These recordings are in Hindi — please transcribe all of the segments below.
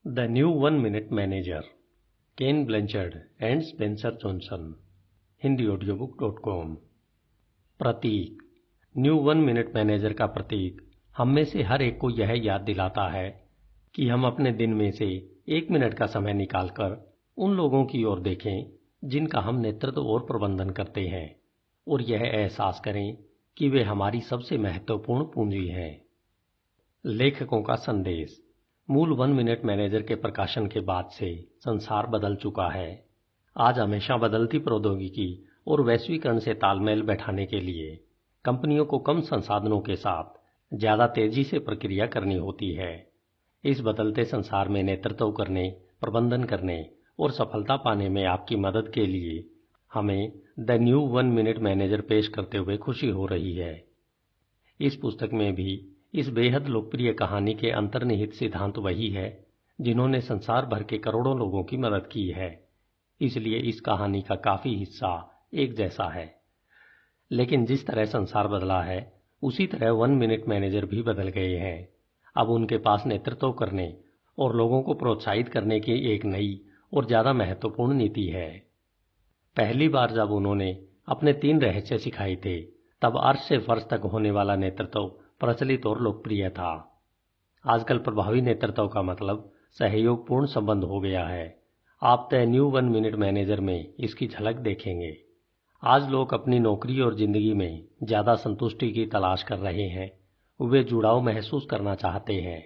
The new 1 minute manager, Ken Blanchard and Spencer Johnson, hindiaudiobook.com। प्रतीक। न्यू 1 मिनट मैनेजर का प्रतीक हम में से हर एक को यह याद दिलाता है कि हम अपने दिन में से 1 मिनट का समय निकालकर उन लोगों की ओर देखें जिनका हम नेतृत्व और प्रबंधन करते हैं, और यह एहसास करें कि वे हमारी सबसे महत्वपूर्ण पूंजी हैं। लेखकों का संदेश। मूल 1 मिनट मैनेजर के प्रकाशन के बाद से संसार बदल चुका है। आज हमेशा बदलती प्रौद्योगिकी और वैश्वीकरण से तालमेल बैठाने के लिए कंपनियों को कम संसाधनों के साथ ज्यादा तेजी से प्रक्रिया करनी होती है। इस बदलते संसार में नेतृत्व करने, प्रबंधन करने और सफलता पाने में आपकी मदद के लिए हमें द न्यू 1 मिनट मैनेजर पेश करते हुए खुशी हो रही है। इस पुस्तक में भी इस बेहद लोकप्रिय कहानी के अंतर्निहित सिद्धांत वही है जिन्होंने संसार भर के करोड़ों लोगों की मदद की है, इसलिए इस कहानी का काफी हिस्सा एक जैसा है। लेकिन जिस तरह संसार बदला है उसी तरह 1 मिनट मैनेजर भी बदल गए हैं। अब उनके पास नेतृत्व करने और लोगों को प्रोत्साहित करने की एक नई और ज्यादा महत्वपूर्ण नीति है। पहली बार जब उन्होंने अपने 3 रहस्य सिखाए थे तब अर्श से फर्श तक होने वाला नेतृत्व प्रचलित और लोकप्रिय था। आजकल प्रभावी नेतृत्व का मतलब सहयोगपूर्ण संबंध हो गया है। आप द न्यू 1 मिनट मैनेजर में इसकी झलक देखेंगे। आज लोग अपनी नौकरी और जिंदगी में ज्यादा संतुष्टि की तलाश कर रहे हैं। वे जुड़ाव महसूस करना चाहते हैं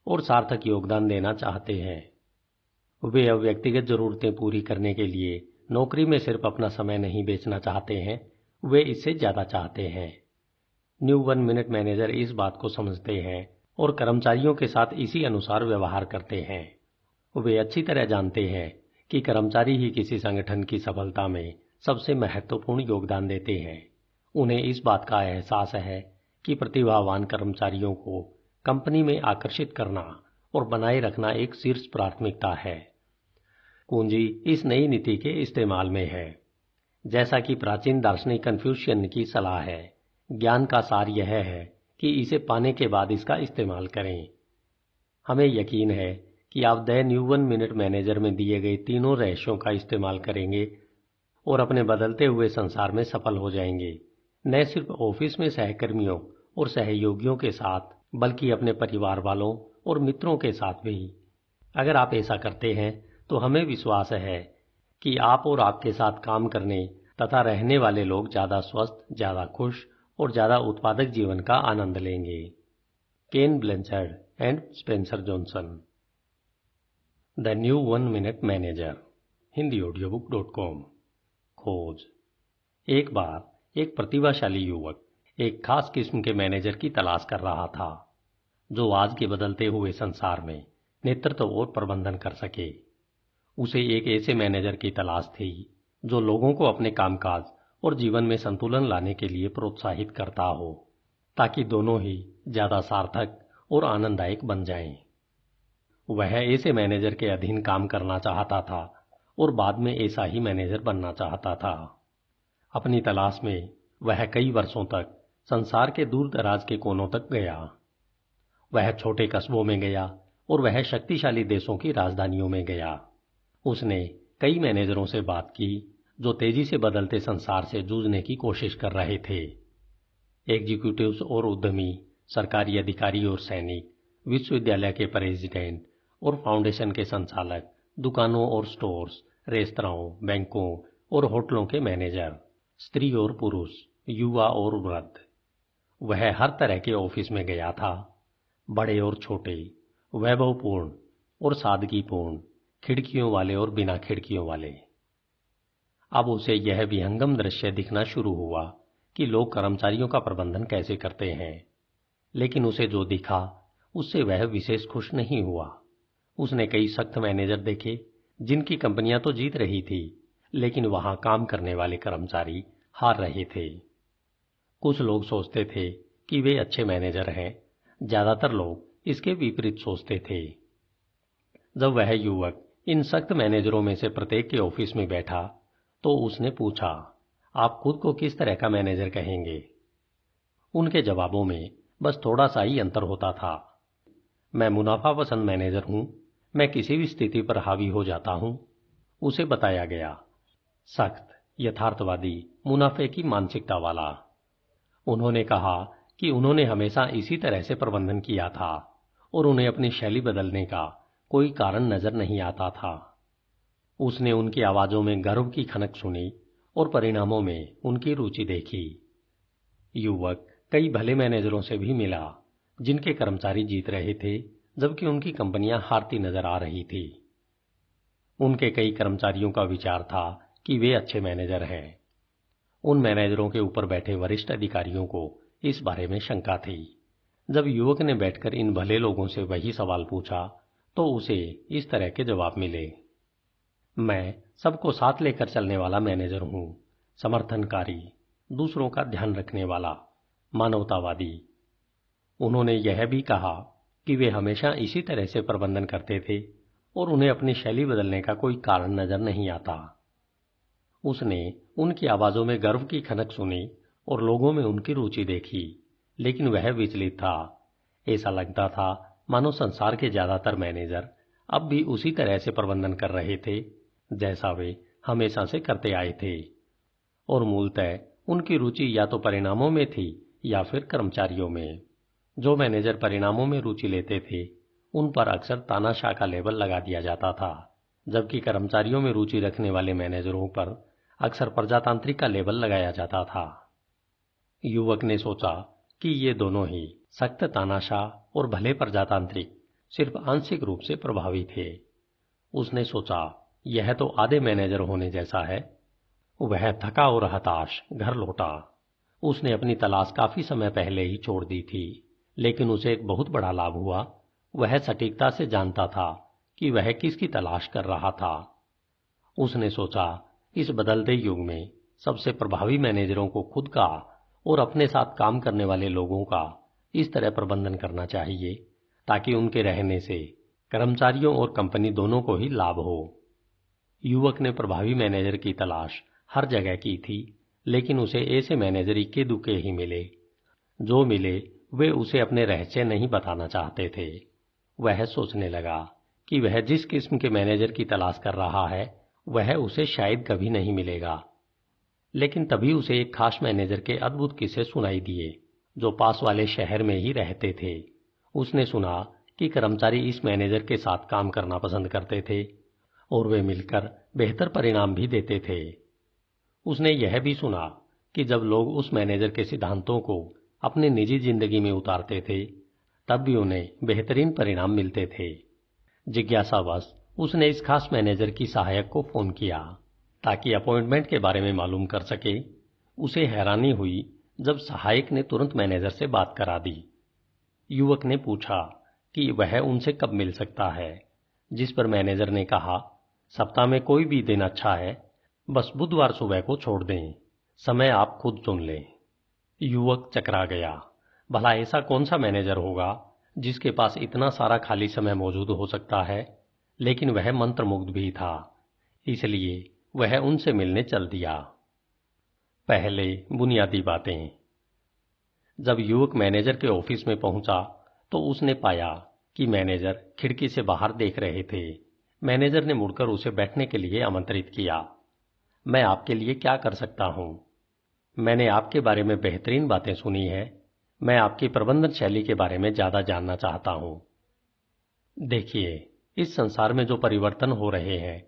और सार्थक योगदान देना चाहते हैं। वे अब व्यक्तिगत जरूरतें पूरी करने के लिए नौकरी में सिर्फ अपना समय नहीं बेचना चाहते हैं, वे इससे ज्यादा चाहते हैं। न्यू 1 मिनट मैनेजर इस बात को समझते हैं और कर्मचारियों के साथ इसी अनुसार व्यवहार करते हैं। वे अच्छी तरह जानते हैं कि कर्मचारी ही किसी संगठन की सफलता में सबसे महत्वपूर्ण योगदान देते हैं। उन्हें इस बात का एहसास है कि प्रतिभावान कर्मचारियों को कंपनी में आकर्षित करना और बनाए रखना एक शीर्ष प्राथमिकता है। कुंजी इस नई नीति के इस्तेमाल में है। जैसा कि प्राचीन दार्शनिक कन्फ्यूशियन की सलाह है, ज्ञान का सार यह है कि इसे पाने के बाद इसका इस्तेमाल करें। हमें यकीन है कि आप द न्यू 1 मिनट मैनेजर में दिए गए तीनों रहस्यों का इस्तेमाल करेंगे और अपने बदलते हुए संसार में सफल हो जाएंगे, न सिर्फ ऑफिस में सहकर्मियों और सहयोगियों के साथ बल्कि अपने परिवार वालों और मित्रों के साथ भी। अगर आप ऐसा करते हैं तो हमें विश्वास है कि आप और आपके साथ काम करने तथा रहने वाले लोग ज्यादा स्वस्थ, ज्यादा खुश और ज्यादा उत्पादक जीवन का आनंद लेंगे। Ken Blanchard and Spencer Johnson. The new 1 minute manager, hindiaudiobook.com। खोज। एक बार एक प्रतिभाशाली युवक एक खास किस्म के मैनेजर की तलाश कर रहा था जो आज के बदलते हुए संसार में नेतृत्व और प्रबंधन कर सके। उसे एक ऐसे मैनेजर की तलाश थी जो लोगों को अपने कामकाज और जीवन में संतुलन लाने के लिए प्रोत्साहित करता हो, ताकि दोनों ही ज्यादा सार्थक और आनंददायक बन जाएं। वह ऐसे मैनेजर के अधीन काम करना चाहता था और बाद में ऐसा ही मैनेजर बनना चाहता था। अपनी तलाश में वह कई वर्षों तक संसार के दूर दराज के कोनों तक गया। वह छोटे कस्बों में गया और वह शक्तिशाली देशों की राजधानियों में गया। उसने कई मैनेजरों से बात की जो तेजी से बदलते संसार से जूझने की कोशिश कर रहे थे। एग्जीक्यूटिव्स और उद्यमी, सरकारी अधिकारी और सैनिक, विश्वविद्यालय के प्रेसिडेंट और फाउंडेशन के संचालक, दुकानों और स्टोर्स, रेस्तराओं, बैंकों और होटलों के मैनेजर, स्त्री और पुरुष, युवा और वृद्ध। वह हर तरह के ऑफिस में गया था, बड़े और छोटे, वैभवपूर्ण और सादगीपूर्ण, खिड़कियों वाले और बिना खिड़कियों वाले। अब उसे यह विहंगम दृश्य दिखना शुरू हुआ कि लोग कर्मचारियों का प्रबंधन कैसे करते हैं, लेकिन उसे जो दिखा उससे वह विशेष खुश नहीं हुआ। उसने कई सख्त मैनेजर देखे जिनकी कंपनियां तो जीत रही थी, लेकिन वहां काम करने वाले कर्मचारी हार रहे थे। कुछ लोग सोचते थे कि वे अच्छे मैनेजर हैं, ज्यादातर लोग इसके विपरीत सोचते थे। जब वह युवक इन सख्त मैनेजरों में से प्रत्येक के ऑफिस में बैठा तो उसने पूछा, आप खुद को किस तरह का मैनेजर कहेंगे? उनके जवाबों में बस थोड़ा सा ही अंतर होता था। मैं मुनाफा पसंद मैनेजर हूं, मैं किसी भी स्थिति पर हावी हो जाता हूं, उसे बताया गया। सख्त, यथार्थवादी, मुनाफे की मानसिकता वाला। उन्होंने कहा कि उन्होंने हमेशा इसी तरह से प्रबंधन किया था और उन्हें अपनी शैली बदलने का कोई कारण नजर नहीं आता था। उसने उनकी आवाजों में गर्व की खनक सुनी और परिणामों में उनकी रुचि देखी। युवक कई भले मैनेजरों से भी मिला जिनके कर्मचारी जीत रहे थे जबकि उनकी कंपनियां हारती नजर आ रही थी। उनके कई कर्मचारियों का विचार था कि वे अच्छे मैनेजर हैं। उन मैनेजरों के ऊपर बैठे वरिष्ठ अधिकारियों को इस बारे में शंका थी। जब युवक ने बैठकर इन भले लोगों से वही सवाल पूछा तो उसे इस तरह के जवाब मिले। मैं सबको साथ लेकर चलने वाला मैनेजर हूं, समर्थनकारी, दूसरों का ध्यान रखने वाला, मानवतावादी। उन्होंने यह भी कहा कि वे हमेशा इसी तरह से प्रबंधन करते थे और उन्हें अपनी शैली बदलने का कोई कारण नजर नहीं आता। उसने उनकी आवाजों में गर्व की खनक सुनी और लोगों में उनकी रुचि देखी, लेकिन वह विचलित था। ऐसा लगता था मानो संसार के ज्यादातर मैनेजर अब भी उसी तरह से प्रबंधन कर रहे थे जैसा वे हमेशा से करते आए थे, और मूलतः उनकी रुचि या तो परिणामों में थी या फिर कर्मचारियों में। जो मैनेजर परिणामों में रुचि लेते थे उन पर अक्सर तानाशाह का लेबल लगा दिया जाता था, जबकि कर्मचारियों में रुचि रखने वाले मैनेजरों पर अक्सर प्रजातांत्रिक का लेबल लगाया जाता था। युवक ने सोचा कि ये दोनों ही, सख्त तानाशाह और भले प्रजातांत्रिक, सिर्फ आंशिक रूप से प्रभावी थे। उसने सोचा यह तो आधे मैनेजर होने जैसा है। वह थका और हताश घर लौटा। उसने अपनी तलाश काफी समय पहले ही छोड़ दी थी, लेकिन उसे एक बहुत बड़ा लाभ हुआ। वह सटीकता से जानता था कि वह किसकी तलाश कर रहा था। उसने सोचा इस बदलते युग में सबसे प्रभावी मैनेजरों को खुद का और अपने साथ काम करने वाले लोगों का इस तरह प्रबंधन करना चाहिए ताकि उनके रहने से कर्मचारियों और कंपनी दोनों को ही लाभ हो। युवक ने प्रभावी मैनेजर की तलाश हर जगह की थी, लेकिन उसे ऐसे मैनेजर इक्के दुक्के ही मिले। जो मिले वे उसे अपने रहस्य नहीं बताना चाहते थे। वह सोचने लगा कि वह जिस किस्म के मैनेजर की तलाश कर रहा है वह उसे शायद कभी नहीं मिलेगा। लेकिन तभी उसे एक खास मैनेजर के अद्भुत किस्से सुनाई दिए जो पास वाले शहर में ही रहते थे। उसने सुना कि कर्मचारी इस मैनेजर के साथ काम करना पसंद करते थे और वे मिलकर बेहतर परिणाम भी देते थे। उसने यह भी सुना कि जब लोग उस मैनेजर के सिद्धांतों को अपनी निजी जिंदगी में उतारते थे तब भी उन्हें बेहतरीन परिणाम मिलते थे। जिज्ञासावश उसने इस खास मैनेजर की सहायक को फोन किया ताकि अपॉइंटमेंट के बारे में मालूम कर सके। उसे हैरानी हुई जब सहायक ने तुरंत मैनेजर से बात करा दी। युवक ने पूछा कि वह उनसे कब मिल सकता है, जिस पर मैनेजर ने कहा सप्ताह में कोई भी दिन अच्छा है, बस बुधवार सुबह को छोड़ दें, समय आप खुद चुन लें। युवक चकरा गया। भला ऐसा कौन सा मैनेजर होगा जिसके पास इतना सारा खाली समय मौजूद हो सकता है, लेकिन वह मंत्रमुग्ध भी था, इसलिए वह उनसे मिलने चल दिया। पहले बुनियादी बातें। जब युवक मैनेजर के ऑफिस में पहुंचा तो उसने पाया कि मैनेजर खिड़की से बाहर देख रहे थे। मैनेजर ने मुड़कर उसे बैठने के लिए आमंत्रित किया। मैं आपके लिए क्या कर सकता हूं? मैंने आपके बारे में बेहतरीन बातें सुनी है। मैं आपकी प्रबंधन शैली के बारे में ज्यादा जानना चाहता हूं। देखिए, इस संसार में जो परिवर्तन हो रहे हैं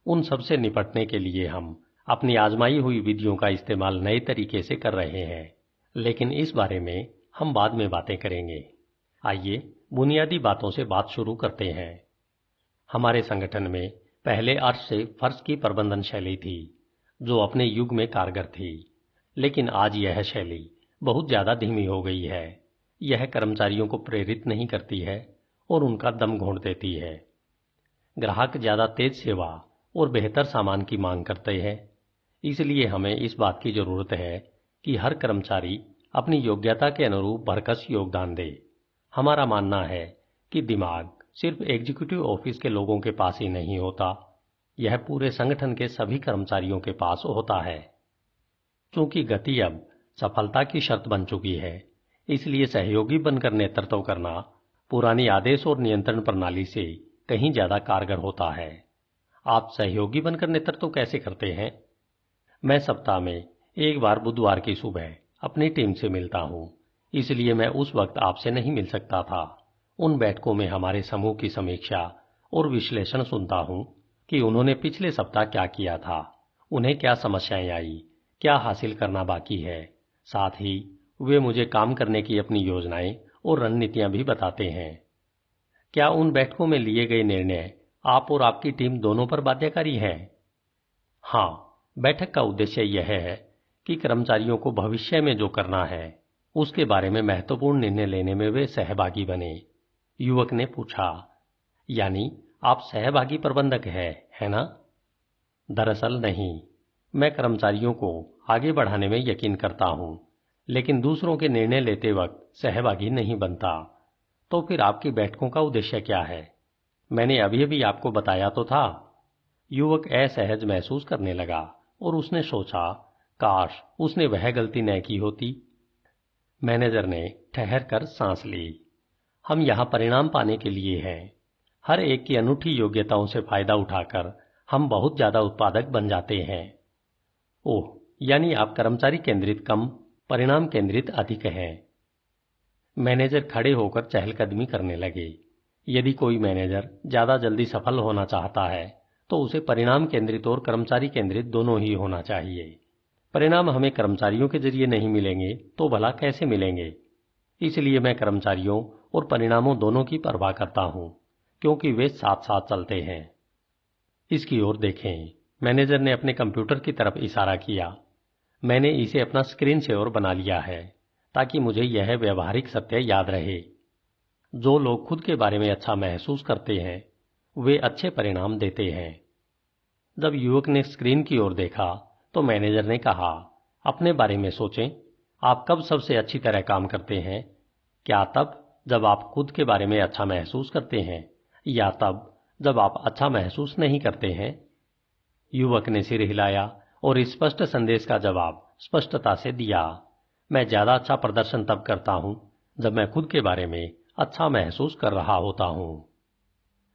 उन सब से निपटने के लिए हम अपनी आजमाई हुई विधियों का इस्तेमाल नए तरीके से कर रहे हैं, लेकिन इस बारे में हम बाद में बातें करेंगे। आइए बुनियादी बातों से बात शुरू करते हैं। हमारे संगठन में पहले अर्श से फर्श की प्रबंधन शैली थी जो अपने युग में कारगर थी, लेकिन आज यह शैली बहुत ज्यादा धीमी हो गई है। यह कर्मचारियों को प्रेरित नहीं करती है और उनका दम घोंट देती है। ग्राहक ज्यादा तेज सेवा और बेहतर सामान की मांग करते हैं, इसलिए हमें इस बात की जरूरत है कि हर कर्मचारी अपनी योग्यता के अनुरूप भरकस योगदान दे। हमारा मानना है कि दिमाग सिर्फ एग्जीक्यूटिव ऑफिस के लोगों के पास ही नहीं होता, यह पूरे संगठन के सभी कर्मचारियों के पास होता है। क्योंकि गति अब सफलता की शर्त बन चुकी है, इसलिए सहयोगी बनकर नेतृत्व करना पुरानी आदेश और नियंत्रण प्रणाली से कहीं ज्यादा कारगर होता है। आप सहयोगी बनकर नेतृत्व कैसे करते हैं? मैं सप्ताह में एक बार बुधवार की सुबह अपनी टीम से मिलता हूं, इसलिए मैं उस वक्त आपसे नहीं मिल सकता था। उन बैठकों में हमारे समूह की समीक्षा और विश्लेषण सुनता हूं कि उन्होंने पिछले सप्ताह क्या किया था, उन्हें क्या समस्याएं आई, क्या हासिल करना बाकी है। साथ ही वे मुझे काम करने की अपनी योजनाएं और रणनीतियां भी बताते हैं। क्या उन बैठकों में लिए गए निर्णय आप और आपकी टीम दोनों पर बाध्यकारी हैं? हाँ, बैठक का उद्देश्य यह है कि कर्मचारियों को भविष्य में जो करना है उसके बारे में महत्वपूर्ण निर्णय लेने में वे सहभागी बने। युवक ने पूछा, यानी आप सहभागी प्रबंधक हैं, है ना? दरअसल नहीं, मैं कर्मचारियों को आगे बढ़ाने में यकीन करता हूं, लेकिन दूसरों के निर्णय लेते वक्त सहभागी नहीं बनता। तो फिर आपकी बैठकों का उद्देश्य क्या है? मैंने अभी अभी आपको बताया तो था। युवक असहज महसूस करने लगा और उसने सोचा, काश उसने वह गलती न की होती। मैनेजर ने ठहर कर सांस ली। हम यहां परिणाम पाने के लिए हैं। हर एक की अनूठी योग्यताओं से फायदा उठाकर हम बहुत ज्यादा उत्पादक बन जाते हैं। ओह, यानी आप कर्मचारी केंद्रित कम, परिणाम केंद्रित अधिक हैं। मैनेजर खड़े होकर चहलकदमी करने लगे। यदि कोई मैनेजर ज्यादा जल्दी सफल होना चाहता है तो उसे परिणाम केंद्रित और कर्मचारी केंद्रित दोनों ही होना चाहिए। परिणाम हमें कर्मचारियों के जरिए नहीं मिलेंगे तो भला कैसे मिलेंगे? इसलिए मैं कर्मचारियों और परिणामों दोनों की परवाह करता हूं, क्योंकि वे साथ साथ चलते हैं। इसकी ओर देखें। मैनेजर ने अपने कंप्यूटर की तरफ इशारा किया। मैंने इसे अपना स्क्रीन सेवर बना लिया है ताकि मुझे यह व्यवहारिक सत्य याद रहे। जो लोग खुद के बारे में अच्छा महसूस करते हैं वे अच्छे परिणाम देते हैं। जब युवक ने स्क्रीन की ओर देखा तो मैनेजर ने कहा, अपने बारे में सोचें। आप कब सबसे अच्छी तरह काम करते हैं? क्या तब जब आप खुद के बारे में अच्छा महसूस करते हैं, या तब जब आप अच्छा महसूस नहीं करते हैं? युवक ने सिर हिलाया और स्पष्ट संदेश का जवाब स्पष्टता से दिया। मैं ज्यादा अच्छा प्रदर्शन तब करता हूं जब मैं खुद के बारे में अच्छा महसूस कर रहा होता हूं।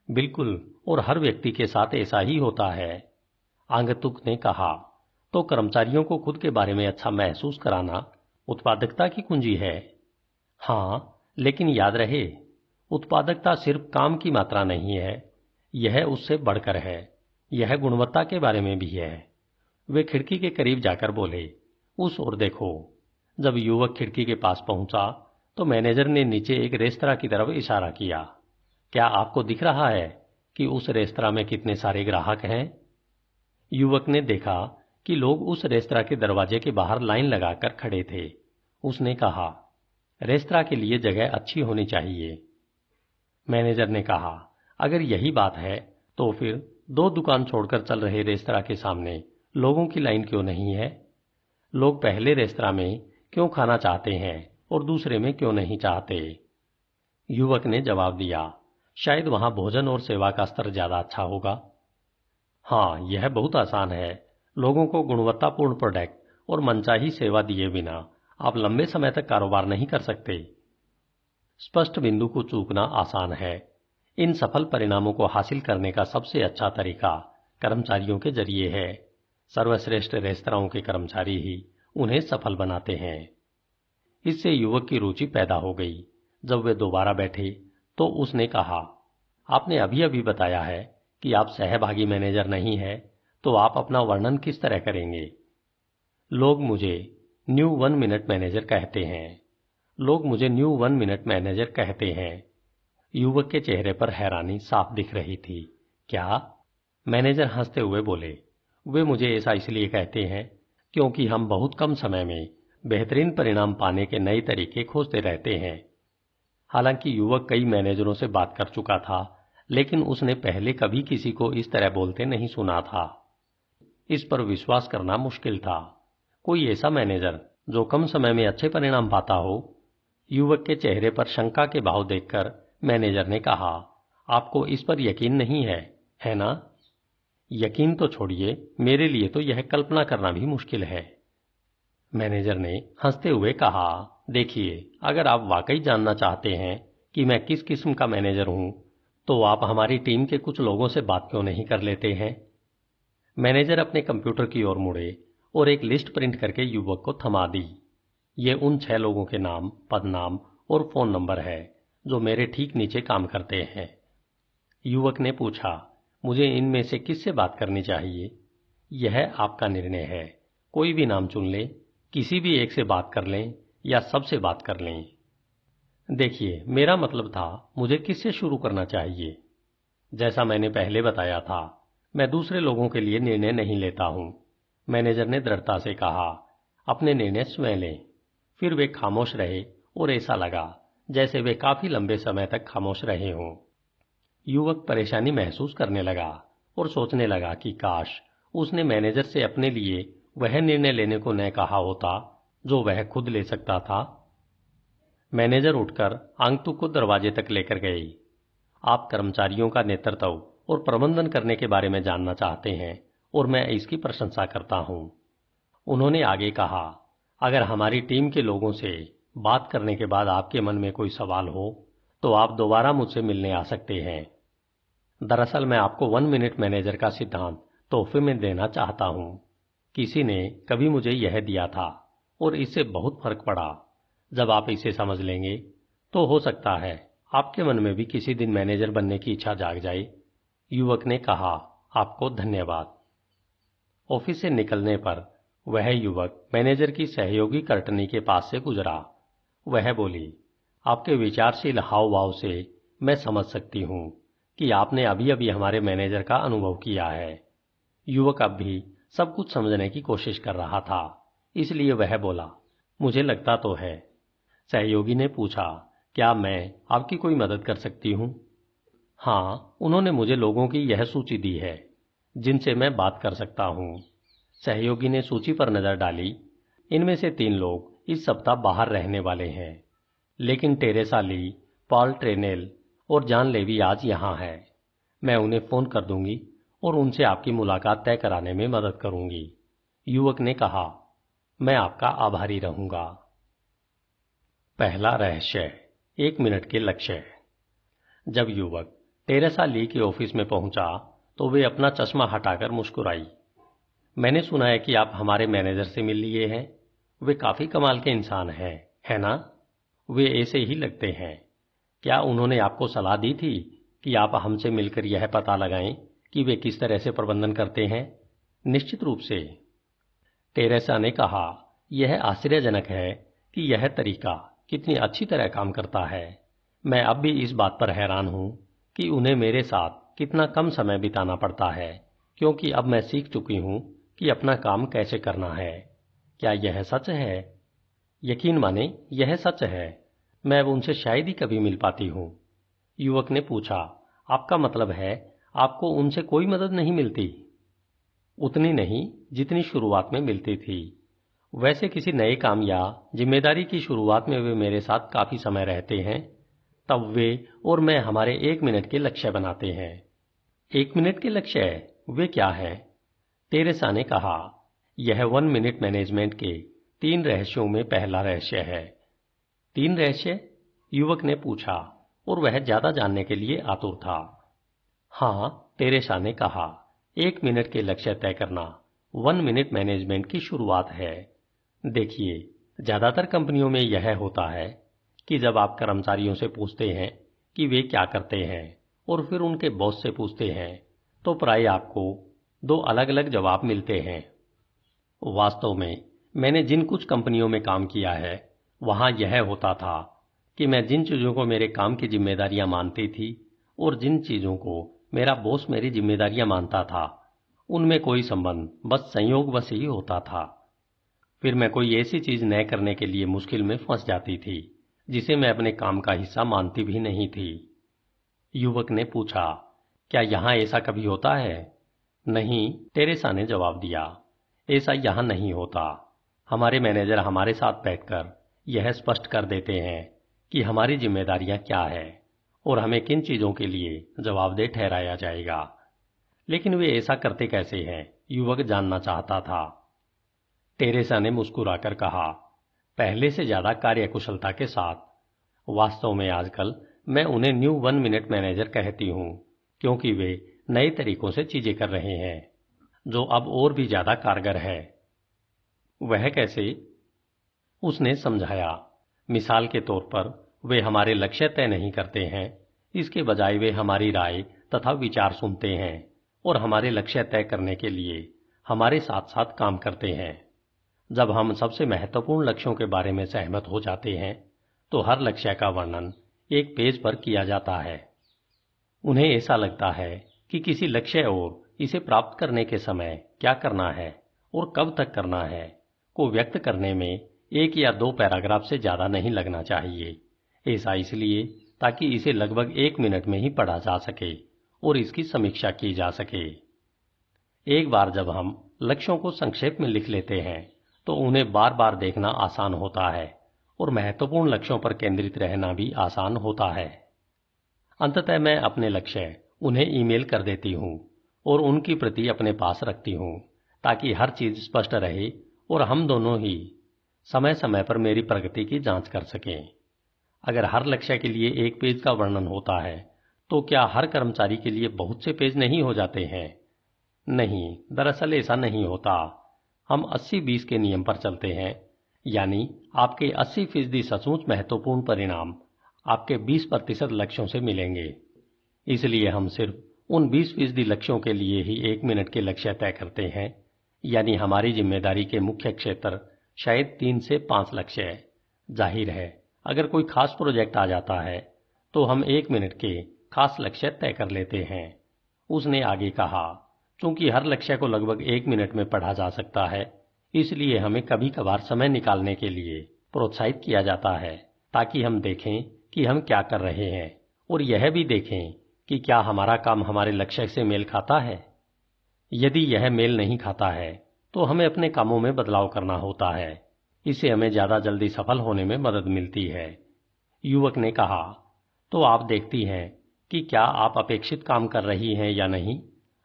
बिल्कुल, और हर व्यक्ति के साथ ऐसा ही होता है। आगंतुक ने कहा, तो कर्मचारियों को खुद के बारे में अच्छा महसूस कराना उत्पादकता की कुंजी है। हाँ, लेकिन याद रहे, उत्पादकता सिर्फ काम की मात्रा नहीं है, यह उससे बढ़कर है। यह गुणवत्ता के बारे में भी है। वे खिड़की के करीब जाकर बोले, उस ओर देखो। जब युवक खिड़की के पास पहुंचा तो मैनेजर ने नीचे एक रेस्तरां की तरफ इशारा किया। क्या आपको दिख रहा है कि उस रेस्तरां में कितने सारे ग्राहक हैं? युवक ने देखा कि लोग उस रेस्तरां के दरवाजे के बाहर लाइन लगाकर खड़े थे। उसने कहा, रेस्तरां के लिए जगह अच्छी होनी चाहिए। मैनेजर ने कहा, अगर यही बात है तो फिर 2 दुकान छोड़कर चल रहे रेस्तरां के सामने लोगों की लाइन क्यों नहीं है? लोग पहले रेस्तरां में क्यों खाना चाहते हैं और दूसरे में क्यों नहीं चाहते? युवक ने जवाब दिया, शायद वहां भोजन और सेवा का स्तर ज्यादा अच्छा होगा। हाँ, यह बहुत आसान है। लोगों को गुणवत्तापूर्ण प्रोडक्ट और मनचाही सेवा दिए बिना आप लंबे समय तक कारोबार नहीं कर सकते। स्पष्ट बिंदु को चूकना आसान है। इन सफल परिणामों को हासिल करने का सबसे अच्छा तरीका कर्मचारियों के जरिए है। सर्वश्रेष्ठ रेस्तराओं के कर्मचारी ही उन्हें सफल बनाते हैं। इससे युवक की रुचि पैदा हो गई। जब वे दोबारा बैठे तो उसने कहा, आपने अभी अभी बताया है कि आप सहभागी मैनेजर नहीं हैं, तो आप अपना वर्णन किस तरह करेंगे? लोग मुझे न्यू 1 मिनट मैनेजर कहते हैं। लोग मुझे न्यू 1 मिनट मैनेजर कहते हैं। युवक के चेहरे पर हैरानी साफ दिख रही थी। क्या? मैनेजर हंसते हुए बोले, वे मुझे ऐसा इसलिए कहते हैं क्योंकि हम बहुत कम समय में बेहतरीन परिणाम पाने के नए तरीके खोजते रहते हैं। हालांकि युवक कई मैनेजरों से बात कर चुका था, लेकिन उसने पहले कभी किसी को इस तरह बोलते नहीं सुना था। इस पर विश्वास करना मुश्किल था। कोई ऐसा मैनेजर जो कम समय में अच्छे परिणाम पाता हो? युवक के चेहरे पर शंका के भाव देखकर मैनेजर ने कहा, आपको इस पर यकीन नहीं है, है ना? यकीन तो छोड़िए, मेरे लिए तो यह कल्पना करना भी मुश्किल है। मैनेजर ने हंसते हुए कहा, देखिए, अगर आप वाकई जानना चाहते हैं कि मैं किस किस्म का मैनेजर हूं, तो आप हमारी टीम के कुछ लोगों से बात क्यों नहीं कर लेते हैं? मैनेजर अपने कंप्यूटर की ओर मुड़े और एक लिस्ट प्रिंट करके युवक को थमा दी। ये उन 6 लोगों के नाम, पदनाम और फोन नंबर है जो मेरे ठीक नीचे काम करते हैं। युवक ने पूछा, मुझे इनमें से किससे बात करनी चाहिए? यह आपका निर्णय है, कोई भी नाम चुन लें, किसी भी एक से बात कर लें या सबसे बात कर लें। देखिए, मेरा मतलब था मुझे किससे शुरू करना चाहिए। जैसा मैंने पहले बताया था, मैं दूसरे लोगों के लिए निर्णय नहीं लेता हूं। मैनेजर ने दृढ़ता से कहा, अपने निर्णय स्वयं लें। फिर वे खामोश रहे और ऐसा लगा जैसे वे काफी लंबे समय तक खामोश रहे हों। युवक परेशानी महसूस करने लगा और सोचने लगा कि काश उसने मैनेजर से अपने लिए वह निर्णय लेने को न कहा होता जो वह खुद ले सकता था। मैनेजर उठकर आंगतुक को दरवाजे तक लेकर गए। आप कर्मचारियों का नेतृत्व और प्रबंधन करने के बारे में जानना चाहते हैं और मैं इसकी प्रशंसा करता हूं। उन्होंने आगे कहा, अगर हमारी टीम के लोगों से बात करने के बाद आपके मन में कोई सवाल हो तो आप दोबारा मुझसे मिलने आ सकते हैं। दरअसल मैं आपको 1 मिनट मैनेजर का सिद्धांत तोहफे में देना चाहता हूं। किसी ने कभी मुझे यह दिया था और इससे बहुत फर्क पड़ा। जब आप इसे समझ लेंगे तो हो सकता है आपके मन में भी किसी दिन मैनेजर बनने की इच्छा जाग जाए। युवक ने कहा, आपको धन्यवाद। ऑफिस से निकलने पर वह युवक मैनेजर की सहयोगी कर्टनी के पास से गुजरा। वह बोली, आपके विचारशील हाव भाव से मैं समझ सकती हूं कि आपने अभी अभी हमारे मैनेजर का अनुभव किया है। युवक अब भी सब कुछ समझने की कोशिश कर रहा था, इसलिए वह बोला, मुझे लगता तो है। सहयोगी ने पूछा, क्या मैं आपकी कोई मदद कर सकती हूं? हाँ, उन्होंने मुझे लोगों की यह सूची दी है जिनसे मैं बात कर सकता हूं। सहयोगी ने सूची पर नजर डाली। इनमें से 3 लोग इस सप्ताह बाहर रहने वाले हैं, लेकिन टेरेसा ली, पॉल ट्रेनेल और जॉन लेवी आज यहां है। मैं उन्हें फोन कर दूंगी और उनसे आपकी मुलाकात तय कराने में मदद करूंगी। युवक ने कहा, मैं आपका आभारी रहूंगा। पहला रहस्य, 1 मिनट के लक्ष्य। जब युवक टेरेसा ली के ऑफिस में पहुंचा तो वे अपना चश्मा हटाकर मुस्कुराई। मैंने सुना है कि आप हमारे मैनेजर से मिल लिए हैं। वे काफी कमाल के इंसान हैं, है ना? वे ऐसे ही लगते हैं। क्या उन्होंने आपको सलाह दी थी कि आप हमसे मिलकर यह पता लगाएं कि वे किस तरह से प्रबंधन करते हैं? निश्चित रूप से, टेरेसा ने कहा, यह आश्चर्यजनक है कि यह तरीका कितनी अच्छी तरह काम करता है। मैं अब भी इस बात पर हैरान हूं कि उन्हें मेरे साथ कितना कम समय बिताना पड़ता है, क्योंकि अब मैं सीख चुकी हूं कि अपना काम कैसे करना है। क्या यह सच है? यकीन माने, यह सच है। मैं अब उनसे शायद ही कभी मिल पाती हूं। युवक ने पूछा, आपका मतलब है आपको उनसे कोई मदद नहीं मिलती? उतनी नहीं जितनी शुरुआत में मिलती थी। वैसे किसी नए काम या जिम्मेदारी की शुरुआत में वे मेरे साथ काफी समय रहते हैं, तब वे और मैं हमारे 1 मिनट के लक्ष्य बनाते हैं। 1 मिनट के लक्ष्य, वे क्या है? टेरेसा ने कहा, यह 1 मिनट मैनेजमेंट के 3 रहस्यों में पहला रहस्य है। 3 रहस्य? युवक ने पूछा और वह ज्यादा जानने के लिए आतुर था। हाँ, टेरेसा ने कहा, 1 मिनट के लक्ष्य तय करना 1 मिनट मैनेजमेंट की शुरुआत है। देखिए, ज्यादातर कंपनियों में यह होता है कि जब आप कर्मचारियों से पूछते हैं कि वे क्या करते हैं और फिर उनके बॉस से पूछते हैं तो प्राय आपको 2 अलग-अलग जवाब मिलते हैं। वास्तव में मैंने जिन कुछ कंपनियों में काम किया है वहां यह होता था कि मैं जिन चीजों को मेरे काम की जिम्मेदारियां मानती थी और जिन चीजों को मेरा बॉस मेरी जिम्मेदारियां मानता था, उनमें कोई संबंध बस संयोगवश ही होता था। फिर मैं कोई ऐसी चीज न करने के लिए मुश्किल में फंस जाती थी जिसे मैं अपने काम का हिस्सा मानती भी नहीं थी। युवक ने पूछा, क्या यहां ऐसा कभी होता है? नहीं, टेरेसा ने जवाब दिया, ऐसा यहां नहीं होता। हमारे मैनेजर हमारे साथ बैठकर यह स्पष्ट कर देते हैं कि हमारी जिम्मेदारियां क्या है और हमें किन चीजों के लिए जवाबदेह ठहराया जाएगा। लेकिन वे ऐसा करते कैसे हैं? युवक जानना चाहता था। टेरेसा ने मुस्कुराकर कहा, पहले से ज्यादा कार्यकुशलता के साथ। वास्तव में आजकल मैं उन्हें न्यू 1 मिनट मैनेजर कहती हूँ, क्योंकि वे नए तरीकों से चीजें कर रहे हैं जो अब और भी ज्यादा कारगर है। वह कैसे? उसने समझाया। मिसाल के तौर पर वे हमारे लक्ष्य तय नहीं करते हैं, इसके बजाय वे हमारी राय तथा विचार सुनते हैं और हमारे लक्ष्य तय करने के लिए हमारे साथ साथ काम करते हैं। जब हम सबसे महत्वपूर्ण लक्ष्यों के बारे में सहमत हो जाते हैं तो हर लक्ष्य का वर्णन एक पेज पर किया जाता है। उन्हें ऐसा लगता है कि किसी लक्ष्य और इसे प्राप्त करने के समय क्या करना है और कब तक करना है को व्यक्त करने में 1 या 2 पैराग्राफ से ज्यादा नहीं लगना चाहिए। ऐसा इसलिए ताकि इसे लगभग 1 मिनट में ही पढ़ा जा सके और इसकी समीक्षा की जा सके। एक बार जब हम लक्ष्यों को संक्षेप में लिख लेते हैं तो उन्हें बार बार देखना आसान होता है और महत्वपूर्ण लक्ष्यों पर केंद्रित रहना भी आसान होता है। अंततः मैं अपने लक्ष्य उन्हें ईमेल कर देती हूँ और उनकी प्रति अपने पास रखती हूँ ताकि हर चीज स्पष्ट रहे और हम दोनों ही समय समय पर मेरी प्रगति की जांच कर सकें। अगर हर लक्ष्य के लिए 1 पेज का वर्णन होता है तो क्या हर कर्मचारी के लिए बहुत से पेज नहीं हो जाते हैं? नहीं, दरअसल ऐसा नहीं होता। हम 80-20 के नियम पर चलते हैं, यानी आपके 80% सचमुच महत्वपूर्ण परिणाम आपके 20% लक्ष्यों से मिलेंगे। इसलिए हम सिर्फ उन 20% लक्ष्यों के लिए ही 1 मिनट के लक्ष्य तय करते हैं, यानी हमारी जिम्मेदारी के मुख्य क्षेत्र शायद 3 से 5 लक्ष्य है। जाहिर है, अगर कोई खास प्रोजेक्ट आ जाता है तो हम 1 मिनट के खास लक्ष्य तय कर लेते हैं। उसने आगे कहा, चूंकि हर लक्ष्य को लगभग 1 मिनट में पढ़ा जा सकता है, इसलिए हमें कभी कभार समय निकालने के लिए प्रोत्साहित किया जाता है ताकि हम देखें कि हम क्या कर रहे हैं और यह भी देखें कि क्या हमारा काम हमारे लक्ष्य से मेल खाता है। यदि यह मेल नहीं खाता है तो हमें अपने कामों में बदलाव करना होता है। इससे हमें ज्यादा जल्दी सफल होने में मदद मिलती है। युवक ने कहा, तो आप देखती हैं कि क्या आप अपेक्षित काम कर रही हैं या नहीं।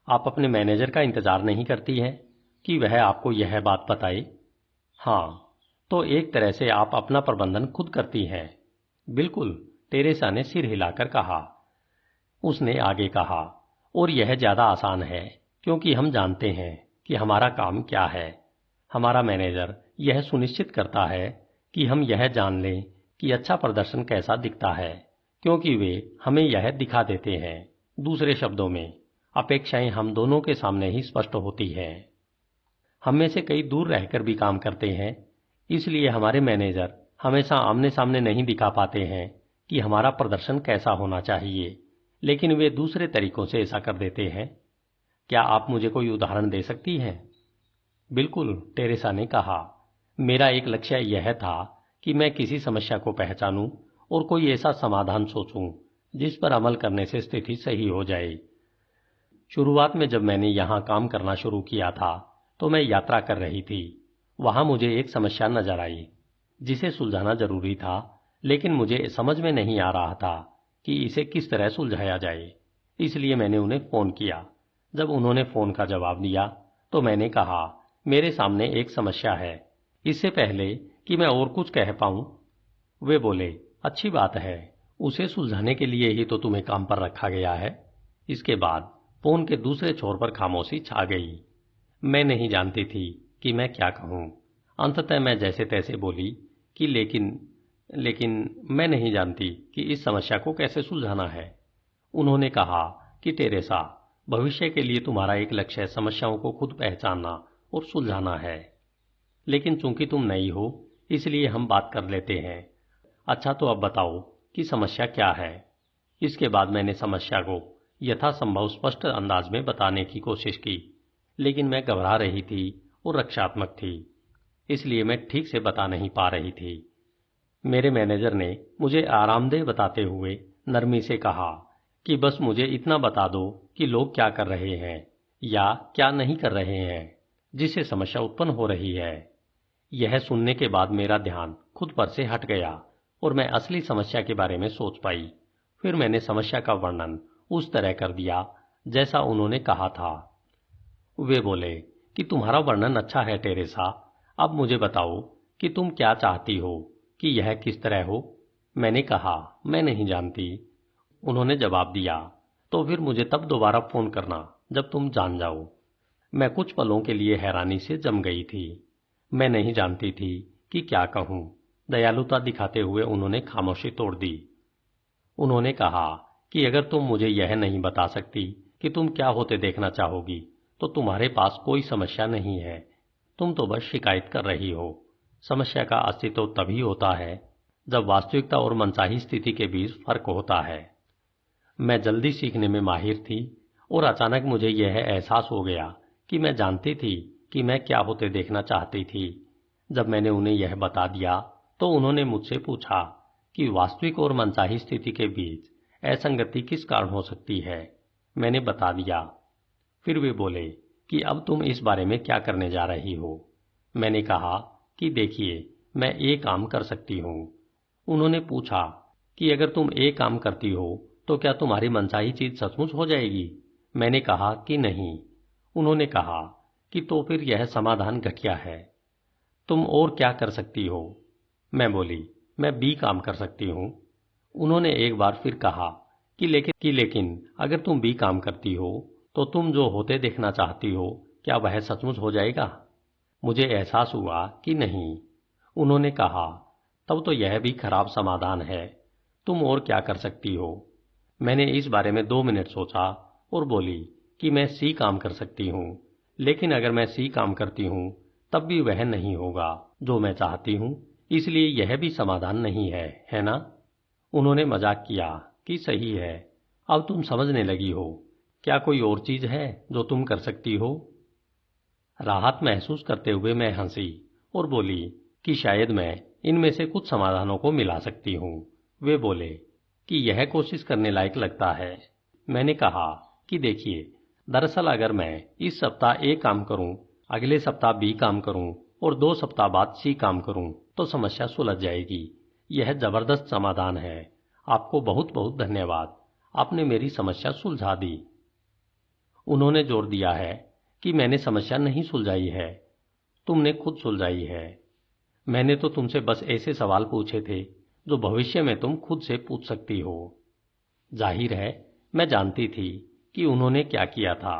आप अपने मैनेजर का इंतजार नहीं करती हैं कि वह आपको यह बात बताए। हाँ, तो एक तरह से आप अपना प्रबंधन खुद करती हैं। बिल्कुल, टेरेसा ने सिर हिलाकर कहा। उसने आगे कहा, और यह ज्यादा आसान है क्योंकि हम जानते हैं कि हमारा काम क्या है। हमारा मैनेजर यह सुनिश्चित करता है कि हम यह जान लें कि अच्छा प्रदर्शन कैसा दिखता है, क्योंकि वे हमें यह दिखा देते हैं। दूसरे शब्दों में, अपेक्षाएं हम दोनों के सामने ही स्पष्ट होती हैं। हम में से कई दूर रहकर भी काम करते हैं, इसलिए हमारे मैनेजर हमेशा आमने सामने नहीं दिखा पाते हैं कि हमारा प्रदर्शन कैसा होना चाहिए, लेकिन वे दूसरे तरीकों से ऐसा कर देते हैं। क्या आप मुझे कोई उदाहरण दे सकती हैं? बिल्कुल, टेरेसा ने कहा। मेरा एक लक्ष्य यह था कि मैं किसी समस्या को पहचानूं और कोई ऐसा समाधान सोचूं जिस पर अमल करने से स्थिति सही हो जाए। शुरुआत में जब मैंने यहां काम करना शुरू किया था तो मैं यात्रा कर रही थी। वहां मुझे एक समस्या नजर आई जिसे सुलझाना जरूरी था, लेकिन मुझे समझ में नहीं आ रहा था कि इसे किस तरह सुलझाया जाए। इसलिए मैंने उन्हें फोन किया। जब उन्होंने फोन का जवाब दिया तो मैंने कहा, मेरे सामने एक समस्या है। इससे पहले कि मैं और कुछ कह पाऊं, वे बोले, अच्छी बात है, उसे सुलझाने के लिए ही तो तुम्हें काम पर रखा गया है। इसके बाद फोन के दूसरे छोर पर खामोशी छा गई। मैं नहीं जानती थी कि मैं क्या कहूं। अंततः मैं जैसे तैसे बोली कि लेकिन मैं नहीं जानती कि इस समस्या को कैसे सुलझाना है। उन्होंने कहा कि टेरेसा, भविष्य के लिए तुम्हारा एक लक्ष्य समस्याओं को खुद पहचानना और सुलझाना है, लेकिन चूंकि तुम नई हो इसलिए हम बात कर लेते हैं। अच्छा, तो अब बताओ कि समस्या क्या है। इसके बाद मैंने समस्या को यथासंभव स्पष्ट अंदाज में बताने की कोशिश की, लेकिन मैं घबरा रही थी और रक्षात्मक थी, इसलिए मैं ठीक से बता नहीं पा रही थी। मेरे मैनेजर ने मुझे आरामदेह बताते हुए नरमी से कहा कि बस मुझे इतना बता दो कि लोग क्या कर रहे हैं या क्या नहीं कर रहे हैं जिससे समस्या उत्पन्न हो रही है। यह सुनने के बाद मेरा ध्यान खुद पर से हट गया और मैं असली समस्या के बारे में सोच पाई। फिर मैंने समस्या का वर्णन उस तरह कर दिया जैसा उन्होंने कहा था। वे बोले कि तुम्हारा वर्णन अच्छा है टेरेसा, अब मुझे बताओ कि तुम क्या चाहती हो कि यह किस तरह हो। मैंने कहा, मैं नहीं जानती, उन्होंने जवाब दिया। तो फिर मुझे तब दोबारा फोन करना जब तुम जान जाओ। मैं कुछ पलों के लिए हैरानी से जम गई थी। मैं नहीं जानती थी कि क्या कहूं। दयालुता दिखाते हुए उन्होंने खामोशी तोड़ दी। उन्होंने कहा कि अगर तुम मुझे यह नहीं बता सकती कि तुम क्या होते देखना चाहोगी तो तुम्हारे पास कोई समस्या नहीं है। तुम तो बस शिकायत कर रही हो। समस्या का अस्तित्व तभी होता है जब वास्तविकता और मनचाही स्थिति के बीच फर्क होता है। मैं जल्दी सीखने में माहिर थी और अचानक मुझे यह एहसास हो गया कि मैं जानती थी कि मैं क्या होते देखना चाहती थी। जब मैंने उन्हें यह बता दिया तो उन्होंने मुझसे पूछा कि वास्तविक और मनचाही स्थिति के बीच असंगति किस कारण हो सकती है। मैंने बता दिया। फिर वे बोले कि अब तुम इस बारे में क्या करने जा रही हो। मैंने कहा कि देखिए, मैं एक काम कर सकती हूँ। उन्होंने पूछा कि अगर तुम एक काम करती हो तो क्या तुम्हारी मनचाही चीज सचमुच हो जाएगी। मैंने कहा कि नहीं। उन्होंने कहा कि तो फिर यह समाधान घटिया है। तुम और क्या कर सकती हो। मैं बोली, मैं बी काम कर सकती हूँ। उन्होंने एक बार फिर कहा कि लेकिन अगर तुम बी काम करती हो तो तुम जो होते देखना चाहती हो क्या वह सचमुच हो जाएगा। मुझे एहसास हुआ कि नहीं। उन्होंने कहा, तब तो यह भी खराब समाधान है। तुम और क्या कर सकती हो। मैंने इस बारे में 2 मिनट सोचा और बोली कि मैं सी काम कर सकती हूँ, लेकिन अगर मैं सी काम करती हूँ तब भी वह नहीं होगा जो मैं चाहती हूँ, इसलिए यह भी समाधान नहीं है ना। उन्होंने मजाक किया कि सही है, अब तुम समझने लगी हो। क्या कोई और चीज है जो तुम कर सकती हो। राहत महसूस करते हुए मैं हंसी और बोली कि शायद मैं इनमें से कुछ समाधानों को मिला सकती हूँ। वे बोले कि यह कोशिश करने लायक लगता है। मैंने कहा कि देखिए, दरअसल अगर मैं इस सप्ताह ए काम करूं, अगले सप्ताह बी काम करूं और 2 सप्ताह बाद सी काम करूं तो समस्या सुलझ जाएगी। यह जबरदस्त समाधान है। आपको बहुत बहुत धन्यवाद। आपने मेरी समस्या सुलझा दी। उन्होंने जोर दिया है कि मैंने समस्या नहीं सुलझाई है, तुमने खुद सुलझाई है। मैंने तो तुमसे बस ऐसे सवाल पूछे थे जो भविष्य में तुम खुद से पूछ सकती हो। जाहिर है, मैं जानती थी कि उन्होंने क्या किया था।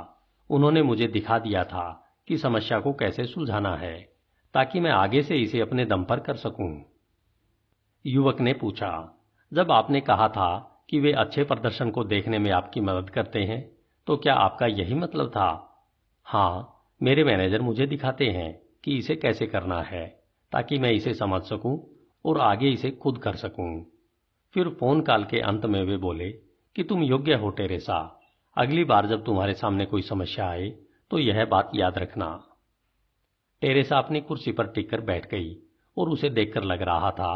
उन्होंने मुझे दिखा दिया था कि समस्या को कैसे सुलझाना है, ताकि मैं आगे से इसे अपने दम पर कर सकूं। युवक ने पूछा, जब आपने कहा था कि वे अच्छे प्रदर्शन को देखने में आपकी मदद करते हैं, तो क्या आपका यही मतलब था। हाँ, मेरे मैनेजर मुझे दिखाते हैं कि इसे कैसे करना है, ताकि मैं इसे समझ सकूं और आगे इसे खुद कर सकूं। फिर फोन कॉल के अंत में वे बोले कि तुम योग्य हो टेरेसा। अगली बार जब तुम्हारे सामने कोई समस्या आए तो यह बात याद रखना। टेरेसा अपनी कुर्सी पर टिककर बैठ गई और उसे देखकर लग रहा था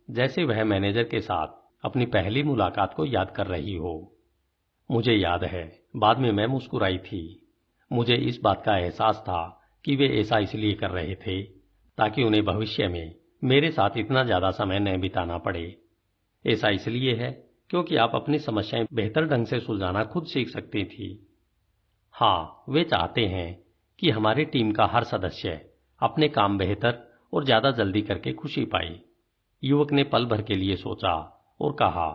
जैसे वह मैनेजर के साथ अपनी पहली मुलाकात को याद कर रही हो। मुझे याद है, बाद में मैं मुस्कुराई थी। मुझे इस बात का एहसास था कि वे ऐसा इसलिए कर रहे थे ताकि उन्हें भविष्य में मेरे साथ इतना ज्यादा समय न बिताना पड़े। ऐसा इसलिए है क्योंकि आप अपनी समस्याएं बेहतर ढंग से सुलझाना खुद सीख सकती थी। हाँ, वे चाहते हैं कि हमारी टीम का हर सदस्य अपने काम बेहतर और ज्यादा जल्दी करके खुशी पाए। युवक ने पल भर के लिए सोचा और कहा,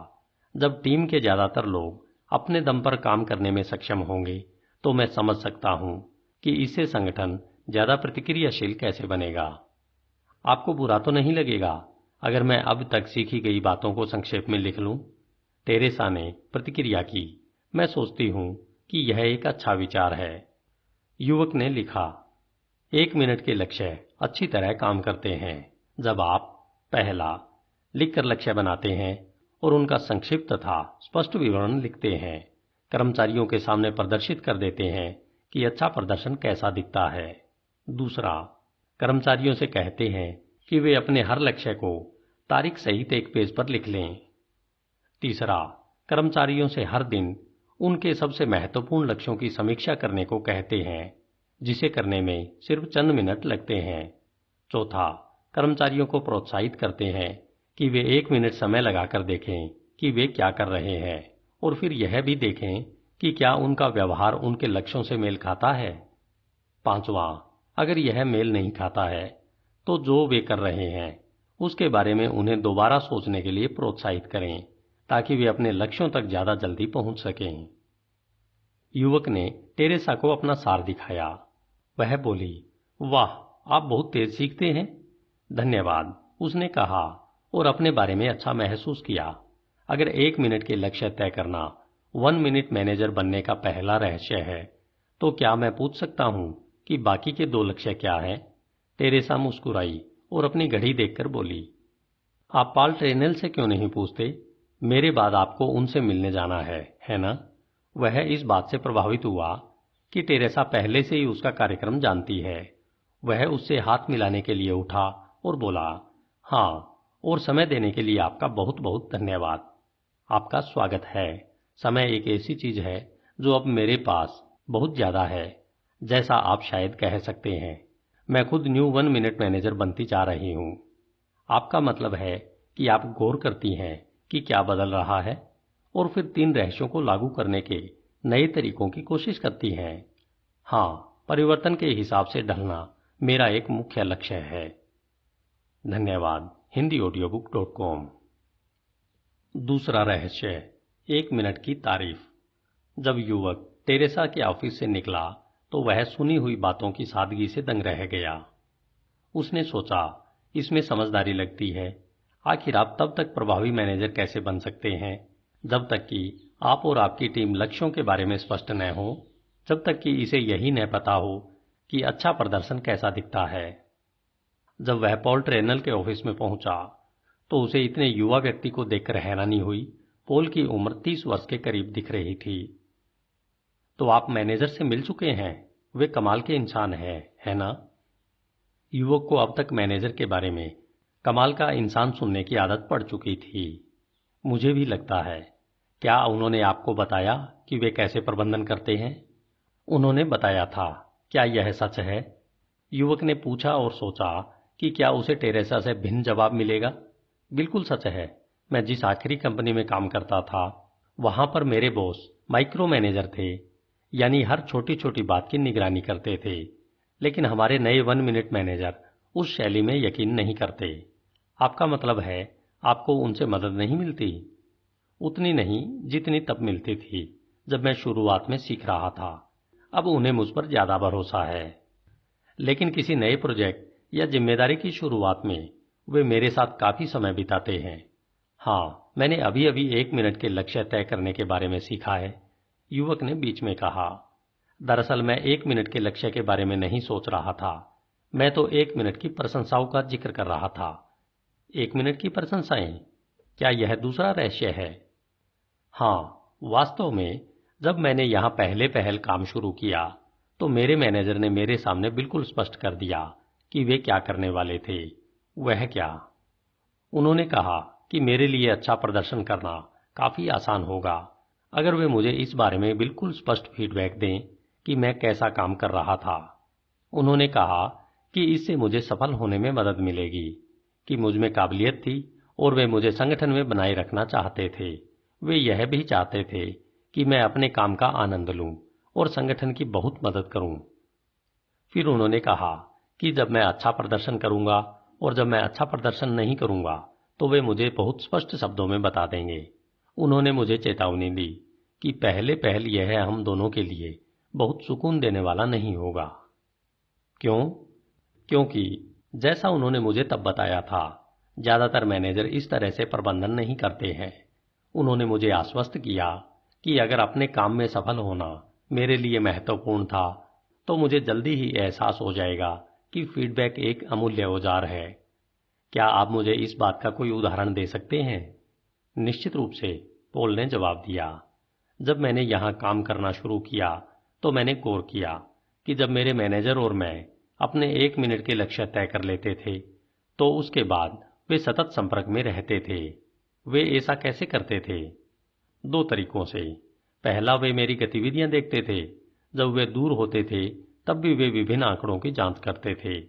जब टीम के ज्यादातर लोग अपने दम पर काम करने में सक्षम होंगे तो मैं समझ सकता हूं कि इससे संगठन ज्यादा प्रतिक्रियाशील कैसे बनेगा। आपको बुरा तो नहीं लगेगा अगर मैं अब तक सीखी गई बातों को संक्षेप में लिख लूं। टेरेसा ने प्रतिक्रिया की। मैं सोचती हूं कि यह एक अच्छा विचार है। युवक ने लिखा, 1 मिनट के लक्ष्य अच्छी तरह काम करते हैं जब आप पहला लिखकर लक्ष्य बनाते हैं और उनका संक्षिप्त तथा स्पष्ट विवरण लिखते हैं, कर्मचारियों के सामने प्रदर्शित कर देते हैं कि अच्छा प्रदर्शन कैसा दिखता है। दूसरा, कर्मचारियों से कहते हैं कि वे अपने हर लक्ष्य को तारीख सहित एक पेज पर लिख लें। तीसरा, कर्मचारियों से हर दिन उनके सबसे महत्वपूर्ण लक्ष्यों की समीक्षा करने को कहते हैं, जिसे करने में सिर्फ चंद मिनट लगते हैं। चौथा, कर्मचारियों को प्रोत्साहित करते हैं कि वे 1 मिनट समय लगाकर देखें कि वे क्या कर रहे हैं और फिर यह भी देखें कि क्या उनका व्यवहार उनके लक्ष्यों से मेल खाता है। पांचवा, अगर यह मेल नहीं खाता है तो जो वे कर रहे हैं उसके बारे में उन्हें दोबारा सोचने के लिए प्रोत्साहित करें ताकि वे अपने लक्ष्यों तक ज्यादा जल्दी पहुंच सकें। युवक ने टेरेसा को अपना सार दिखाया। वह बोली, वाह, आप बहुत तेज सीखते हैं। धन्यवाद, उसने कहा और अपने बारे में अच्छा महसूस किया। अगर 1 मिनट के लक्ष्य तय करना 1 मिनट मैनेजर बनने का पहला रहस्य है, तो क्या मैं पूछ सकता हूं कि बाकी के 2 लक्ष्य क्या हैं? टेरेसा मुस्कुराई और अपनी घड़ी देखकर बोली, आप पॉल ट्रेनेल से क्यों नहीं पूछते? मेरे बाद आपको उनसे मिलने जाना है ना? वह इस बात से प्रभावित हुआ कि टेरेसा पहले से ही उसका कार्यक्रम जानती है। वह उससे हाथ मिलाने के लिए उठा और बोला, हाँ, और समय देने के लिए आपका बहुत बहुत धन्यवाद। आपका स्वागत है। समय एक ऐसी चीज है जो अब मेरे पास बहुत ज्यादा है, जैसा आप शायद कह सकते हैं। मैं खुद न्यू 1 मिनट मैनेजर बनती जा रही हूं। आपका मतलब है कि आप गौर करती हैं कि क्या बदल रहा है और फिर 3 रहस्यों को लागू करने के नए तरीकों की कोशिश करती हैं। हाँ, परिवर्तन के हिसाब से ढलना मेरा एक मुख्य लक्ष्य है। धन्यवाद। HindiAudiobook.com। दूसरा रहस्य, 1 मिनट की तारीफ। जब युवक टेरेसा के ऑफिस से निकला तो वह सुनी हुई बातों की सादगी से दंग रह गया। उसने सोचा, इसमें समझदारी लगती है। आखिर आप तब तक प्रभावी मैनेजर कैसे बन सकते हैं जब तक कि आप और आपकी टीम लक्ष्यों के बारे में स्पष्ट न हो, जब तक कि इसे यही न पता हो कि अच्छा प्रदर्शन कैसा दिखता है। जब वह पॉल ट्रेनल के ऑफिस में पहुंचा तो उसे इतने युवा व्यक्ति को देखकर हैरानी हुई। पॉल की उम्र 30 वर्ष के करीब दिख रही थी। तो आप मैनेजर से मिल चुके हैं? वे कमाल के इंसान हैं, है ना? युवक को अब तक मैनेजर के बारे में कमाल का इंसान सुनने की आदत पड़ चुकी थी। मुझे भी लगता है। क्या उन्होंने आपको बताया कि वे कैसे प्रबंधन करते हैं? उन्होंने बताया था। क्या यह सच है? युवक ने पूछा और सोचा कि क्या उसे टेरेसा से भिन्न जवाब मिलेगा। बिल्कुल सच है। मैं जिस आखिरी कंपनी में काम करता था, वहां पर मेरे बॉस माइक्रो मैनेजर थे, यानी हर छोटी छोटी बात की निगरानी करते थे। लेकिन हमारे नए 1 मिनट मैनेजर उस शैली में यकीन नहीं करते। आपका मतलब है आपको उनसे मदद नहीं मिलती? उतनी नहीं जितनी तब मिलती थी जब मैं शुरुआत में सीख रहा था। अब उन्हें मुझ पर ज्यादा भरोसा है। लेकिन किसी नए प्रोजेक्ट या जिम्मेदारी की शुरुआत में वे मेरे साथ काफी समय बिताते हैं। हाँ, मैंने अभी अभी 1 मिनट के लक्ष्य तय करने के बारे में सीखा है, युवक ने बीच में कहा। दरअसल मैं 1 मिनट के लक्ष्य के बारे में नहीं सोच रहा था। मैं तो 1 मिनट की प्रशंसाओं का जिक्र कर रहा था। 1 मिनट की प्रशंसाएं? क्या यह दूसरा रहस्य है? हाँ, वास्तव में जब मैंने यहां पहल काम शुरू किया तो मेरे मैनेजर ने मेरे सामने बिल्कुल स्पष्ट कर दिया कि वे क्या करने वाले थे। वह क्या? उन्होंने कहा कि मेरे लिए अच्छा प्रदर्शन करना काफी आसान होगा अगर वे मुझे इस बारे में बिल्कुल स्पष्ट फीडबैक दें कि मैं कैसा काम कर रहा था। उन्होंने कहा कि इससे मुझे सफल होने में मदद मिलेगी, कि मुझ में काबिलियत थी और वे मुझे संगठन में बनाए रखना चाहते थे। वे यह भी चाहते थे कि मैं अपने काम का आनंद लूं और संगठन की बहुत मदद करूं। फिर उन्होंने कहा कि जब मैं अच्छा प्रदर्शन करूंगा और जब मैं अच्छा प्रदर्शन नहीं करूंगा तो वे मुझे बहुत स्पष्ट शब्दों में बता देंगे। उन्होंने मुझे चेतावनी दी कि पहल यह हम दोनों के लिए बहुत सुकून देने वाला नहीं होगा। क्यों? क्योंकि जैसा उन्होंने मुझे तब बताया था, ज्यादातर मैनेजर इस तरह से प्रबंधन नहीं करते हैं। उन्होंने मुझे आश्वस्त किया कि अगर अपने काम में सफल होना मेरे लिए महत्वपूर्ण था तो मुझे जल्दी ही एहसास हो जाएगा कि फीडबैक एक अमूल्य औजार है। क्या आप मुझे इस बात का कोई उदाहरण दे सकते हैं? निश्चित रूप से, पॉल ने जवाब दिया। जब मैंने यहां काम करना शुरू किया तो मैंने गौर किया कि जब मेरे मैनेजर और मैं अपने 1 मिनट के लक्ष्य तय कर लेते थे तो उसके बाद वे सतत संपर्क में रहते थे। वे ऐसा कैसे करते थे? 2 तरीकों से। पहला, वे मेरी गतिविधियां देखते थे। जब वे दूर होते थे तब भी वे विभिन्न आंकड़ों की जांच करते थे,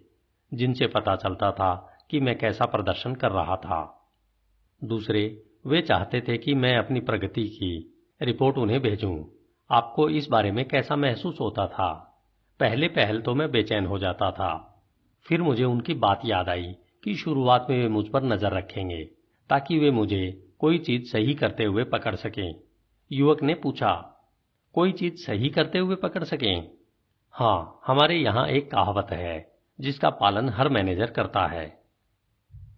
जिनसे पता चलता था कि मैं कैसा प्रदर्शन कर रहा था। दूसरे, वे चाहते थे कि मैं अपनी प्रगति की रिपोर्ट उन्हें भेजूं। आपको इस बारे में कैसा महसूस होता था? पहल तो मैं बेचैन हो जाता था। फिर मुझे उनकी बात याद आई कि शुरुआत में वे मुझ पर नजर रखेंगे ताकि वे मुझे कोई चीज सही करते हुए पकड़ सकें। युवक ने पूछा, कोई चीज सही करते हुए पकड़ सकें? हाँ, हमारे यहाँ एक कहावत है जिसका पालन हर मैनेजर करता है।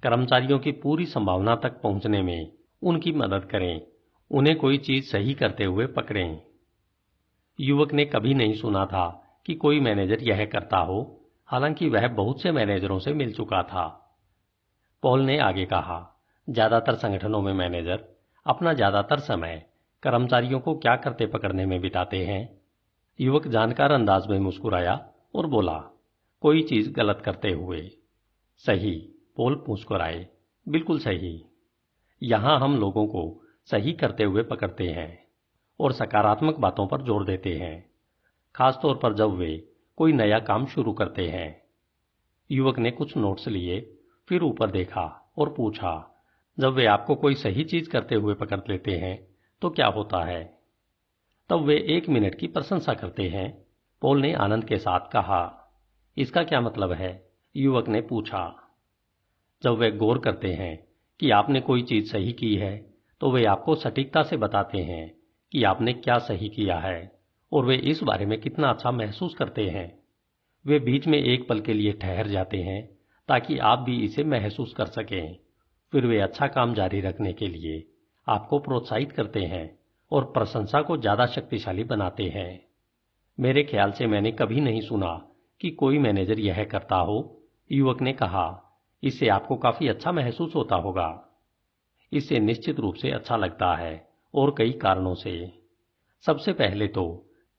कर्मचारियों की पूरी संभावना तक पहुंचने में उनकी मदद करें, उन्हें कोई चीज सही करते हुए पकड़ें। युवक ने कभी नहीं सुना था कि कोई मैनेजर यह करता हो, हालांकि वह बहुत से मैनेजरों से मिल चुका था। पॉल ने आगे कहा, ज्यादातर संगठनों में मैनेजर अपना ज्यादातर समय कर्मचारियों को क्या करते पकड़ने में बिताते हैं। युवक जानकार अंदाज में मुस्कुराया और बोला, कोई चीज गलत करते हुए। सही, पॉल मुस्कुराए, बिल्कुल सही। यहां हम लोगों को सही करते हुए पकड़ते हैं और सकारात्मक बातों पर जोर देते हैं, खासतौर पर जब वे कोई नया काम शुरू करते हैं। युवक ने कुछ नोट्स लिए, फिर ऊपर देखा और पूछा, जब वे आपको कोई सही चीज करते हुए पकड़ लेते हैं तो क्या होता है? तब वे 1 मिनट की प्रशंसा करते हैं, पॉल ने आनंद के साथ कहा। इसका क्या मतलब है? युवक ने पूछा। जब वे गौर करते हैं कि आपने कोई चीज सही की है तो वे आपको सटीकता से बताते हैं कि आपने क्या सही किया है और वे इस बारे में कितना अच्छा महसूस करते हैं। वे बीच में एक पल के लिए ठहर जाते हैं ताकि आप भी इसे महसूस कर सकें। फिर वे अच्छा काम जारी रखने के लिए आपको प्रोत्साहित करते हैं और प्रशंसा को ज्यादा शक्तिशाली बनाते हैं। मेरे ख्याल से मैंने कभी नहीं सुना कि कोई मैनेजर यह करता हो, युवक ने कहा। इससे आपको काफी अच्छा महसूस होता होगा। इससे निश्चित रूप से अच्छा लगता है और कई कारणों से। सबसे पहले तो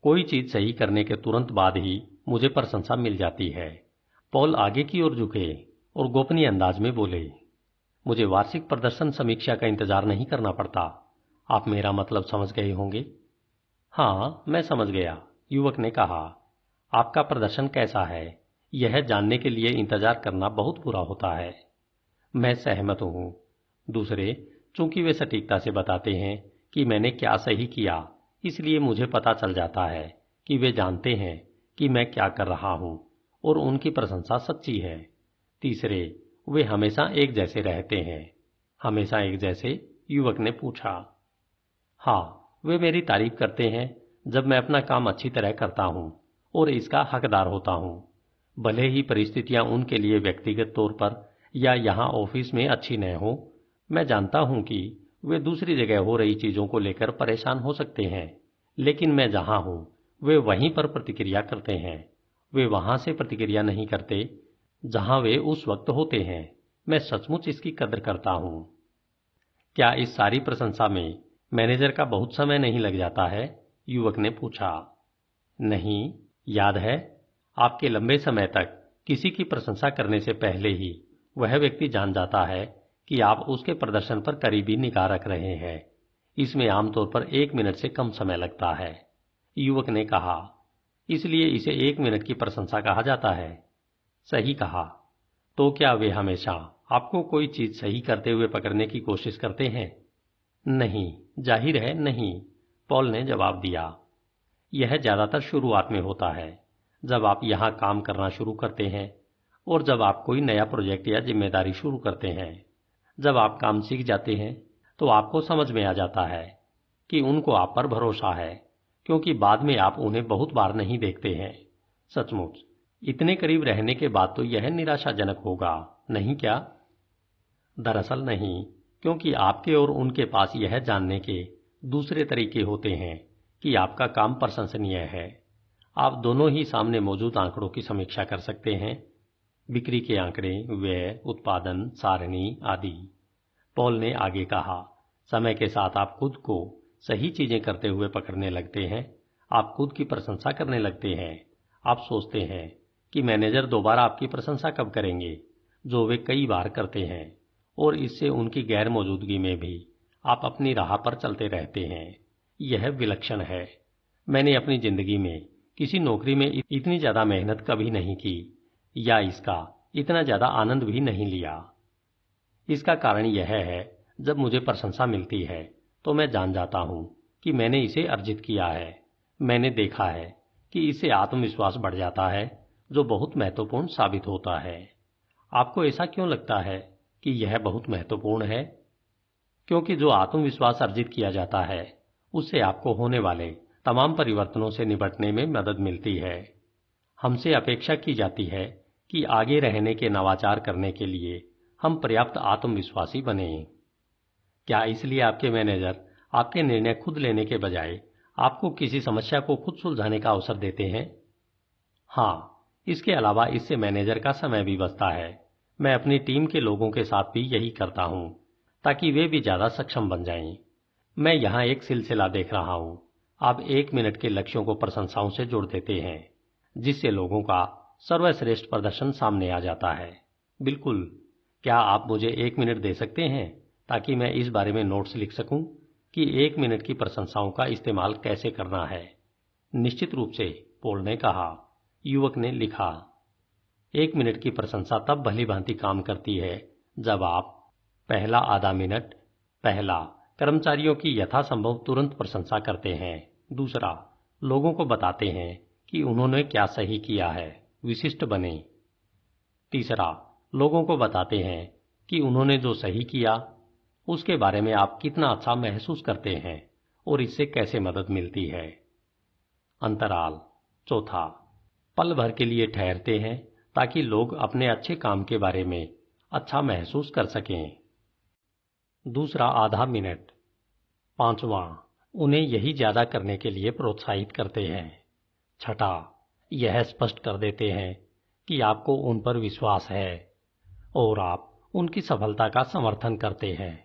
कोई चीज सही करने के तुरंत बाद ही मुझे प्रशंसा मिल जाती है। पॉल आगे की ओर झुके और गोपनीय अंदाज में बोले, मुझे वार्षिक प्रदर्शन समीक्षा का इंतजार नहीं करना पड़ता। आप मेरा मतलब समझ गए होंगे। हाँ, मैं समझ गया, युवक ने कहा। आपका प्रदर्शन कैसा है यह जानने के लिए इंतजार करना बहुत बुरा होता है। मैं सहमत हूं। दूसरे, चूंकि वे सटीकता से बताते हैं कि मैंने क्या सही किया, इसलिए मुझे पता चल जाता है कि वे जानते हैं कि मैं क्या कर रहा हूं और उनकी प्रशंसा सच्ची है। तीसरे, वे हमेशा एक जैसे रहते हैं। हमेशा एक जैसे? युवक ने पूछा। हाँ, वे मेरी तारीफ करते हैं जब मैं अपना काम अच्छी तरह करता हूं और इसका हकदार होता हूं, भले ही परिस्थितियां उनके लिए व्यक्तिगत तौर पर या यहां ऑफिस में अच्छी न हो। मैं जानता हूं कि वे दूसरी जगह हो रही चीजों को लेकर परेशान हो सकते हैं, लेकिन मैं जहां हूं वे वहीं पर प्रतिक्रिया करते हैं। वे वहां से प्रतिक्रिया नहीं करते जहां वे उस वक्त होते हैं। मैं सचमुच इसकी कद्र करता हूं। क्या इस सारी प्रशंसा में मैनेजर का बहुत समय नहीं लग जाता है? युवक ने पूछा। नहीं, याद है, आपके लंबे समय तक किसी की प्रशंसा करने से पहले ही वह व्यक्ति जान जाता है कि आप उसके प्रदर्शन पर करीबी निगाह रख रहे हैं। इसमें आमतौर पर 1 मिनट से कम समय लगता है, युवक ने कहा। इसलिए इसे 1 मिनट की प्रशंसा कहा जाता है। सही कहा। तो क्या वे हमेशा आपको कोई चीज सही करते हुए पकड़ने की कोशिश करते हैं? नहीं, जाहिर है नहीं, पॉल ने जवाब दिया। यह ज्यादातर शुरुआत में होता है, जब आप यहां काम करना शुरू करते हैं और जब आप कोई नया प्रोजेक्ट या जिम्मेदारी शुरू करते हैं। जब आप काम सीख जाते हैं तो आपको समझ में आ जाता है कि उनको आप पर भरोसा है, क्योंकि बाद में आप उन्हें बहुत बार नहीं देखते हैं। सचमुच इतने करीब रहने के बाद तो यह निराशाजनक होगा, नहीं क्या? दरअसल नहीं, क्योंकि आपके और उनके पास यह जानने के दूसरे तरीके होते हैं कि आपका काम प्रशंसनीय है। आप दोनों ही सामने मौजूद आंकड़ों की समीक्षा कर सकते हैं, बिक्री के आंकड़े, व्यय, उत्पादन सारणी आदि। पॉल ने आगे कहा, समय के साथ आप खुद को सही चीजें करते हुए पकड़ने लगते हैं। आप खुद की प्रशंसा करने लगते हैं। आप सोचते हैं कि मैनेजर दोबारा आपकी प्रशंसा कब करेंगे, जो वे कई बार करते हैं, और इससे उनकी गैर मौजूदगी में भी आप अपनी राह पर चलते रहते हैं। यह विलक्षण है। मैंने अपनी जिंदगी में किसी नौकरी में इतनी ज्यादा मेहनत कभी नहीं की या इसका इतना ज्यादा आनंद भी नहीं लिया। इसका कारण यह है, जब मुझे प्रशंसा मिलती है तो मैं जान जाता हूं कि मैंने इसे अर्जित किया है। मैंने देखा है कि इससे आत्मविश्वास बढ़ जाता है, जो बहुत महत्वपूर्ण साबित होता है। आपको ऐसा क्यों लगता है कि यह बहुत महत्वपूर्ण है? क्योंकि जो आत्मविश्वास अर्जित किया जाता है उससे आपको होने वाले तमाम परिवर्तनों से निपटने में मदद मिलती है। हमसे अपेक्षा की जाती है कि आगे रहने के नवाचार करने के लिए हम पर्याप्त आत्मविश्वासी बने। क्या इसलिए आपके मैनेजर आपके निर्णय खुद लेने के बजाय आपको किसी समस्या को खुद सुलझाने का अवसर देते हैं? हाँ, इसके अलावा इससे मैनेजर का समय भी बचता है। मैं अपनी टीम के लोगों के साथ भी यही करता हूं, ताकि वे भी ज्यादा सक्षम बन जाएं। मैं यहाँ एक सिलसिला देख रहा हूं। आप 1 मिनट के लक्ष्यों को प्रशंसाओं से जोड़ देते हैं, जिससे लोगों का सर्वश्रेष्ठ प्रदर्शन सामने आ जाता है। बिल्कुल। क्या आप मुझे 1 मिनट दे सकते हैं ताकि मैं इस बारे में नोट्स लिख सकूं कि 1 मिनट की प्रशंसाओं का इस्तेमाल कैसे करना है? निश्चित रूप से, पॉल ने कहा। युवक ने लिखा, 1 मिनट की प्रशंसा तब भली भांति काम करती है जब आप पहला आधा मिनट, पहला, कर्मचारियों की यथासंभव तुरंत प्रशंसा करते हैं। दूसरा, लोगों को बताते हैं कि उन्होंने क्या सही किया है, विशिष्ट बने। तीसरा, लोगों को बताते हैं कि उन्होंने जो सही किया उसके बारे में आप कितना अच्छा महसूस करते हैं और इससे कैसे मदद मिलती है। अंतराल। चौथा, पल भर के लिए ठहरते हैं ताकि लोग अपने अच्छे काम के बारे में अच्छा महसूस कर सकें। दूसरा आधा मिनट। पांचवा, उन्हें यही ज्यादा करने के लिए प्रोत्साहित करते हैं। छठा, यह स्पष्ट कर देते हैं कि आपको उन पर विश्वास है और आप उनकी सफलता का समर्थन करते हैं।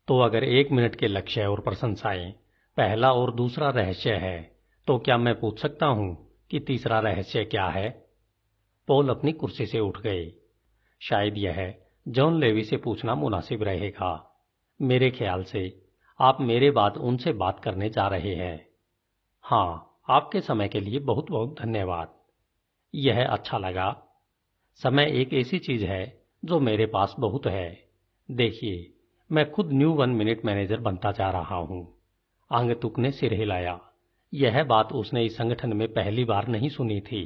तो अगर 1 मिनट के लक्ष्य और प्रशंसाएं पहला और दूसरा रहस्य है, तो क्या मैं पूछ सकता हूं कि तीसरा रहस्य क्या है? पॉल अपनी कुर्सी से उठ गए। शायद यह जॉन लेवी से पूछना मुनासिब रहेगा। मेरे ख्याल से आप मेरे बाद उनसे बात करने जा रहे हैं। हाँ, आपके समय के लिए बहुत बहुत धन्यवाद। यह अच्छा लगा। समय एक ऐसी चीज है जो मेरे पास बहुत है। देखिए, मैं खुद न्यू 1 मिनट मैनेजर बनता जा रहा हूं। आंगतुक ने सिर हिलाया। यह बात उसने इस संगठन में पहली बार नहीं सुनी थी।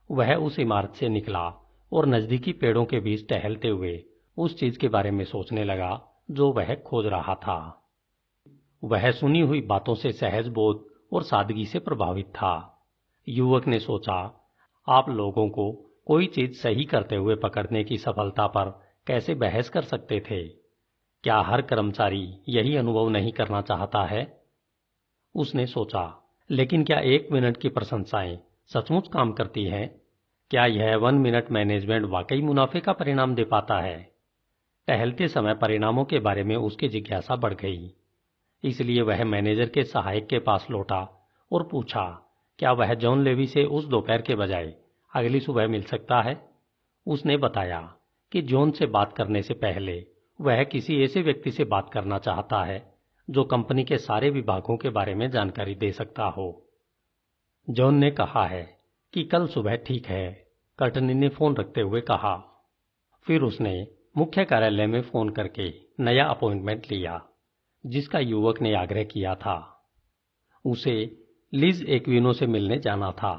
वह उस इमारत से निकला और नजदीकी पेड़ों के बीच टहलते हुए उस चीज के बारे में सोचने लगा जो वह खोज रहा था। वह सुनी हुई बातों से सहज बोध और सादगी से प्रभावित था। युवक ने सोचा, आप लोगों को कोई चीज सही करते हुए पकड़ने की सफलता पर कैसे बहस कर सकते थे? क्या हर कर्मचारी यही अनुभव नहीं करना चाहता है? उसने सोचा, लेकिन क्या 1 मिनट की प्रशंसाएं सचमुच काम करती हैं? क्या यह 1 मिनट मैनेजमेंट वाकई मुनाफे का परिणाम दे पाता है? टहलते समय परिणामों के बारे में उसकी जिज्ञासा बढ़ गई। इसलिए वह मैनेजर के सहायक के पास लौटा और पूछा, क्या वह जॉन लेवी से उस दोपहर के बजाय अगली सुबह मिल सकता है? उसने बताया कि जॉन से बात करने से पहले वह किसी ऐसे व्यक्ति से बात करना चाहता है जो कंपनी के सारे विभागों के बारे में जानकारी दे सकता हो। जॉन ने कहा है कि कल सुबह ठीक है, कर्टनी ने फोन रखते हुए कहा। फिर उसने मुख्य कार्यालय में फोन करके नया अपॉइंटमेंट लिया जिसका युवक ने आग्रह किया था। उसे लिज एक्विनो से मिलने जाना था।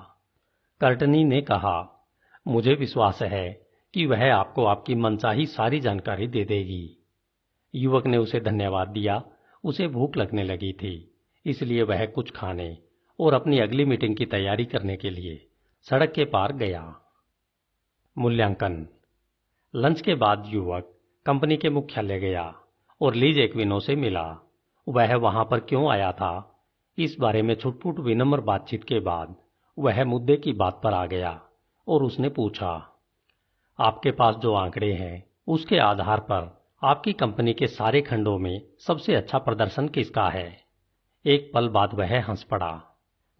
कर्टनी ने कहा, मुझे विश्वास है कि वह आपको आपकी मनचाही सारी जानकारी दे देगी। युवक ने उसे धन्यवाद दिया। उसे भूख लगने लगी थी, इसलिए वह कुछ खाने और अपनी अगली मीटिंग की तैयारी करने के लिए सड़क के पार गया। मूल्यांकन। लंच के बाद युवक कंपनी के मुख्यालय गया और लीज एक्विनो से मिला। वह वहां पर क्यों आया था, इस बारे में छुटपुट विनम्र बातचीत के बाद वह मुद्दे की बात पर आ गया और उसने पूछा, आपके पास जो आंकड़े हैं उसके आधार पर आपकी कंपनी के सारे खंडों में सबसे अच्छा प्रदर्शन किसका है? एक पल बाद वह हंस पड़ा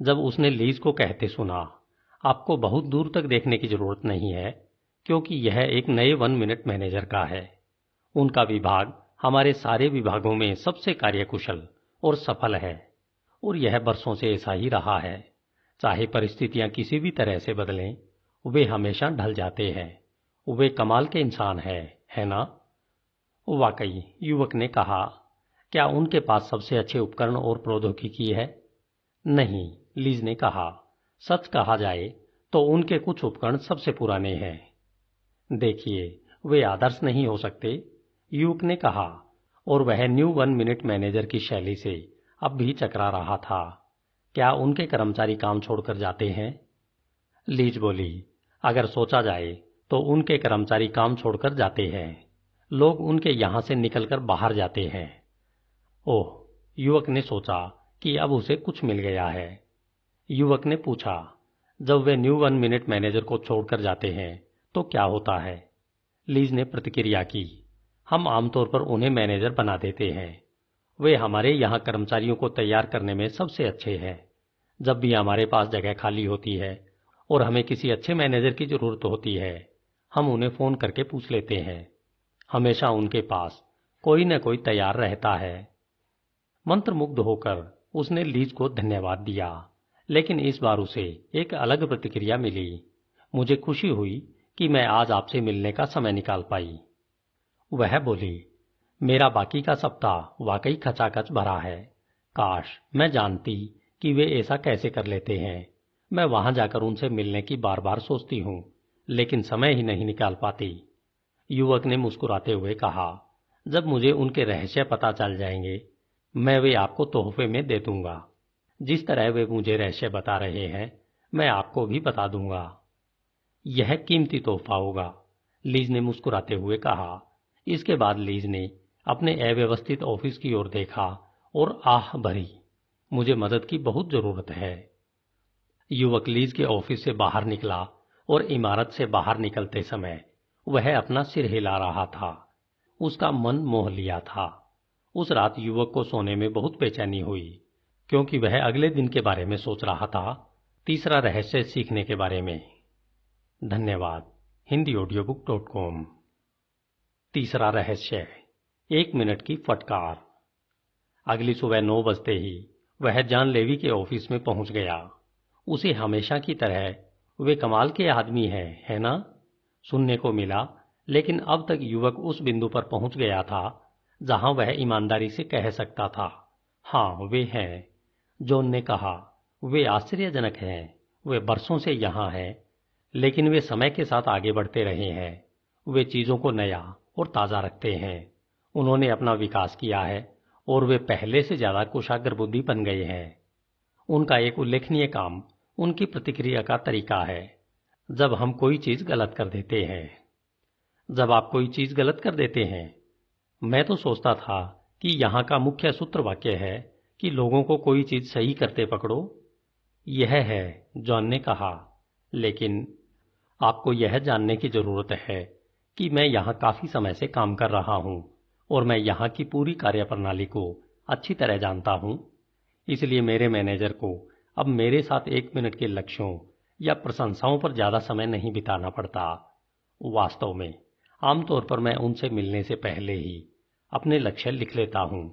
जब उसने लीज को कहते सुना, आपको बहुत दूर तक देखने की जरूरत नहीं है क्योंकि यह एक नए 1 मिनट मैनेजर का है। उनका विभाग हमारे सारे विभागों में सबसे कार्यकुशल और सफल है और यह बरसों से ऐसा ही रहा है। चाहे परिस्थितियां किसी भी तरह से बदलें, वे हमेशा ढल जाते हैं। वे कमाल के इंसान है ना? वाकई, युवक ने कहा। क्या उनके पास सबसे अच्छे उपकरण और प्रौद्योगिकी है? नहीं, लीज ने कहा। सच कहा जाए तो उनके कुछ उपकरण सबसे पुराने हैं। देखिए, वे आदर्श नहीं हो सकते, युवक ने कहा, और वह न्यू 1 मिनट मैनेजर की शैली से अब भी चकरा रहा था। क्या उनके कर्मचारी काम छोड़कर जाते हैं? लीज बोली, अगर सोचा जाए तो उनके कर्मचारी काम छोड़कर जाते हैं। लोग उनके यहां से निकलकर बाहर जाते हैं। ओह, युवक ने सोचा कि अब उसे कुछ मिल गया है। युवक ने पूछा, जब वे न्यू 1 मिनट मैनेजर को छोड़कर जाते हैं तो क्या होता है? लीज ने प्रतिक्रिया की, हम आमतौर पर उन्हें मैनेजर बना देते हैं। वे हमारे यहाँ कर्मचारियों को तैयार करने में सबसे अच्छे हैं। जब भी हमारे पास जगह खाली होती है और हमें किसी अच्छे मैनेजर की जरूरत होती है, हम उन्हें फोन करके पूछ लेते हैं। हमेशा उनके पास कोई न कोई तैयार रहता है। मंत्रमुग्ध होकर उसने लीज को धन्यवाद दिया, लेकिन इस बार उसे एक अलग प्रतिक्रिया मिली। मुझे खुशी हुई कि मैं आज आपसे मिलने का समय निकाल पाई। वह बोली, मेरा बाकी का सप्ताह वाकई खचाखच भरा है। काश मैं जानती कि वे ऐसा कैसे कर लेते हैं। मैं वहां जाकर उनसे मिलने की बार बार सोचती हूं, लेकिन समय ही नहीं निकाल पाती। युवक ने मुस्कुराते हुए कहा, जब मुझे उनके रहस्य पता चल जाएंगे, मैं वे आपको तोहफे में दे दूंगा। जिस तरह वे मुझे रहस्य बता रहे हैं, मैं आपको भी बता दूंगा। यह कीमती तोहफा होगा, लीज ने मुस्कुराते हुए कहा। इसके बाद लीज ने अपने अव्यवस्थित ऑफिस की ओर देखा और आह भरी, मुझे मदद की बहुत जरूरत है। युवक लीज के ऑफिस से बाहर निकला और इमारत से बाहर निकलते समय वह अपना सिर हिला रहा था। उसका मन मोह लिया था। उस रात युवक को सोने में बहुत बेचैनी हुई, क्योंकि वह अगले दिन के बारे में सोच रहा था, तीसरा रहस्य सीखने के बारे में। धन्यवाद। HindiAudiobook.com। तीसरा रहस्य, 1 मिनट की फटकार। अगली सुबह 9 बजते ही वह जॉन लेवी के ऑफिस में पहुंच गया। उसे हमेशा की तरह वे कमाल के आदमी हैं, है ना, सुनने को मिला, लेकिन अब तक युवक उस बिंदु पर पहुंच गया था जहां वह ईमानदारी से कह सकता था, हाँ वे हैं। जॉन ने कहा, वे आश्चर्यजनक हैं। वे बरसों से यहां हैं, लेकिन वे समय के साथ आगे बढ़ते रहे हैं। वे चीजों को नया और ताजा रखते हैं। उन्होंने अपना विकास किया है और वे पहले से ज्यादा कुशाग्र बुद्धि बन गए हैं। उनका एक उल्लेखनीय काम उनकी प्रतिक्रिया का तरीका है जब हम कोई चीज गलत कर देते हैं। जब आप कोई चीज गलत कर देते हैं, मैं तो सोचता था कि यहां का मुख्य सूत्र वाक्य है कि लोगों को कोई चीज सही करते पकड़ो। यह है, जॉन ने कहा, लेकिन आपको यह जानने की जरूरत है कि मैं यहां काफी समय से काम कर रहा हूं और मैं यहां की पूरी कार्यप्रणाली को अच्छी तरह जानता हूं। इसलिए मेरे मैनेजर को अब मेरे साथ 1 मिनट के लक्ष्यों या प्रशंसाओं पर ज्यादा समय नहीं बिताना पड़ता। वास्तव में आमतौर पर मैं उनसे मिलने से पहले ही अपने लक्ष्य लिख लेता हूं,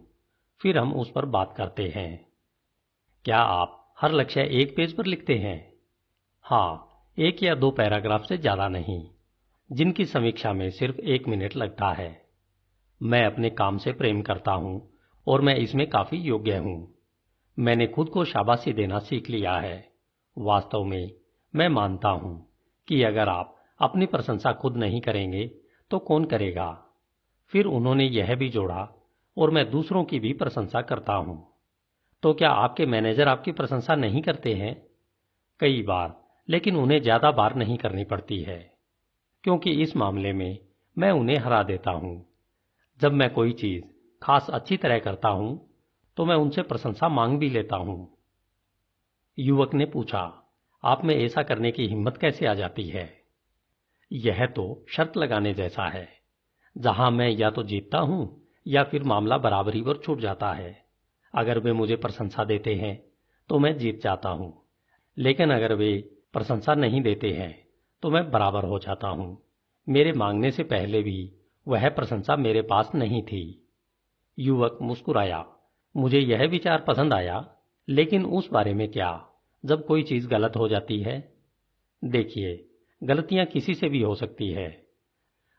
फिर हम उस पर बात करते हैं। क्या आप हर लक्ष्य 1 पेज पर लिखते हैं? हाँ, 1 या 2 पैराग्राफ से ज्यादा नहीं, जिनकी समीक्षा में सिर्फ 1 मिनट लगता है। मैं अपने काम से प्रेम करता हूं और मैं इसमें काफी योग्य हूं। मैंने खुद को शाबाशी देना सीख लिया है। वास्तव में मैं मानता हूं कि अगर आप अपनी प्रशंसा खुद नहीं करेंगे तो कौन करेगा। फिर उन्होंने यह भी जोड़ा, और मैं दूसरों की भी प्रशंसा करता हूं। तो क्या आपके मैनेजर आपकी प्रशंसा नहीं करते हैं? कई बार, लेकिन उन्हें ज्यादा बार नहीं करनी पड़ती है, क्योंकि इस मामले में मैं उन्हें हरा देता हूं। जब मैं कोई चीज खास अच्छी तरह करता हूं तो मैं उनसे प्रशंसा मांग भी लेता हूं। युवक ने पूछा, आप में ऐसा करने की हिम्मत कैसे आ जाती है? यह तो शर्त लगाने जैसा है, जहां मैं या तो जीतता हूं या फिर मामला बराबरी पर छूट जाता है। अगर वे मुझे प्रशंसा देते हैं तो मैं जीत जाता हूं, लेकिन अगर वे प्रशंसा नहीं देते हैं तो मैं बराबर हो जाता हूं। मेरे मांगने से पहले भी वह प्रशंसा मेरे पास नहीं थी। युवक मुस्कुराया। मुझे यह विचार पसंद आया, लेकिन उस बारे में क्या, जब कोई चीज गलत हो जाती है? देखिए, गलतियां किसी से भी हो सकती है।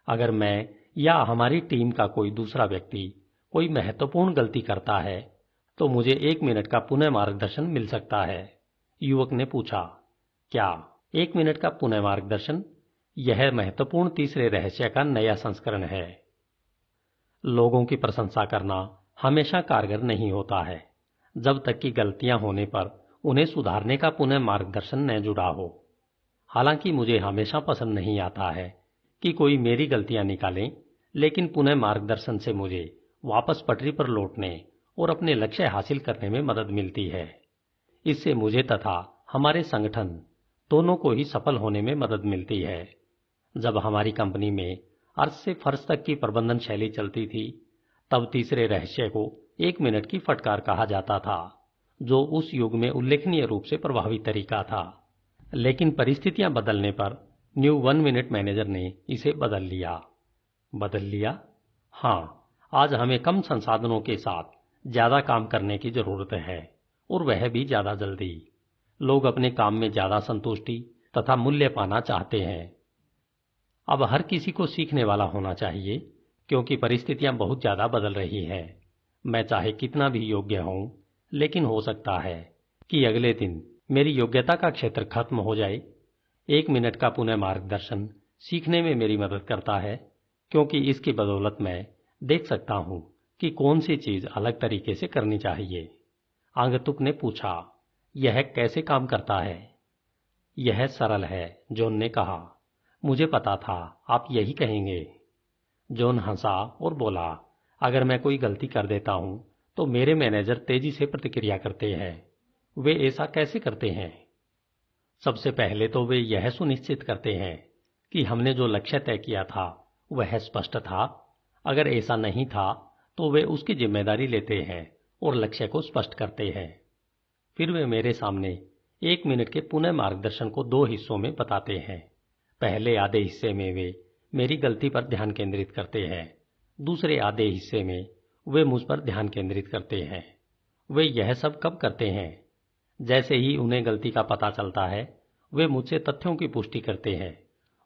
अगर मैं या हमारी टीम का कोई दूसरा व्यक्ति कोई महत्वपूर्ण गलती करता है तो मुझे 1 मिनट का पुनः मार्गदर्शन मिल सकता है। युवक ने पूछा, क्या 1 मिनट का पुनः मार्गदर्शन? यह महत्वपूर्ण तीसरे रहस्य का नया संस्करण है। लोगों की प्रशंसा करना हमेशा कारगर नहीं होता है, जब तक कि गलतियां होने पर उन्हें सुधारने का पुनः मार्गदर्शन न जुड़ा हो। हालांकि मुझे हमेशा पसंद नहीं आता है कि कोई मेरी गलतियां निकाले, लेकिन पुनः मार्गदर्शन से मुझे वापस पटरी पर लौटने और अपने लक्ष्य हासिल करने में मदद मिलती है। इससे मुझे तथा हमारे संगठन दोनों को ही सफल होने में मदद मिलती है। जब हमारी कंपनी में अर्श से फर्श तक की प्रबंधन शैली चलती थी, तब तीसरे रहस्य को 1 मिनट की फटकार कहा जाता था, जो उस युग में उल्लेखनीय रूप से प्रभावी तरीका था। लेकिन परिस्थितियां बदलने पर न्यू 1 मिनट मैनेजर ने इसे बदल लिया। बदल लिया? हाँ, आज हमें कम संसाधनों के साथ ज्यादा काम करने की जरूरत है, और वह भी ज्यादा जल्दी। लोग अपने काम में ज्यादा संतुष्टि तथा मूल्य पाना चाहते हैं। अब हर किसी को सीखने वाला होना चाहिए, क्योंकि परिस्थितियां बहुत ज्यादा बदल रही हैं। मैं चाहे कितना भी योग्य हूं, लेकिन हो सकता है कि अगले दिन मेरी योग्यता का क्षेत्र खत्म हो जाए। 1 मिनट का पुनः मार्गदर्शन सीखने में मेरी मदद करता है, क्योंकि इसकी बदौलत मैं देख सकता हूं कि कौन सी चीज अलग तरीके से करनी चाहिए। आगंतुक ने पूछा, यह कैसे काम करता है? यह सरल है, जॉन ने कहा। मुझे पता था आप यही कहेंगे। जॉन हंसा और बोला, अगर मैं कोई गलती कर देता हूं तो मेरे मैनेजर तेजी से प्रतिक्रिया करते हैं। वे ऐसा कैसे करते हैं? सबसे पहले तो वे यह सुनिश्चित करते हैं कि हमने जो लक्ष्य तय किया था वह स्पष्ट था। अगर ऐसा नहीं था तो वे उसकी जिम्मेदारी लेते हैं और लक्ष्य को स्पष्ट करते हैं। फिर वे मेरे सामने 1 मिनट के पुनः मार्गदर्शन को 2 हिस्सों में बताते हैं। पहले आधे हिस्से में वे मेरी गलती पर ध्यान केंद्रित करते हैं। दूसरे आधे हिस्से में वे मुझ पर ध्यान केंद्रित करते हैं। वे यह सब कब करते हैं? जैसे ही उन्हें गलती का पता चलता है, वे मुझसे तथ्यों की पुष्टि करते हैं,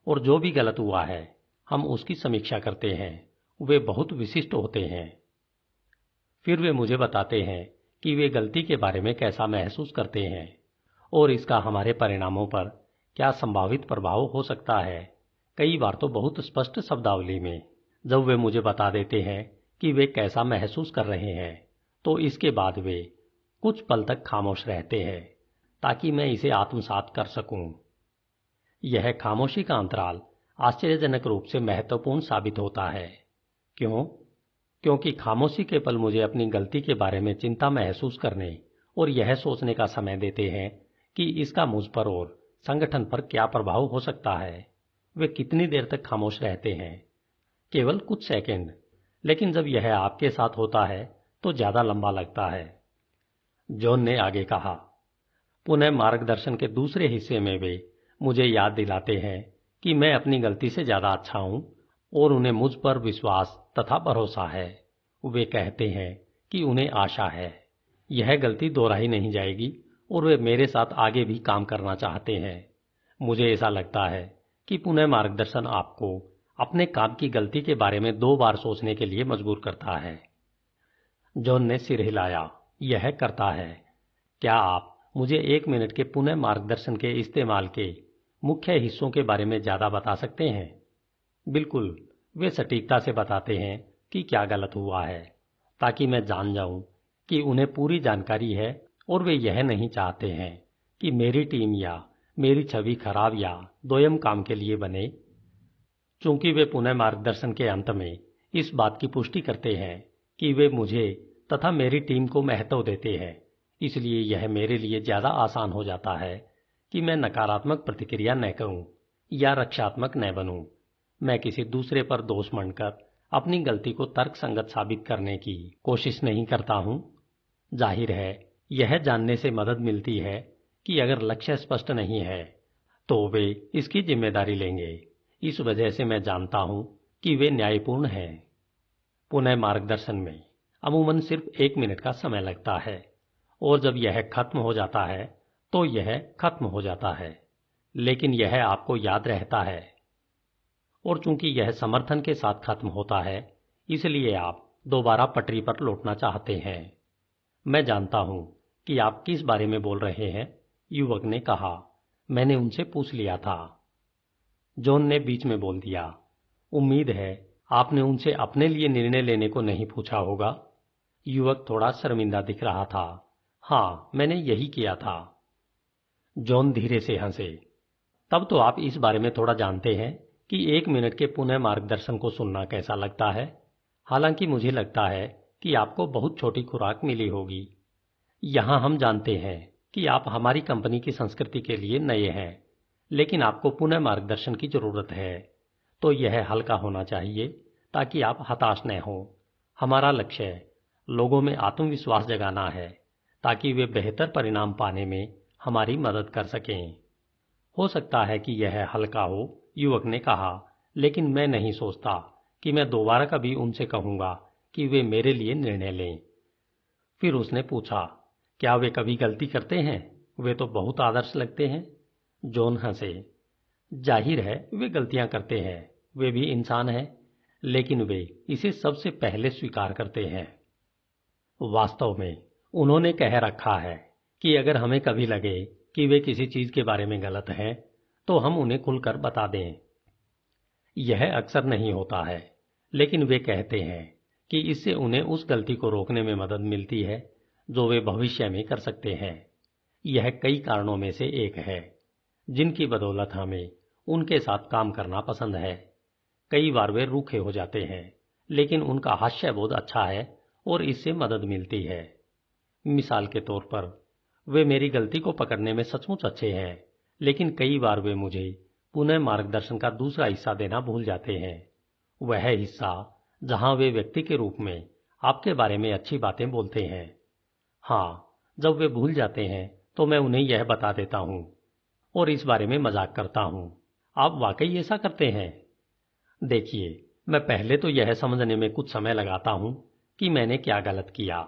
और जो भी गलत हुआ है हम उसकी समीक्षा करते हैं। वे बहुत विशिष्ट होते हैं। फिर वे मुझे बताते हैं कि वे गलती के बारे में कैसा महसूस करते हैं और इसका हमारे परिणामों पर क्या संभावित प्रभाव हो सकता है। कई बार तो बहुत स्पष्ट शब्दावली में। जब वे मुझे बता देते हैं कि वे कैसा महसूस कर रहे हैं, तो इसके बाद वे कुछ पल तक खामोश रहते हैं ताकि मैं इसे आत्मसात कर सकूं। यह खामोशी का अंतराल आश्चर्यजनक रूप से महत्वपूर्ण साबित होता है। क्यों? क्योंकि खामोशी के पल मुझे अपनी गलती के बारे में चिंता महसूस करने और यह सोचने का समय देते हैं कि इसका मुझ पर और संगठन पर क्या प्रभाव हो सकता है। वे कितनी देर तक खामोश रहते हैं? केवल कुछ सेकंड, लेकिन जब यह आपके साथ होता है तो ज्यादा लंबा लगता है। जॉन ने आगे कहा, पुनः मार्गदर्शन के दूसरे हिस्से में वे मुझे याद दिलाते हैं कि मैं अपनी गलती से ज्यादा अच्छा हूं और उन्हें मुझ पर विश्वास तथा भरोसा है। वे कहते हैं कि उन्हें आशा है यह गलती दोहराई नहीं जाएगी और वे मेरे साथ आगे भी काम करना चाहते हैं। मुझे ऐसा लगता है कि पुनः मार्गदर्शन आपको अपने काम की गलती के बारे में 2 बार सोचने के लिए मजबूर करता है। जॉन ने सिर हिलाया। यह करता है। क्या आप मुझे 1 मिनट के पुनः मार्गदर्शन के इस्तेमाल के मुख्य हिस्सों के बारे में ज्यादा बता सकते हैं? बिल्कुल, वे सटीकता से बताते हैं कि क्या गलत हुआ है, ताकि मैं जान जाऊं कि उन्हें पूरी जानकारी है और वे यह नहीं चाहते हैं कि मेरी टीम या मेरी छवि खराब या दोयम काम के लिए बने। चूंकि वे पुनः मार्गदर्शन के अंत में इस बात की पुष्टि करते हैं कि वे मुझे तथा मेरी टीम को महत्व देते हैं, इसलिए यह मेरे लिए ज्यादा आसान हो जाता है कि मैं नकारात्मक प्रतिक्रिया न करूं या रक्षात्मक न बनूं। मैं किसी दूसरे पर दोष मंडकर अपनी गलती को तर्कसंगत साबित करने की कोशिश नहीं करता हूं। जाहिर है, यह जानने से मदद मिलती है कि अगर लक्ष्य स्पष्ट नहीं है तो वे इसकी जिम्मेदारी लेंगे। इस वजह से मैं जानता हूं कि वे न्यायपूर्ण हैं। पुनः मार्गदर्शन में अमूमन सिर्फ 1 मिनट का समय लगता है, और जब यह खत्म हो जाता है तो यह खत्म हो जाता है, लेकिन यह आपको याद रहता है। और चूंकि यह समर्थन के साथ खत्म होता है, इसलिए आप दोबारा पटरी पर लौटना चाहते हैं। मैं जानता हूं कि आप किस बारे में बोल रहे हैं, युवक ने कहा। मैंने उनसे पूछ लिया था। जॉन ने बीच में बोल दिया। उम्मीद है आपने उनसे अपने लिए निर्णय लेने को नहीं पूछा होगा? युवक थोड़ा शर्मिंदा दिख रहा था। हाँ, मैंने यही किया था। जॉन धीरे से हंसे। तब तो आप इस बारे में थोड़ा जानते हैं कि 1 मिनट के पुनः मार्गदर्शन को सुनना कैसा लगता है। हालांकि मुझे लगता है कि आपको बहुत छोटी खुराक मिली होगी। यहाँ हम जानते हैं कि आप हमारी कंपनी की संस्कृति के लिए नए हैं, लेकिन आपको पुनः मार्गदर्शन की जरूरत है, तो यह हल्का होना चाहिए ताकि आप हताश न हो। हमारा लक्ष्य लोगों में आत्मविश्वास जगाना है ताकि वे बेहतर परिणाम पाने में हमारी मदद कर सकें। हो सकता है कि यह हल्का हो, युवक ने कहा, लेकिन मैं नहीं सोचता कि मैं दोबारा कभी उनसे कहूंगा कि वे मेरे लिए निर्णय लें। फिर उसने पूछा, क्या वे कभी गलती करते हैं? वे तो बहुत आदर्श लगते हैं। जॉन हंसे। जाहिर है वे गलतियां करते हैं, वे भी इंसान हैं, लेकिन वे इसे सबसे पहले स्वीकार करते हैं। वास्तव में उन्होंने कह रखा है कि अगर हमें कभी लगे कि वे किसी चीज के बारे में गलत हैं, तो हम उन्हें खुलकर बता दें। यह अक्सर नहीं होता है, लेकिन वे कहते हैं कि इससे उन्हें उस गलती को रोकने में मदद मिलती है जो वे भविष्य में कर सकते हैं। यह कई कारणों में से एक है जिनकी बदौलत हमें उनके साथ काम करना पसंद है। कई बार वे रूखे हो जाते हैं, लेकिन उनका हास्यबोध अच्छा है और इससे मदद मिलती है। मिसाल के तौर पर, वे मेरी गलती को पकड़ने में सचमुच अच्छे हैं, लेकिन कई बार वे मुझे पुनः मार्गदर्शन का दूसरा हिस्सा देना भूल जाते हैं। वह हिस्सा जहां वे व्यक्ति के रूप में आपके बारे में अच्छी बातें बोलते हैं। हाँ, जब वे भूल जाते हैं तो मैं उन्हें यह बता देता हूं और इस बारे में मजाक करता हूं। आप वाकई ऐसा करते हैं? देखिए, मैं पहले तो यह समझने में कुछ समय लगाता हूं कि मैंने क्या गलत किया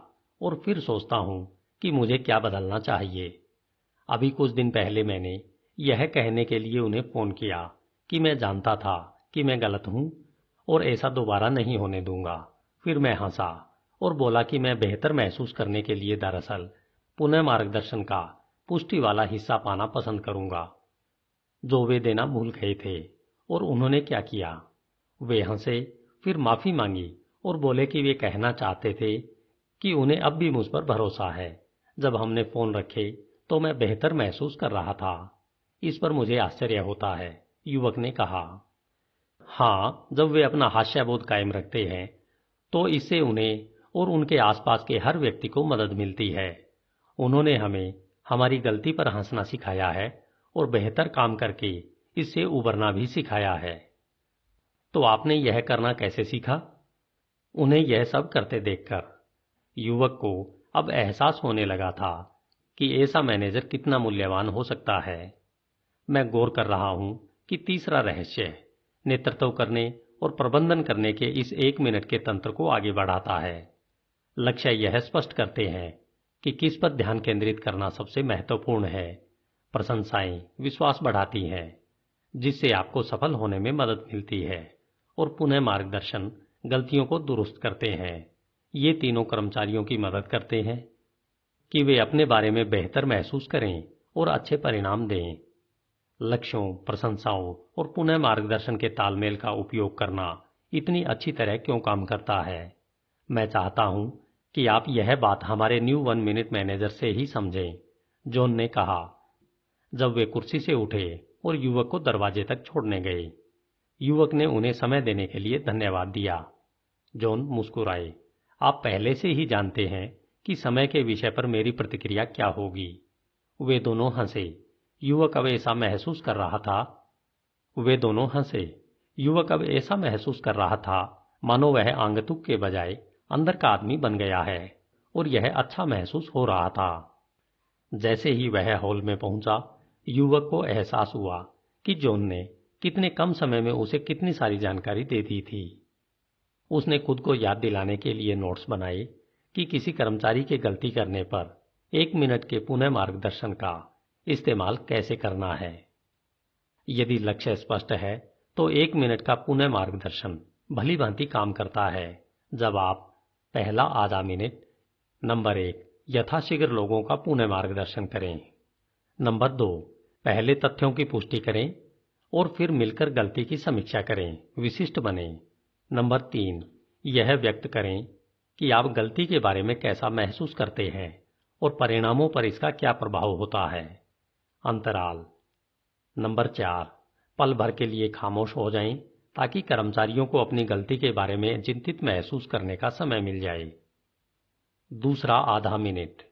और फिर सोचता हूं कि मुझे क्या बदलना चाहिए। अभी कुछ दिन पहले मैंने यह कहने के लिए उन्हें फोन किया कि मैं जानता था कि मैं गलत हूं और ऐसा दोबारा नहीं होने दूंगा। फिर मैं हंसा और बोला कि मैं बेहतर महसूस करने के लिए दरअसल पुनः मार्गदर्शन का पुष्टि वाला हिस्सा पाना पसंद करूंगा जो वे देना भूल गए थे। और उन्होंने क्या किया? वे हंसे, फिर माफी मांगी और बोले कि वे कहना चाहते थे कि उन्हें अब भी मुझ पर भरोसा है। जब हमने फोन रखे तो मैं बेहतर महसूस कर रहा था। इस पर मुझे आश्चर्य होता है, युवक ने कहा। हाँ, जब वे अपना हास्यबोध कायम रखते हैं तो इससे उन्हें और उनके आसपास के हर व्यक्ति को मदद मिलती है। उन्होंने हमें हमारी गलती पर हंसना सिखाया है और बेहतर काम करके इससे उबरना भी सिखाया है। तो आपने यह करना कैसे सीखा? उन्हें यह सब करते देखकर। युवक को अब एहसास होने लगा था कि ऐसा मैनेजर कितना मूल्यवान हो सकता है। मैं गौर कर रहा हूं कि तीसरा रहस्य नेतृत्व करने और प्रबंधन करने के इस 1 मिनट के तंत्र को आगे बढ़ाता है। लक्ष्य यह स्पष्ट करते हैं कि किस पर ध्यान केंद्रित करना सबसे महत्वपूर्ण है। प्रशंसाएं विश्वास बढ़ाती हैं, जिससे आपको सफल होने में मदद मिलती है, और पुनः मार्गदर्शन गलतियों को दुरुस्त करते हैं। ये तीनों कर्मचारियों की मदद करते हैं कि वे अपने बारे में बेहतर महसूस करें और अच्छे परिणाम दें। लक्ष्यों, प्रशंसाओं और पुनः मार्गदर्शन के तालमेल का उपयोग करना इतनी अच्छी तरह क्यों काम करता है? मैं चाहता हूं कि आप यह बात हमारे न्यू 1 मिनट मैनेजर से ही समझें, जॉन ने कहा जब वे कुर्सी से उठे और युवक को दरवाजे तक छोड़ने गए। युवक ने उन्हें समय देने के लिए धन्यवाद दिया। जॉन मुस्कुराए। आप पहले से ही जानते हैं कि समय के विषय पर मेरी प्रतिक्रिया क्या होगी। वे दोनों हंसे। युवक अब ऐसा महसूस कर रहा था मानो वह आगंतुक के बजाय अंदर का आदमी बन गया है, और यह अच्छा महसूस हो रहा था। जैसे ही वह हॉल में पहुंचा, युवक को एहसास हुआ कि जॉन ने कितने कम समय में उसे कितनी सारी जानकारी दे दी थी। उसने खुद को याद दिलाने के लिए नोट्स बनाए कि किसी कर्मचारी के गलती करने पर 1 मिनट के पुनः मार्गदर्शन का इस्तेमाल कैसे करना है। यदि लक्ष्य स्पष्ट है तो 1 मिनट का पुनः मार्गदर्शन भली भांति काम करता है। जब आप पहला आधा मिनट, नंबर 1, यथाशीघ्र लोगों का पुनः मार्गदर्शन करें। नंबर 2, पहले तथ्यों की पुष्टि करें और फिर मिलकर गलती की समीक्षा करें। विशिष्ट बने। नंबर 3, यह व्यक्त करें कि आप गलती के बारे में कैसा महसूस करते हैं और परिणामों पर इसका क्या प्रभाव होता है। अंतराल। नंबर 4, पल भर के लिए खामोश हो जाएं ताकि कर्मचारियों को अपनी गलती के बारे में चिंतित महसूस करने का समय मिल जाए। दूसरा आधा मिनट।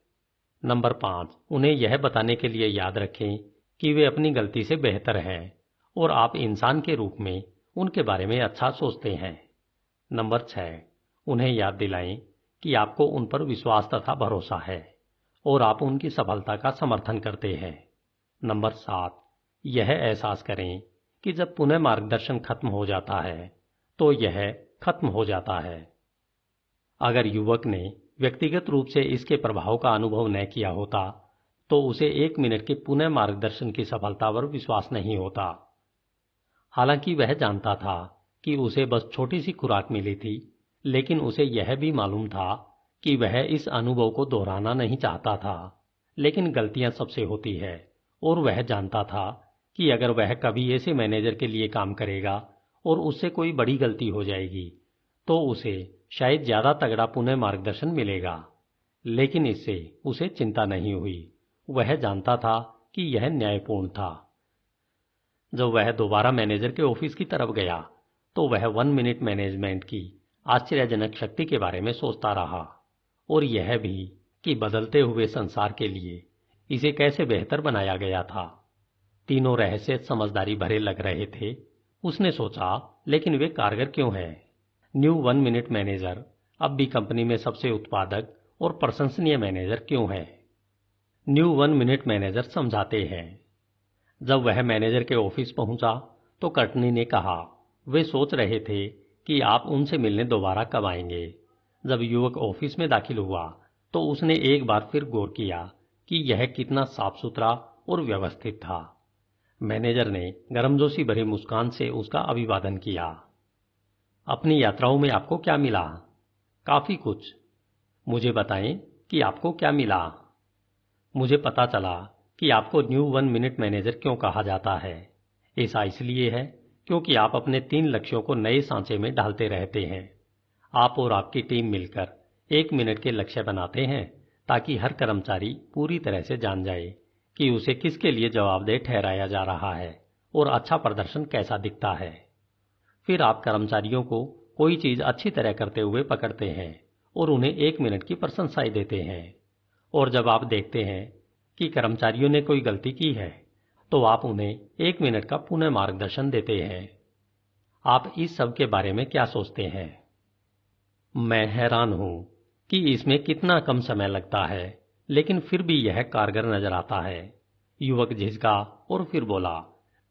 नंबर 5, उन्हें यह बताने के लिए याद रखें कि वे अपनी गलती से बेहतर हैं और आप इंसान के रूप में उनके बारे में अच्छा सोचते हैं। नंबर 6, उन्हें याद दिलाएं कि आपको उन पर विश्वास तथा भरोसा है और आप उनकी सफलता का समर्थन करते हैं। नंबर 7, यह एहसास करें कि जब पुनः मार्गदर्शन खत्म हो जाता है तो यह खत्म हो जाता है। अगर युवक ने व्यक्तिगत रूप से इसके प्रभाव का अनुभव न किया होता तो उसे 1 मिनट के पुनः मार्गदर्शन की सफलता पर विश्वास नहीं होता। हालांकि वह जानता था कि उसे बस छोटी सी खुराक मिली थी, लेकिन उसे यह भी मालूम था कि वह इस अनुभव को दोहराना नहीं चाहता था। लेकिन गलतियां सबसे होती है और वह जानता था कि अगर वह कभी ऐसे मैनेजर के लिए काम करेगा और उससे कोई बड़ी गलती हो जाएगी तो उसे शायद ज्यादा तगड़ा पुनः मार्गदर्शन मिलेगा। लेकिन इससे उसे चिंता नहीं हुई। वह जानता था कि यह न्यायपूर्ण था। जब वह दोबारा मैनेजर के ऑफिस की तरफ गया तो वह 1 मिनट मैनेजमेंट की आश्चर्यजनक शक्ति के बारे में सोचता रहा और यह भी कि बदलते हुए संसार के लिए इसे कैसे बेहतर बनाया गया था। तीनों रहस्य समझदारी भरे लग रहे थे। उसने सोचा, लेकिन वे कारगर क्यों हैं? न्यू 1 मिनट मैनेजर अब भी कंपनी में सबसे उत्पादक और प्रशंसनीय मैनेजर क्यों है? न्यू 1 मिनट मैनेजर समझाते हैं। जब वह मैनेजर के ऑफिस पहुंचा तो कर्टनी ने कहा, वे सोच रहे थे कि आप उनसे मिलने दोबारा कब आएंगे। जब युवक ऑफिस में दाखिल हुआ तो उसने एक बार फिर गौर किया कि यह कितना साफ सुथरा और व्यवस्थित था। मैनेजर ने गर्मजोशी भरी मुस्कान से उसका अभिवादन किया। अपनी यात्राओं में आपको क्या मिला? काफी कुछ। मुझे बताएं कि आपको क्या मिला। मुझे पता चला कि आपको न्यू 1 मिनट मैनेजर क्यों कहा जाता है। ऐसा इसलिए है क्योंकि आप अपने 3 लक्ष्यों को नए सांचे में ढालते रहते हैं। आप और आपकी टीम मिलकर 1 मिनट के लक्ष्य बनाते हैं ताकि हर कर्मचारी पूरी तरह से जान जाए कि उसे किसके लिए जवाबदेह ठहराया जा रहा है और अच्छा प्रदर्शन कैसा दिखता है। फिर आप कर्मचारियों को कोई चीज अच्छी तरह करते हुए पकड़ते हैं और उन्हें 1 मिनट की प्रशंसाएं देते हैं। और जब आप देखते हैं कि कर्मचारियों ने कोई गलती की है तो आप उन्हें 1 मिनट का पुनः मार्गदर्शन देते हैं। आप इस सब के बारे में क्या सोचते हैं? मैं हैरान हूं कि इसमें कितना कम समय लगता है, लेकिन फिर भी यह कारगर नजर आता है। युवक झिझका और फिर बोला,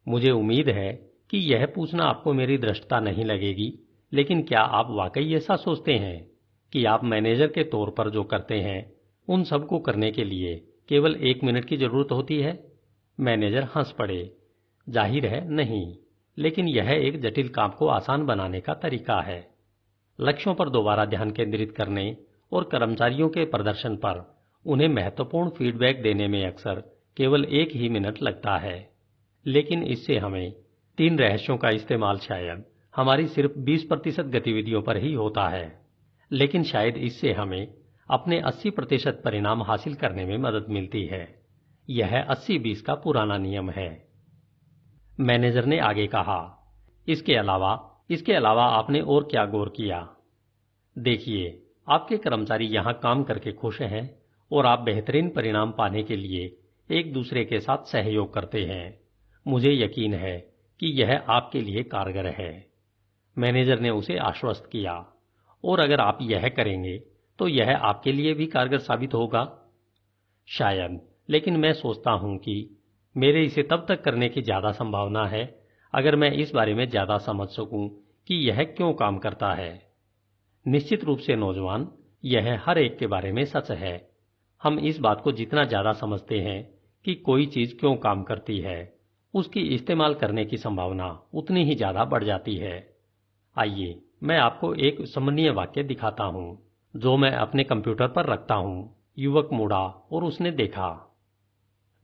मुझे उम्मीद है कि यह पूछना आपको मेरी धृष्टता नहीं लगेगी, लेकिन क्या आप वाकई ऐसा सोचते हैं कि आप मैनेजर के तौर पर जो करते हैं उन सब को करने के लिए केवल 1 मिनट की जरूरत होती है? मैनेजर हंस पड़े। जाहिर है नहीं, लेकिन यह एक जटिल काम को आसान बनाने का तरीका है। लक्ष्यों पर दोबारा ध्यान केंद्रित करने और कर्मचारियों के प्रदर्शन पर उन्हें महत्वपूर्ण फीडबैक देने में अक्सर केवल 1 ही मिनट लगता है। लेकिन इससे हमें 3 रहस्यों का इस्तेमाल शायद हमारी सिर्फ 20% गतिविधियों पर ही होता है, लेकिन शायद इससे हमें अपने 80% परिणाम हासिल करने में मदद मिलती है। यह 80-20 का पुराना नियम है। मैनेजर ने आगे कहा, इसके अलावा आपने और क्या गौर किया? देखिए, आपके कर्मचारी यहां काम करके खुश हैं और आप बेहतरीन परिणाम पाने के लिए एक दूसरे के साथ सहयोग करते हैं। मुझे यकीन है कि यह आपके लिए कारगर है। मैनेजर ने उसे आश्वस्त किया। और अगर आप यह करेंगे तो यह आपके लिए भी कारगर साबित होगा। शायद, लेकिन मैं सोचता हूं कि मेरे इसे तब तक करने की ज्यादा संभावना है अगर मैं इस बारे में ज्यादा समझ सकूं कि यह क्यों काम करता है। निश्चित रूप से नौजवान, यह हर एक के बारे में सच है। हम इस बात को जितना ज्यादा समझते हैं कि कोई चीज क्यों काम करती है, उसकी इस्तेमाल करने की संभावना उतनी ही ज्यादा बढ़ जाती है। आइए मैं आपको एक स्मरणीय वाक्य दिखाता हूं जो मैं अपने कंप्यूटर पर रखता हूं। युवक मुड़ा और उसने देखा।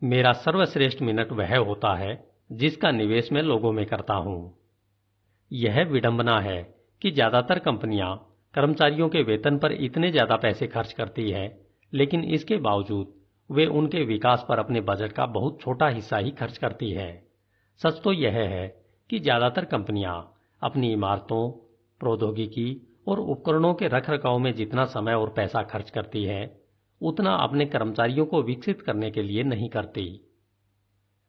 मेरा सर्वश्रेष्ठ मिनट वह होता है जिसका निवेश मैं लोगों में करता हूं। यह विडंबना है कि ज्यादातर कंपनियां कर्मचारियों के वेतन पर इतने ज्यादा पैसे खर्च करती है, लेकिन इसके बावजूद वे उनके विकास पर अपने बजट का बहुत छोटा हिस्सा ही खर्च करती है। सच तो यह है कि ज्यादातर कंपनियां अपनी इमारतों, प्रौद्योगिकी और उपकरणों के रखरखाव में जितना समय और पैसा खर्च करती है, उतना अपने कर्मचारियों को विकसित करने के लिए नहीं करती।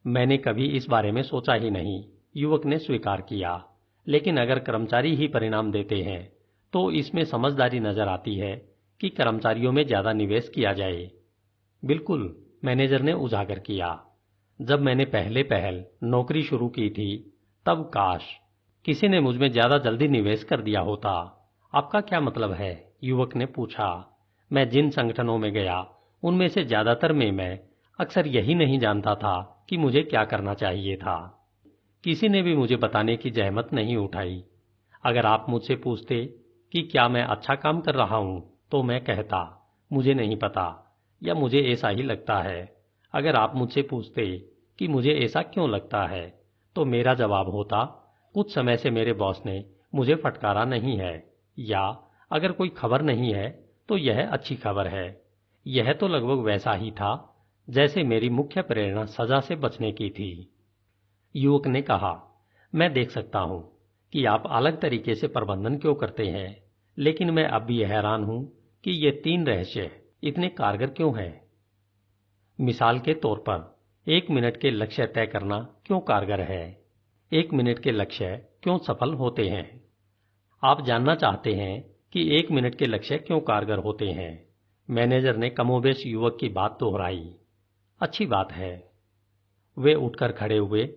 मैंने कभी इस बारे में सोचा ही नहीं, युवक ने स्वीकार किया। लेकिन अगर कर्मचारी ही परिणाम देते हैं तो इसमें समझदारी नजर आती है कि कर्मचारियों में ज्यादा निवेश किया जाए। बिल्कुल, मैनेजर ने उजागर किया। जब मैंने पहल नौकरी शुरू की थी, तब काश किसी ने मुझ में ज्यादा जल्दी निवेश कर दिया होता। आपका क्या मतलब है? युवक ने पूछा। मैं जिन संगठनों में गया उनमें से ज्यादातर में मैं अक्सर यही नहीं जानता था कि मुझे क्या करना चाहिए था। किसी ने भी मुझे बताने की जहमत नहीं उठाई। अगर आप मुझसे पूछते कि क्या मैं अच्छा काम कर रहा हूं, तो मैं कहता मुझे नहीं पता, या मुझे ऐसा ही लगता है। अगर आप मुझसे पूछते कि मुझे ऐसा क्यों लगता है, तो मेरा जवाब होता कुछ समय से मेरे बॉस ने मुझे फटकारा नहीं है, या अगर कोई खबर नहीं है तो यह अच्छी खबर है। यह तो लगभग वैसा ही था जैसे मेरी मुख्य प्रेरणा सजा से बचने की थी। युवक ने कहा, मैं देख सकता हूं कि आप अलग तरीके से प्रबंधन क्यों करते हैं, लेकिन मैं अब भी हैरान हूं कि ये 3 रहस्य इतने कारगर क्यों हैं। मिसाल के तौर पर 1 मिनट के लक्ष्य तय करना क्यों कारगर है? 1 मिनट के लक्ष्य क्यों सफल होते हैं? आप जानना चाहते हैं कि 1 मिनट के लक्ष्य क्यों कारगर होते हैं? मैनेजर ने कमोबेश युवक की बात दोहराई। अच्छी बात है। वे उठकर खड़े हुए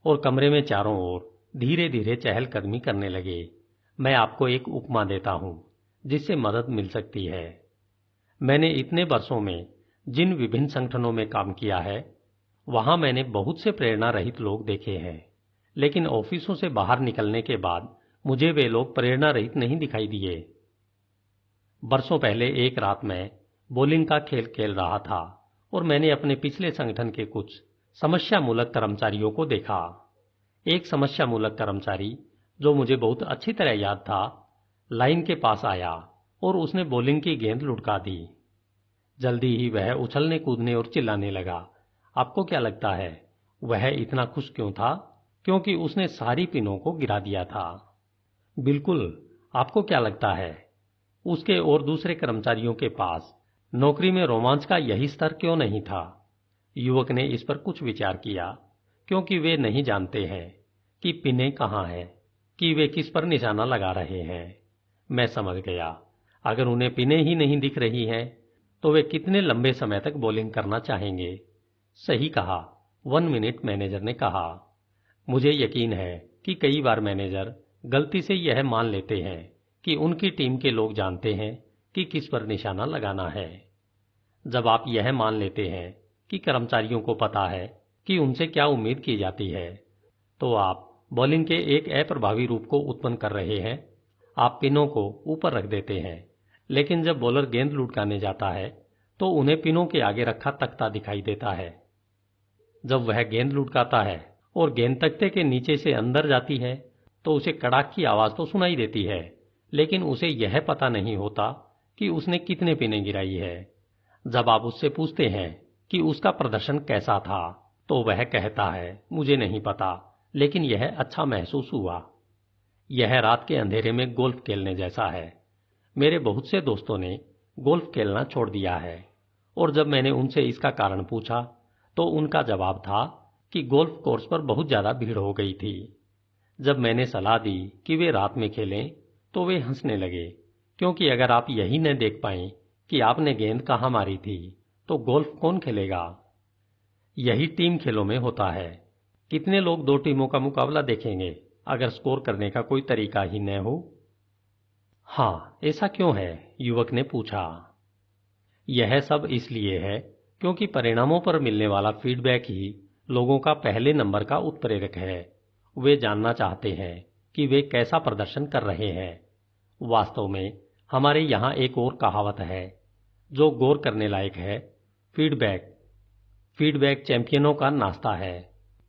और कमरे में चारों ओर धीरे धीरे चहलकदमी करने लगे। मैं आपको एक उपमा देता हूं जिससे मदद मिल सकती है। मैंने इतने वर्षों में जिन विभिन्न संगठनों में काम किया है, वहां मैंने बहुत से प्रेरणा रहित लोग देखे हैं, लेकिन ऑफिसों से बाहर निकलने के बाद मुझे वे लोग प्रेरणा रहित नहीं दिखाई दिए। वर्षों पहले एक रात मैं बॉलिंग का खेल खेल रहा था और मैंने अपने पिछले संगठन के कुछ समस्यामूलक कर्मचारियों को देखा। एक समस्यामूलक कर्मचारी, जो मुझे बहुत अच्छी तरह याद था, लाइन के पास आया और उसने बॉलिंग की गेंद लुढ़का दी। जल्दी ही वह उछलने कूदने और चिल्लाने लगा। आपको क्या लगता है वह इतना खुश क्यों था? क्योंकि उसने सारी पिनों को गिरा दिया था। बिल्कुल, आपको क्या लगता है उसके और दूसरे कर्मचारियों के पास नौकरी में रोमांच का यही स्तर क्यों नहीं था? युवक ने इस पर कुछ विचार किया। क्योंकि वे नहीं जानते हैं कि पिनें कहां हैं, कि वे किस पर निशाना लगा रहे हैं। मैं समझ गया। अगर उन्हें पिनें ही नहीं दिख रही हैं, तो वे कितने लंबे समय तक बॉलिंग करना चाहेंगे? सही कहा, 1 मिनट मैनेजर ने कहा। मुझे यकीन है कि कई बार मैनेजर गलती से यह मान लेते हैं कि उनकी टीम के लोग जानते हैं कि किस पर निशाना लगाना है। जब आप यह मान लेते हैं कि कर्मचारियों को पता है कि उनसे क्या उम्मीद की जाती है, तो आप बॉलिंग के एक अप्रभावी रूप को उत्पन्न कर रहे हैं। आप पिनों को ऊपर रख देते हैं, लेकिन जब बॉलर गेंद लुढ़काने जाता है तो उन्हें पिनों के आगे रखा तख्ता दिखाई देता है। जब वह गेंद लुढ़काता है और गेंद तख्ते के नीचे से अंदर जाती है तो उसे कड़ाक की आवाज तो सुनाई देती है, लेकिन उसे यह पता नहीं होता कि उसने कितने पिनें गिराई है। जब आप उससे पूछते हैं कि उसका प्रदर्शन कैसा था, तो वह कहता है मुझे नहीं पता, लेकिन यह अच्छा महसूस हुआ। यह रात के अंधेरे में गोल्फ खेलने जैसा है। मेरे बहुत से दोस्तों ने गोल्फ खेलना छोड़ दिया है, और जब मैंने उनसे इसका कारण पूछा तो उनका जवाब था कि गोल्फ कोर्स पर बहुत ज्यादा भीड़ हो गई थी। जब मैंने सलाह दी कि वे रात में खेलें, तो वे हंसने लगे, क्योंकि अगर आप यही न देख पाएं कि आपने गेंद कहां मारी थी, तो गोल्फ कौन खेलेगा? यही टीम खेलों में होता है। कितने लोग 2 टीमों का मुकाबला देखेंगे अगर स्कोर करने का कोई तरीका ही न हो? हाँ, ऐसा क्यों है? युवक ने पूछा। यह सब इसलिए है क्योंकि परिणामों पर मिलने वाला फीडबैक ही लोगों का पहले नंबर का उत्प्रेरक है। वे जानना चाहते हैं कि वे कैसा प्रदर्शन कर रहे हैं। वास्तव में हमारे यहाँ एक और कहावत है जो गौर करने लायक है। फीडबैक चैंपियनों का नाश्ता है।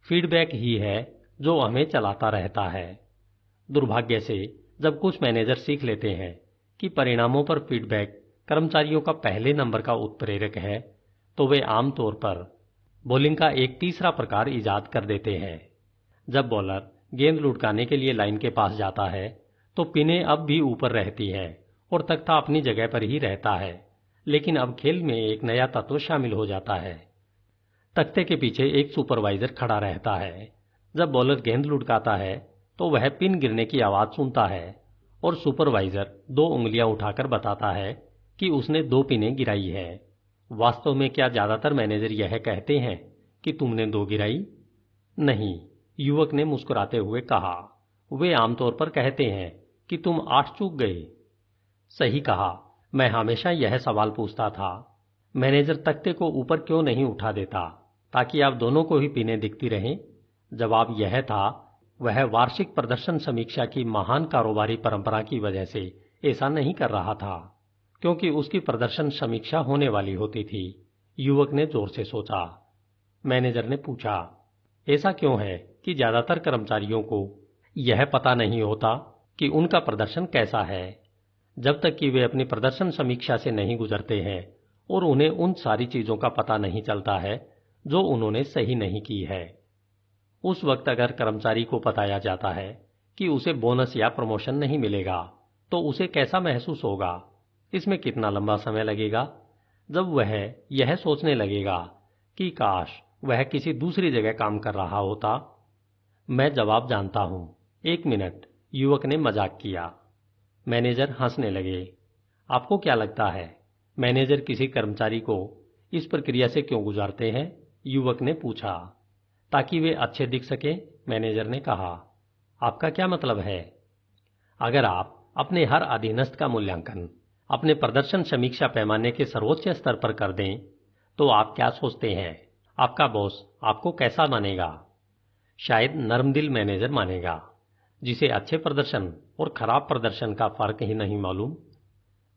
फीडबैक ही है जो हमें चलाता रहता है। दुर्भाग्य से जब कुछ मैनेजर सीख लेते हैं कि परिणामों पर फीडबैक कर्मचारियों का पहले नंबर का उत्प्रेरक है, तो वे आमतौर पर बॉलिंग का एक तीसरा प्रकार इजाद कर देते हैं। जब बॉलर गेंद लुढ़काने के लिए लाइन के पास जाता है तो पिनें अब भी ऊपर रहती है और तख्ता अपनी जगह पर ही रहता है, लेकिन अब खेल में एक नया तत्व शामिल हो जाता है। तख्ते के पीछे एक सुपरवाइजर खड़ा रहता है। जब बॉलर गेंद लुढ़काता है तो वह पिन गिरने की आवाज सुनता है और सुपरवाइजर 2 उंगलियां उठाकर बताता है कि उसने 2 पिनें गिराई है। वास्तव में क्या ज्यादातर मैनेजर यह कहते हैं कि तुमने 2 गिराई? नहीं, युवक ने मुस्कुराते हुए कहा। वे आमतौर पर कहते हैं कि तुम 8 चूक गए। सही कहा। मैं हमेशा यह सवाल पूछता था, मैनेजर तख्ते को ऊपर क्यों नहीं उठा देता ताकि आप दोनों को ही पिनें दिखती रहें? जवाब यह था, वह वार्षिक प्रदर्शन समीक्षा की महान कारोबारी परंपरा की वजह से ऐसा नहीं कर रहा था, क्योंकि उसकी प्रदर्शन समीक्षा होने वाली होती थी। युवक ने जोर से सोचा। मैनेजर ने पूछा, ऐसा क्यों है कि ज्यादातर कर्मचारियों को यह पता नहीं होता कि उनका प्रदर्शन कैसा है, जब तक कि वे अपनी प्रदर्शन समीक्षा से नहीं गुजरते हैं और उन्हें उन सारी चीजों का पता नहीं चलता है जो उन्होंने सही नहीं की है। उस वक्त अगर कर्मचारी को बताया जाता है कि उसे बोनस या प्रमोशन नहीं मिलेगा तो उसे कैसा महसूस होगा? इसमें कितना लंबा समय लगेगा जब वह यह सोचने लगेगा कि काश वह किसी दूसरी जगह काम कर रहा होता। मैं जवाब जानता हूं। 1 मिनट, युवक ने मजाक किया। मैनेजर हंसने लगे। आपको क्या लगता है मैनेजर किसी कर्मचारी को इस प्रक्रिया से क्यों गुजारते हैं? युवक ने पूछा। ताकि वे अच्छे दिख सके, मैनेजर ने कहा। आपका क्या मतलब है? अगर आप अपने हर अधीनस्थ का मूल्यांकन अपने प्रदर्शन समीक्षा पैमाने के सर्वोच्च स्तर पर कर दें तो आप क्या सोचते हैं आपका बॉस आपको कैसा मानेगा? शायद नरमदिल मैनेजर मानेगा, जिसे अच्छे प्रदर्शन और खराब प्रदर्शन का फर्क ही नहीं मालूम।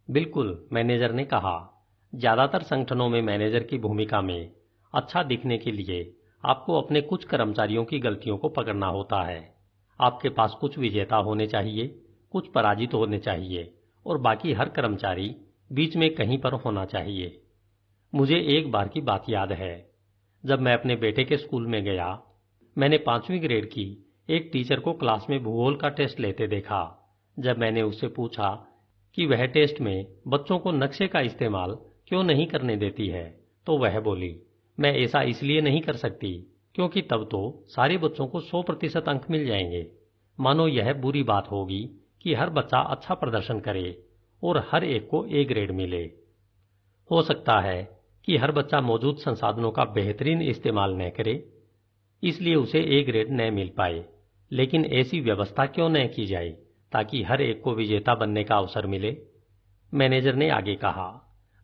बिल्कुल, मैनेजर ने कहा। ज्यादातर संगठनों में मैनेजर की भूमिका में अच्छा दिखने के लिए आपको अपने कुछ कर्मचारियों की गलतियों को पकड़ना होता है। आपके पास कुछ विजेता होने चाहिए, कुछ पराजित होने चाहिए और बाकी हर कर्मचारी बीच में कहीं पर होना चाहिए। मुझे एक बार की बात याद है, जब मैं अपने बेटे के स्कूल में गया, मैंने 5वीं ग्रेड की एक टीचर को क्लास में भूगोल का टेस्ट लेते देखा। जब मैंने उससे पूछा कि वह टेस्ट में बच्चों को नक्शे का इस्तेमाल क्यों नहीं करने देती है, तो वह बोली, मैं ऐसा इसलिए नहीं कर सकती क्योंकि तब तो सारे बच्चों को 100% अंक मिल जाएंगे। मानो यह बुरी बात होगी कि हर बच्चा अच्छा प्रदर्शन करे और हर एक को A ग्रेड मिले। हो सकता है कि हर बच्चा मौजूद संसाधनों का बेहतरीन इस्तेमाल न करे, इसलिए उसे A ग्रेड न मिल पाए, लेकिन ऐसी व्यवस्था क्यों न की जाए ताकि हर एक को विजेता बनने का अवसर मिले? मैनेजर ने आगे कहा।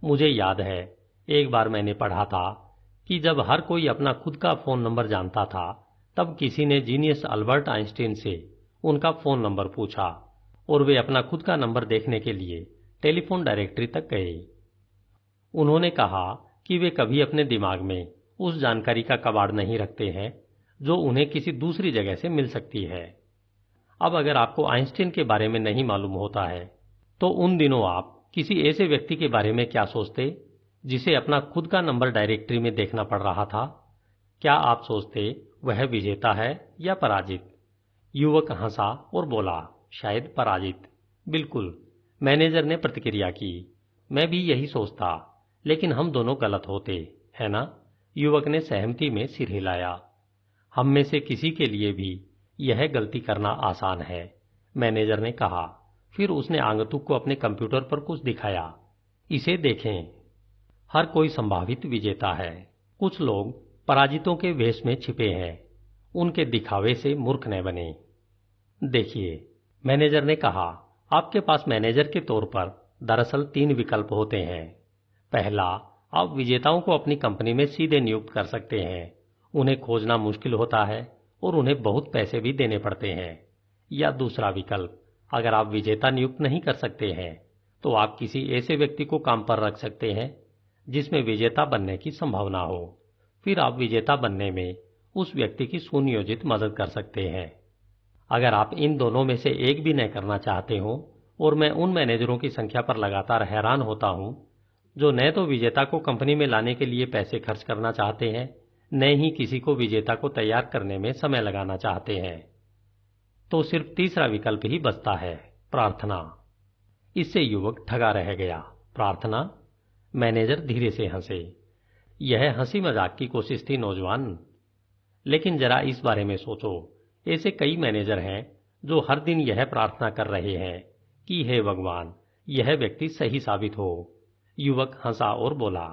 मुझे याद है, एक बार मैंने पढ़ा था कि जब हर कोई अपना खुद का फोन नंबर जानता था, तब किसी ने जीनियस अल्बर्ट आइंस्टीन से उनका फोन नंबर पूछा और वे अपना खुद का नंबर देखने के लिए टेलीफोन डायरेक्टरी तक गए। उन्होंने कहा कि वे कभी अपने दिमाग में उस जानकारी का कबाड़ नहीं रखते हैं जो उन्हें किसी दूसरी जगह से मिल सकती है। अब अगर आपको आइंस्टीन के बारे में नहीं मालूम होता है, तो उन दिनों आप किसी ऐसे व्यक्ति के बारे में क्या सोचते जिसे अपना खुद का नंबर डायरेक्टरी में देखना पड़ रहा था? क्या आप सोचते वह विजेता है या पराजित? युवक हंसा और बोला, शायद पराजित। बिल्कुल, मैनेजर ने प्रतिक्रिया की। मैं भी यही सोचता, लेकिन हम दोनों गलत होते, है ना? युवक ने सहमति में सिर हिलाया। हम में से किसी के लिए भी यह गलती करना आसान है, मैनेजर ने कहा। फिर उसने आगंतुक को अपने कंप्यूटर पर कुछ दिखाया। इसे देखें। हर कोई संभावित विजेता है। कुछ लोग पराजितों के वेश में छिपे हैं। उनके दिखावे से मूर्ख न बने। देखिए, मैनेजर ने कहा, आपके पास मैनेजर के तौर पर दरअसल 3 विकल्प होते हैं। पहला, आप विजेताओं को अपनी कंपनी में सीधे नियुक्त कर सकते हैं। उन्हें खोजना मुश्किल होता है और उन्हें बहुत पैसे भी देने पड़ते हैं। या दूसरा विकल्प, अगर आप विजेता नियुक्त नहीं कर सकते हैं तो आप किसी ऐसे व्यक्ति को काम पर रख सकते हैं जिसमें विजेता बनने की संभावना हो। फिर आप विजेता बनने में उस व्यक्ति की सुनियोजित मदद कर सकते हैं। अगर आप इन दोनों में से एक भी न करना चाहते हो, और मैं उन मैनेजरों की संख्या पर लगातार हैरान होता हूं जो न तो विजेता को कंपनी में लाने के लिए पैसे खर्च करना चाहते हैं, न ही किसी को विजेता को तैयार करने में समय लगाना चाहते हैं, तो सिर्फ तीसरा विकल्प ही बचता है, प्रार्थना। इससे युवक ठगा रह गया। प्रार्थना? मैनेजर धीरे से हंसे। यह हंसी मजाक की कोशिश थी नौजवान, लेकिन जरा इस बारे में सोचो, ऐसे कई मैनेजर हैं जो हर दिन यह प्रार्थना कर रहे हैं कि हे भगवान, यह व्यक्ति सही साबित हो। युवक हंसा और बोला,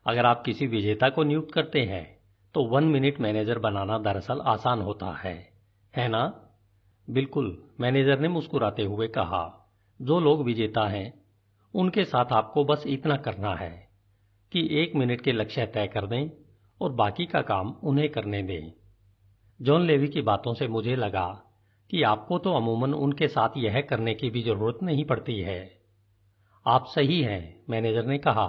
अगर आप किसी विजेता को नियुक्त करते हैं तो 1 मिनट मैनेजर बनाना दरअसल आसान होता है ना? बिल्कुल, मैनेजर ने मुस्कुराते हुए कहा। जो लोग विजेता हैं उनके साथ आपको बस इतना करना है कि 1 मिनट के लक्ष्य तय कर दें और बाकी का काम उन्हें करने दें। जॉन लेवी की बातों से मुझे लगा कि आपको तो अमूमन उनके साथ यह करने की भी जरूरत नहीं पड़ती है। आप सही हैं, मैनेजर ने कहा।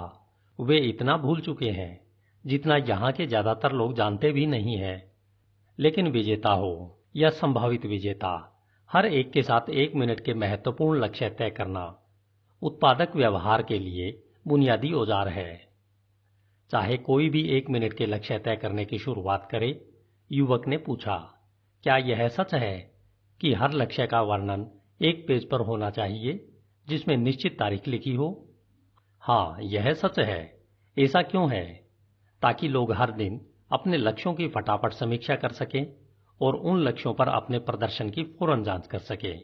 वे इतना भूल चुके हैं जितना यहां के ज्यादातर लोग जानते भी नहीं हैं। लेकिन विजेता हो या संभावित विजेता, हर एक के साथ 1 मिनट के महत्वपूर्ण लक्ष्य तय करना उत्पादक व्यवहार के लिए बुनियादी औजार है। चाहे कोई भी 1 मिनट के लक्ष्य तय करने की शुरुआत करे। युवक ने पूछा, क्या यह सच है कि हर लक्ष्य का वर्णन एक पेज पर होना चाहिए जिसमें निश्चित तारीख लिखी हो? हाँ, यह सच है। ऐसा क्यों है? ताकि लोग हर दिन अपने लक्ष्यों की फटाफट समीक्षा कर सकें और उन लक्ष्यों पर अपने प्रदर्शन की फौरन जांच कर सकें।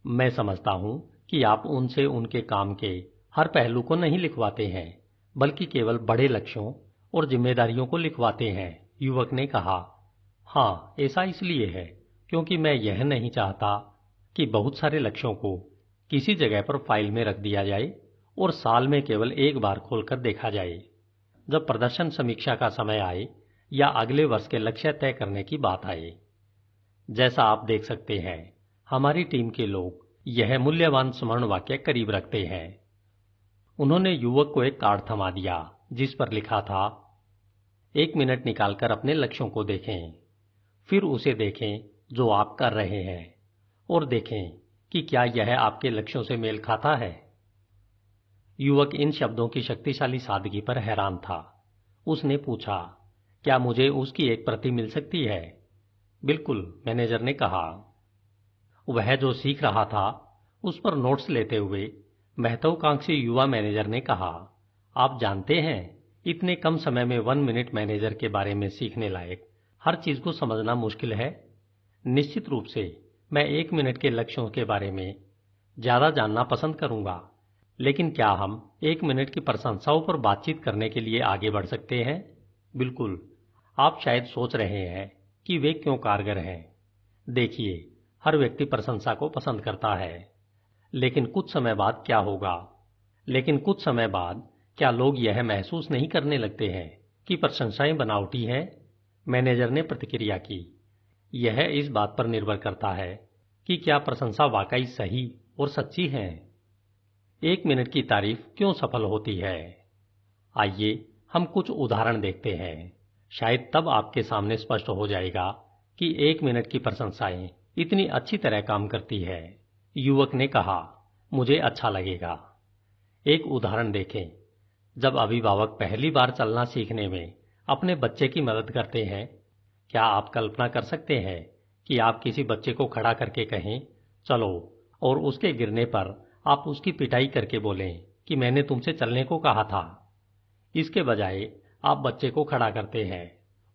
मैं समझता हूं कि आप उनसे उनके काम के हर पहलू को नहीं लिखवाते हैं, बल्कि केवल बड़े लक्ष्यों और जिम्मेदारियों को लिखवाते हैं, युवक ने कहा। हाँ, ऐसा इसलिए है क्योंकि मैं यह नहीं चाहता कि बहुत सारे लक्ष्यों को किसी जगह पर फाइल में रख दिया जाए और साल में केवल एक बार खोलकर देखा जाए। जब प्रदर्शन समीक्षा का समय आए या अगले वर्ष के लक्ष्य तय करने की बात आए। जैसा आप देख सकते हैं, हमारी टीम के लोग यह मूल्यवान स्मरण वाक्य करीब रखते हैं। उन्होंने युवक को एक कार्ड थमा दिया जिस पर लिखा था, 1 मिनट निकालकर अपने लक्ष्यों को देखें, फिर उसे देखें जो आप कर रहे हैं और देखें कि क्या यह आपके लक्ष्यों से मेल खाता है। युवक इन शब्दों की शक्तिशाली सादगी पर हैरान था। उसने पूछा, क्या मुझे उसकी एक प्रति मिल सकती है? बिल्कुल, मैनेजर ने कहा। वह जो सीख रहा था उस पर नोट्स लेते हुए महत्वाकांक्षी युवा मैनेजर ने कहा, आप जानते हैं, इतने कम समय में 1 मिनट मैनेजर के बारे में सीखने लायक हर चीज को समझना मुश्किल है। निश्चित रूप से मैं 1 मिनट के लक्ष्यों के बारे में ज्यादा जानना पसंद करूंगा, लेकिन क्या हम 1 मिनट की प्रशंसाओं पर बातचीत करने के लिए आगे बढ़ सकते हैं? बिल्कुल। आप शायद सोच रहे हैं कि वे क्यों कारगर हैं। देखिए, हर व्यक्ति प्रशंसा को पसंद करता है, लेकिन कुछ समय बाद क्या लोग यह महसूस नहीं करने लगते हैं कि प्रशंसाएं बनावटी हैं? मैनेजर ने प्रतिक्रिया की। यह इस बात पर निर्भर करता है कि क्या प्रशंसा वाकई सही और सच्ची है। 1 मिनट की तारीफ क्यों सफल होती है? आइए हम कुछ उदाहरण देखते हैं। शायद तब आपके सामने स्पष्ट हो जाएगा कि 1 मिनट की प्रशंसाएं इतनी अच्छी तरह काम करती है। युवक ने कहा, मुझे अच्छा लगेगा। एक उदाहरण देखें। जब अभिभावक पहली बार चलना सीखने में अपने बच्चे की मदद करते हैं, क्या आप कल्पना कर सकते हैं कि आप किसी बच्चे को खड़ा करके कहें, चलो, और उसके गिरने पर आप उसकी पिटाई करके बोलें कि मैंने तुमसे चलने को कहा था। इसके बजाय आप बच्चे को खड़ा करते हैं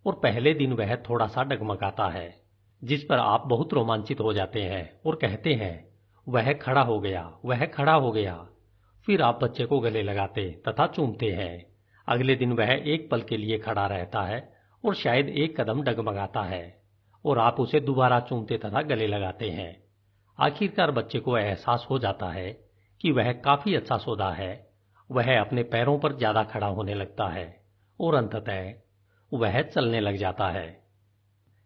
और पहले दिन वह थोड़ा सा डगमगाता है, जिस पर आप बहुत रोमांचित हो जाते हैं और कहते हैं, वह खड़ा हो गया, वह खड़ा हो गया। फिर आप बच्चे को गले लगाते तथा चूमते हैं। अगले दिन वह एक पल के लिए खड़ा रहता है और शायद एक कदम डगमगाता है और आप उसे दोबारा चूमते तथा गले लगाते हैं। आखिरकार बच्चे को एहसास हो जाता है कि वह काफी अच्छा सौदा है। वह अपने पैरों पर ज्यादा खड़ा होने लगता है और अंततः वह चलने लग जाता है।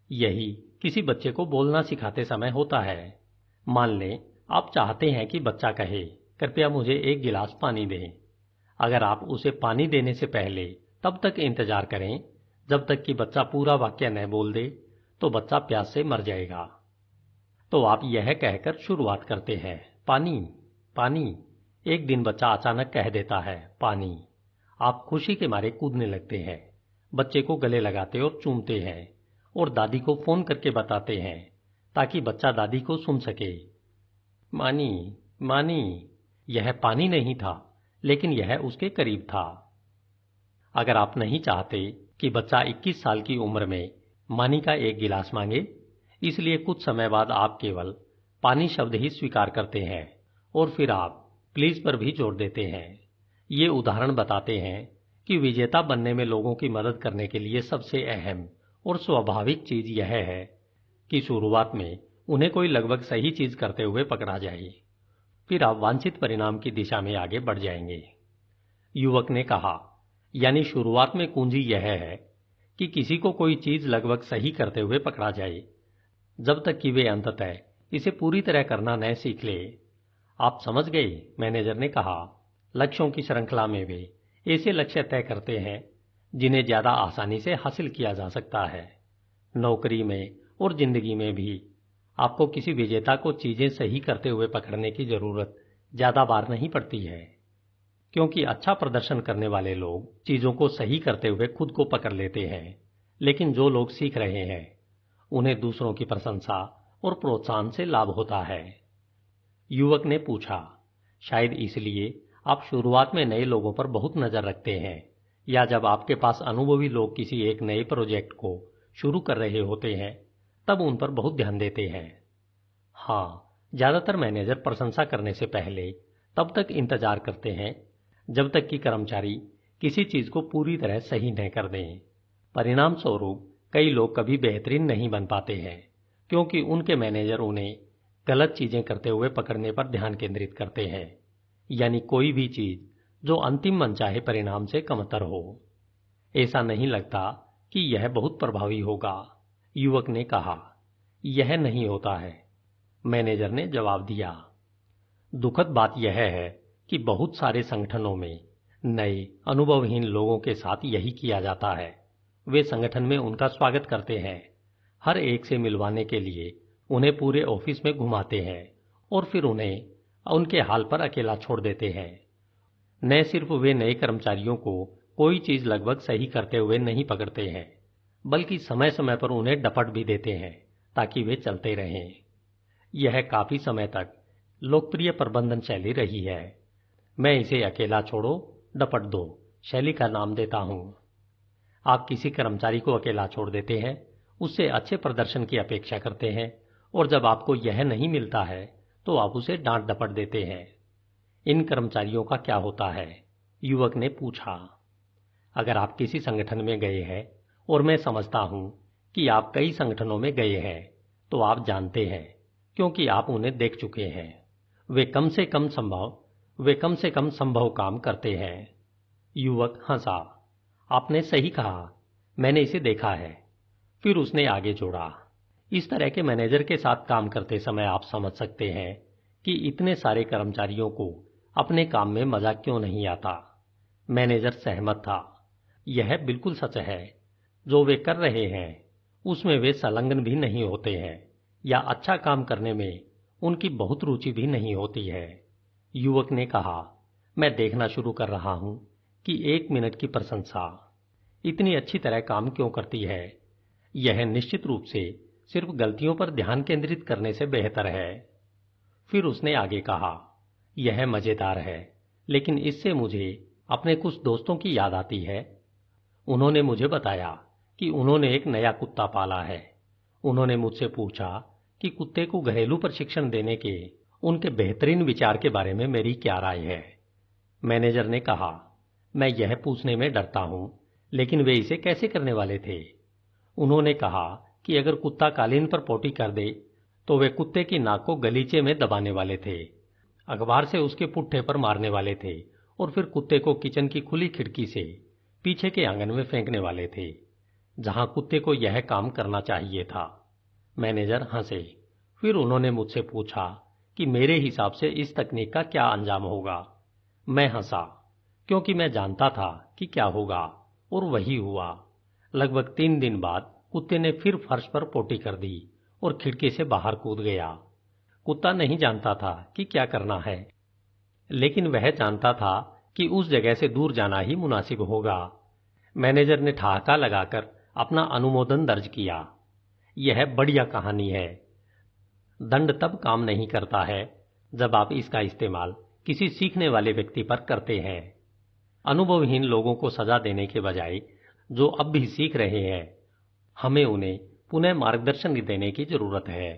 यही किसी बच्चे को बोलना सिखाते समय होता है। मान लें आप चाहते हैं कि बच्चा कहे, कृपया मुझे 1 गिलास पानी दें। अगर आप उसे पानी देने से पहले तब तक इंतजार करें जब तक कि बच्चा पूरा वाक्य न बोल दे, तो बच्चा प्यास से मर जाएगा। तो आप यह कहकर शुरुआत करते हैं, पानी पानी। एक दिन बच्चा अचानक कह देता है, पानी। आप खुशी के मारे कूदने लगते हैं, बच्चे को गले लगाते और चूमते हैं और दादी को फोन करके बताते हैं ताकि बच्चा दादी को सुन सके। मानी मानी, यह पानी नहीं था, लेकिन यह उसके करीब था। अगर आप नहीं चाहते कि बच्चा 21 साल की उम्र में मानी का एक गिलास मांगे, इसलिए कुछ समय बाद आप केवल पानी शब्द ही स्वीकार करते हैं और फिर आप प्लीज पर भी जोड़ देते हैं। ये उदाहरण बताते हैं कि विजेता बनने में लोगों की मदद करने के लिए सबसे अहम और स्वाभाविक चीज यह है कि शुरुआत में उन्हें कोई लगभग सही चीज करते हुए पकड़ा जाए, फिर आप वांछित परिणाम की दिशा में आगे बढ़ जाएंगे। युवक ने कहा, यानी शुरुआत में कुंजी यह है कि किसी को कोई चीज लगभग सही करते हुए पकड़ा जाए, जब तक कि वे अंततः इसे पूरी तरह करना न सीख ले। आप समझ गए? मैनेजर ने कहा, लक्ष्यों की श्रृंखला में वे ऐसे लक्ष्य तय करते हैं जिन्हें ज्यादा आसानी से हासिल किया जा सकता है। नौकरी में और जिंदगी में भी आपको किसी विजेता को चीजें सही करते हुए पकड़ने की जरूरत ज्यादा बार नहीं पड़ती है, क्योंकि अच्छा प्रदर्शन करने वाले लोग चीजों को सही करते हुए खुद को पकड़ लेते हैं, लेकिन जो लोग सीख रहे हैं उन्हें दूसरों की प्रशंसा और प्रोत्साहन से लाभ होता है। युवक ने पूछा, शायद इसलिए आप शुरुआत में नए लोगों पर बहुत नजर रखते हैं, या जब आपके पास अनुभवी लोग किसी एक नए प्रोजेक्ट को शुरू कर रहे होते हैं तब उन पर बहुत ध्यान देते हैं। हाँ, ज्यादातर मैनेजर प्रशंसा करने से पहले तब तक इंतजार करते हैं जब तक कि कर्मचारी किसी चीज को पूरी तरह सही न कर दें। परिणाम स्वरूप कई लोग कभी बेहतरीन नहीं बन पाते हैं, क्योंकि उनके मैनेजर उन्हें गलत चीजें करते हुए पकड़ने पर ध्यान केंद्रित करते हैं, यानी कोई भी चीज जो अंतिम मनचाहे परिणाम से कमतर हो। ऐसा नहीं लगता कि यह बहुत प्रभावी होगा, युवक ने कहा। यह नहीं होता है, मैनेजर ने जवाब दिया। दुखद बात यह है कि बहुत सारे संगठनों में नए अनुभवहीन लोगों के साथ यही किया जाता है। वे संगठन में उनका स्वागत करते हैं, हर एक से मिलवाने के लिए उन्हें पूरे ऑफिस में घुमाते हैं और फिर उन्हें उनके हाल पर अकेला छोड़ देते हैं। न सिर्फ वे नए कर्मचारियों को कोई चीज लगभग सही करते हुए नहीं पकड़ते हैं, बल्कि समय समय पर उन्हें डपट भी देते हैं ताकि वे चलते रहें। यह काफी समय तक लोकप्रिय प्रबंधन शैली रही है। मैं इसे अकेला छोड़ो डपट दो शैली का नाम देता हूं। आप किसी कर्मचारी को अकेला छोड़ देते हैं, उससे अच्छे प्रदर्शन की अपेक्षा करते हैं, और जब आपको यह नहीं मिलता है तो आप उसे डांट डपट देते हैं। इन कर्मचारियों का क्या होता है? युवक ने पूछा। अगर आप किसी संगठन में गए हैं, और मैं समझता हूं कि आप कई संगठनों में गए हैं, तो आप जानते हैं, क्योंकि आप उन्हें देख चुके हैं। वे कम से कम संभव काम करते हैं। युवक हंसा। आपने सही कहा, मैंने इसे देखा है। फिर उसने आगे जोड़ा, इस तरह के मैनेजर के साथ काम करते समय आप समझ सकते हैं कि इतने सारे कर्मचारियों को अपने काम में मजा क्यों नहीं आता। मैनेजर सहमत था। यह बिल्कुल सच है। जो वे कर रहे हैं उसमें वे संलग्न भी नहीं होते हैं, या अच्छा काम करने में उनकी बहुत रुचि भी नहीं होती है। युवक ने कहा, मैं देखना शुरू कर रहा हूं कि 1 मिनट की प्रशंसा इतनी अच्छी तरह काम क्यों करती है। यह निश्चित रूप से सिर्फ गलतियों पर ध्यान केंद्रित करने से बेहतर है। फिर उसने आगे कहा, यह मजेदार है, लेकिन इससे मुझे अपने कुछ दोस्तों की याद आती है। उन्होंने मुझे बताया कि उन्होंने एक नया कुत्ता पाला है। उन्होंने मुझसे पूछा कि कुत्ते को घरेलू प्रशिक्षण देने के उनके बेहतरीन विचार के बारे में मेरी क्या राय है। मैनेजर ने कहा, मैं यह पूछने में डरता हूं, लेकिन वे इसे कैसे करने वाले थे? उन्होंने कहा कि अगर कुत्ता कालीन पर पोटी कर दे तो वे कुत्ते की नाक को गलीचे में दबाने वाले थे, अखबार से उसके पुट्ठे पर मारने वाले थे, और फिर कुत्ते को किचन की खुली खिड़की से पीछे के आंगन में फेंकने वाले थे, जहां कुत्ते को यह काम करना चाहिए था। मैनेजर हंसे। फिर उन्होंने मुझसे पूछा कि मेरे हिसाब से इस तकनीक का क्या अंजाम होगा। मैं हंसा, क्योंकि मैं जानता था कि क्या होगा, और वही हुआ। लगभग 3 दिन बाद कुत्ते ने फिर फर्श पर पोटी कर दी और खिड़की से बाहर कूद गया। कुत्ता नहीं जानता था कि क्या करना है, लेकिन वह जानता था कि उस जगह से दूर जाना ही मुनासिब होगा। मैनेजर ने ठहाका लगाकर अपना अनुमोदन दर्ज किया। यह बढ़िया कहानी है। दंड तब काम नहीं करता है जब आप इसका इस्तेमाल किसी सीखने वाले व्यक्ति पर करते हैं। अनुभवहीन लोगों को सजा देने के बजाय जो अब भी सीख रहे हैं, हमें उन्हें पुनः मार्गदर्शन देने की जरूरत है।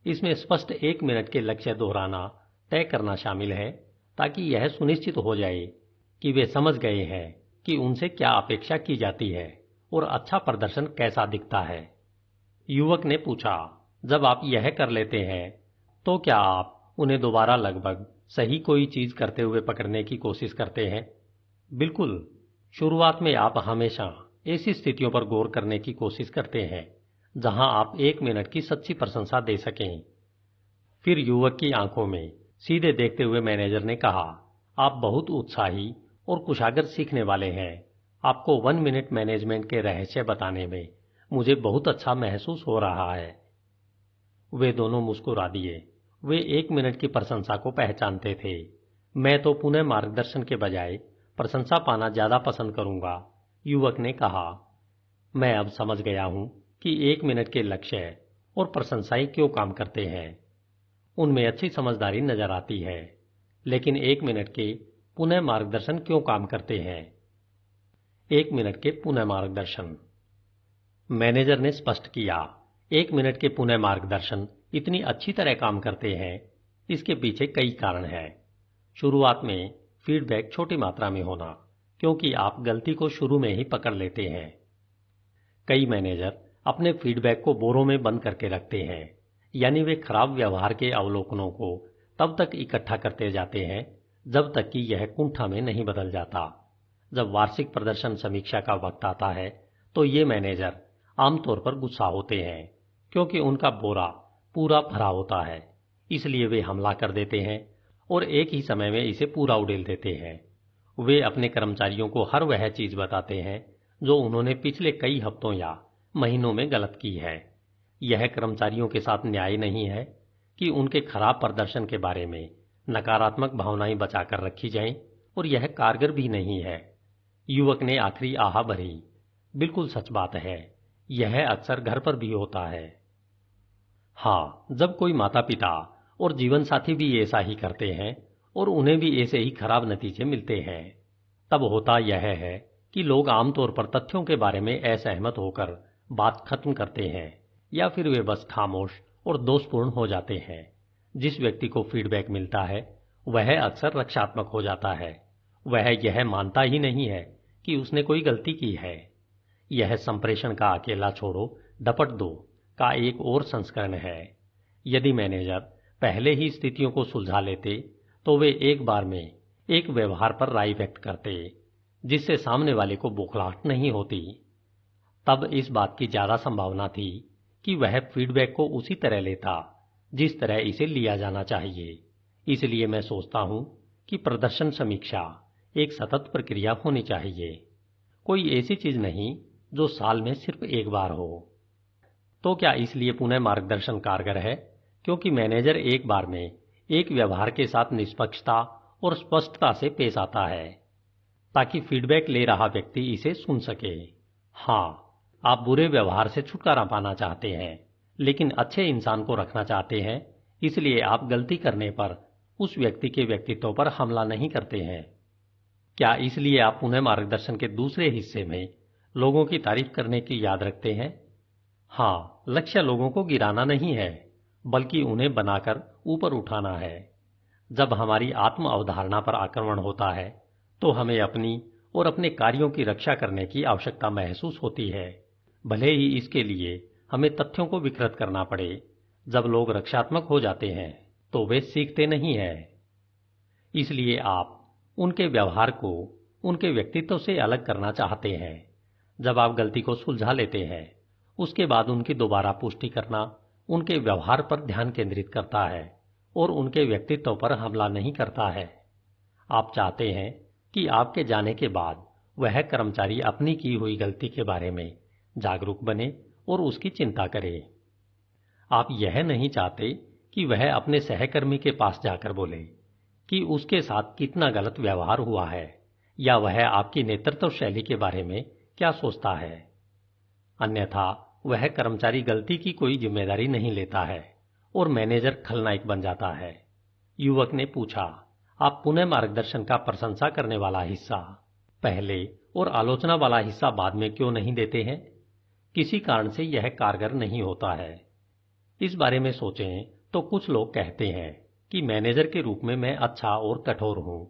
इसमें स्पष्ट 1 मिनट के लक्ष्य दोहराना तय करना शामिल है, ताकि यह सुनिश्चित हो जाए कि वे समझ गए हैं कि उनसे क्या अपेक्षा की जाती है और अच्छा प्रदर्शन कैसा दिखता है। युवक ने पूछा, जब आप यह कर लेते हैं तो क्या आप उन्हें दोबारा लगभग सही कोई चीज करते हुए पकड़ने की कोशिश करते हैं? बिल्कुल। शुरुआत में आप हमेशा ऐसी स्थितियों पर गौर करने की कोशिश करते हैं जहां आप 1 मिनट की सच्ची प्रशंसा दे सकें। फिर युवक की आंखों में सीधे देखते हुए मैनेजर ने कहा, आप बहुत उत्साही और कुशागर सीखने वाले हैं। आपको 1 मिनट मैनेजमेंट के रहस्य बताने में मुझे बहुत अच्छा महसूस हो रहा है। वे दोनों मुस्कुरा दिए। वे 1 मिनट की प्रशंसा को पहचानते थे। मैं तो पुनः मार्गदर्शन के बजाय प्रशंसा पाना ज्यादा पसंद करूंगा, युवक ने कहा। मैं अब समझ गया हूं कि 1 मिनट के लक्ष्य और प्रशंसाएं क्यों काम करते हैं। उनमें अच्छी समझदारी नजर आती है, लेकिन 1 मिनट के पुनः मार्गदर्शन क्यों काम करते हैं? 1 मिनट के पुनः मार्गदर्शन। मैनेजर ने स्पष्ट किया, 1 मिनट के पुनः मार्गदर्शन इतनी अच्छी तरह काम करते हैं, इसके पीछे कई कारण हैं। शुरुआत में फीडबैक छोटी मात्रा में होना, क्योंकि आप गलती को शुरू में ही पकड़ लेते हैं। कई मैनेजर अपने फीडबैक को बोरों में बंद करके रखते हैं, यानी वे खराब व्यवहार के अवलोकनों को तब तक इकट्ठा करते जाते हैं जब तक कि यह कुंठा में नहीं बदल जाता। जब वार्षिक प्रदर्शन समीक्षा का वक्त आता है तो ये मैनेजर आमतौर पर गुस्सा होते हैं, क्योंकि उनका बोरा पूरा भरा होता है। इसलिए वे हमला कर देते हैं और एक ही समय में इसे पूरा उड़ेल देते हैं। वे अपने कर्मचारियों को हर वह चीज बताते हैं जो उन्होंने पिछले कई हफ्तों या महीनों में गलत की है। यह कर्मचारियों के साथ न्याय नहीं है कि उनके खराब प्रदर्शन के बारे में नकारात्मक भावनाएं बचाकर रखी जाएं, और यह कारगर भी नहीं है। युवक ने आखिरी आह भरी। बिल्कुल सच बात है। यह अक्सर घर पर भी होता है। हाँ, जब कोई माता पिता और जीवन साथी भी ऐसा ही करते हैं और उन्हें भी ऐसे ही खराब नतीजे मिलते हैं, तब होता यह है कि लोग आमतौर पर तथ्यों के बारे में असहमत होकर बात खत्म करते हैं, या फिर वे बस खामोश और दोषपूर्ण हो जाते हैं। जिस व्यक्ति को फीडबैक मिलता है वह अक्सर रक्षात्मक हो जाता है। वह यह मानता ही नहीं है कि उसने कोई गलती की है। यह संप्रेषण का अकेला छोड़ो डपट दो का एक और संस्करण है। यदि मैनेजर पहले ही स्थितियों को सुलझा लेते तो वे एक बार में एक व्यवहार पर राय व्यक्त करते जिससे सामने वाले को बौखलाहट नहीं होती। तब इस बात की ज्यादा संभावना थी कि वह फीडबैक को उसी तरह लेता जिस तरह इसे लिया जाना चाहिए। इसलिए मैं सोचता हूं कि प्रदर्शन समीक्षा एक सतत प्रक्रिया होनी चाहिए, कोई ऐसी चीज नहीं जो साल में सिर्फ एक बार हो। तो क्या इसलिए पुनः मार्गदर्शन कारगर है क्योंकि मैनेजर एक बार में एक व्यवहार के साथ निष्पक्षता और स्पष्टता से पेश आता है ताकि फीडबैक ले रहा व्यक्ति इसे सुन सके। हाँ, आप बुरे व्यवहार से छुटकारा पाना चाहते हैं, लेकिन अच्छे इंसान को रखना चाहते हैं, इसलिए आप गलती करने पर उस व्यक्ति के व्यक्तित्व पर हमला नहीं करते हैं। क्या इसलिए आप पुनः मार्गदर्शन के दूसरे हिस्से में लोगों की तारीफ करने की याद रखते हैं? हाँ, लक्ष्य लोगों को गिराना नहीं है, बल्कि उन्हें बनाकर ऊपर उठाना है। जब हमारी आत्म अवधारणा पर आक्रमण होता है तो हमें अपनी और अपने कार्यों की रक्षा करने की आवश्यकता महसूस होती है, भले ही इसके लिए हमें तथ्यों को विकृत करना पड़े। जब लोग रक्षात्मक हो जाते हैं तो वे सीखते नहीं हैं। इसलिए आप उनके व्यवहार को उनके व्यक्तित्व से अलग करना चाहते हैं। जब आप गलती को सुलझा लेते हैं, उसके बाद उनकी दोबारा पुष्टि करना उनके व्यवहार पर ध्यान केंद्रित करता है और उनके व्यक्तित्व पर हमला नहीं करता है। आप चाहते हैं कि आपके जाने के बाद वह कर्मचारी अपनी की हुई गलती के बारे में जागरूक बने और उसकी चिंता करे। आप यह नहीं चाहते कि वह अपने सहकर्मी के पास जाकर बोले कि उसके साथ कितना गलत व्यवहार हुआ है या वह आपकी नेतृत्व शैली के बारे में क्या सोचता है। अन्यथा वह कर्मचारी गलती की कोई जिम्मेदारी नहीं लेता है और मैनेजर खलनायक बन जाता है। युवक ने पूछा, आप पुनः मार्गदर्शन का प्रशंसा करने वाला हिस्सा पहले और आलोचना वाला हिस्सा बाद में क्यों नहीं देते हैं? किसी कारण से यह कारगर नहीं होता है। इस बारे में सोचें तो कुछ लोग कहते हैं कि मैनेजर के रूप में मैं अच्छा और कठोर हूं,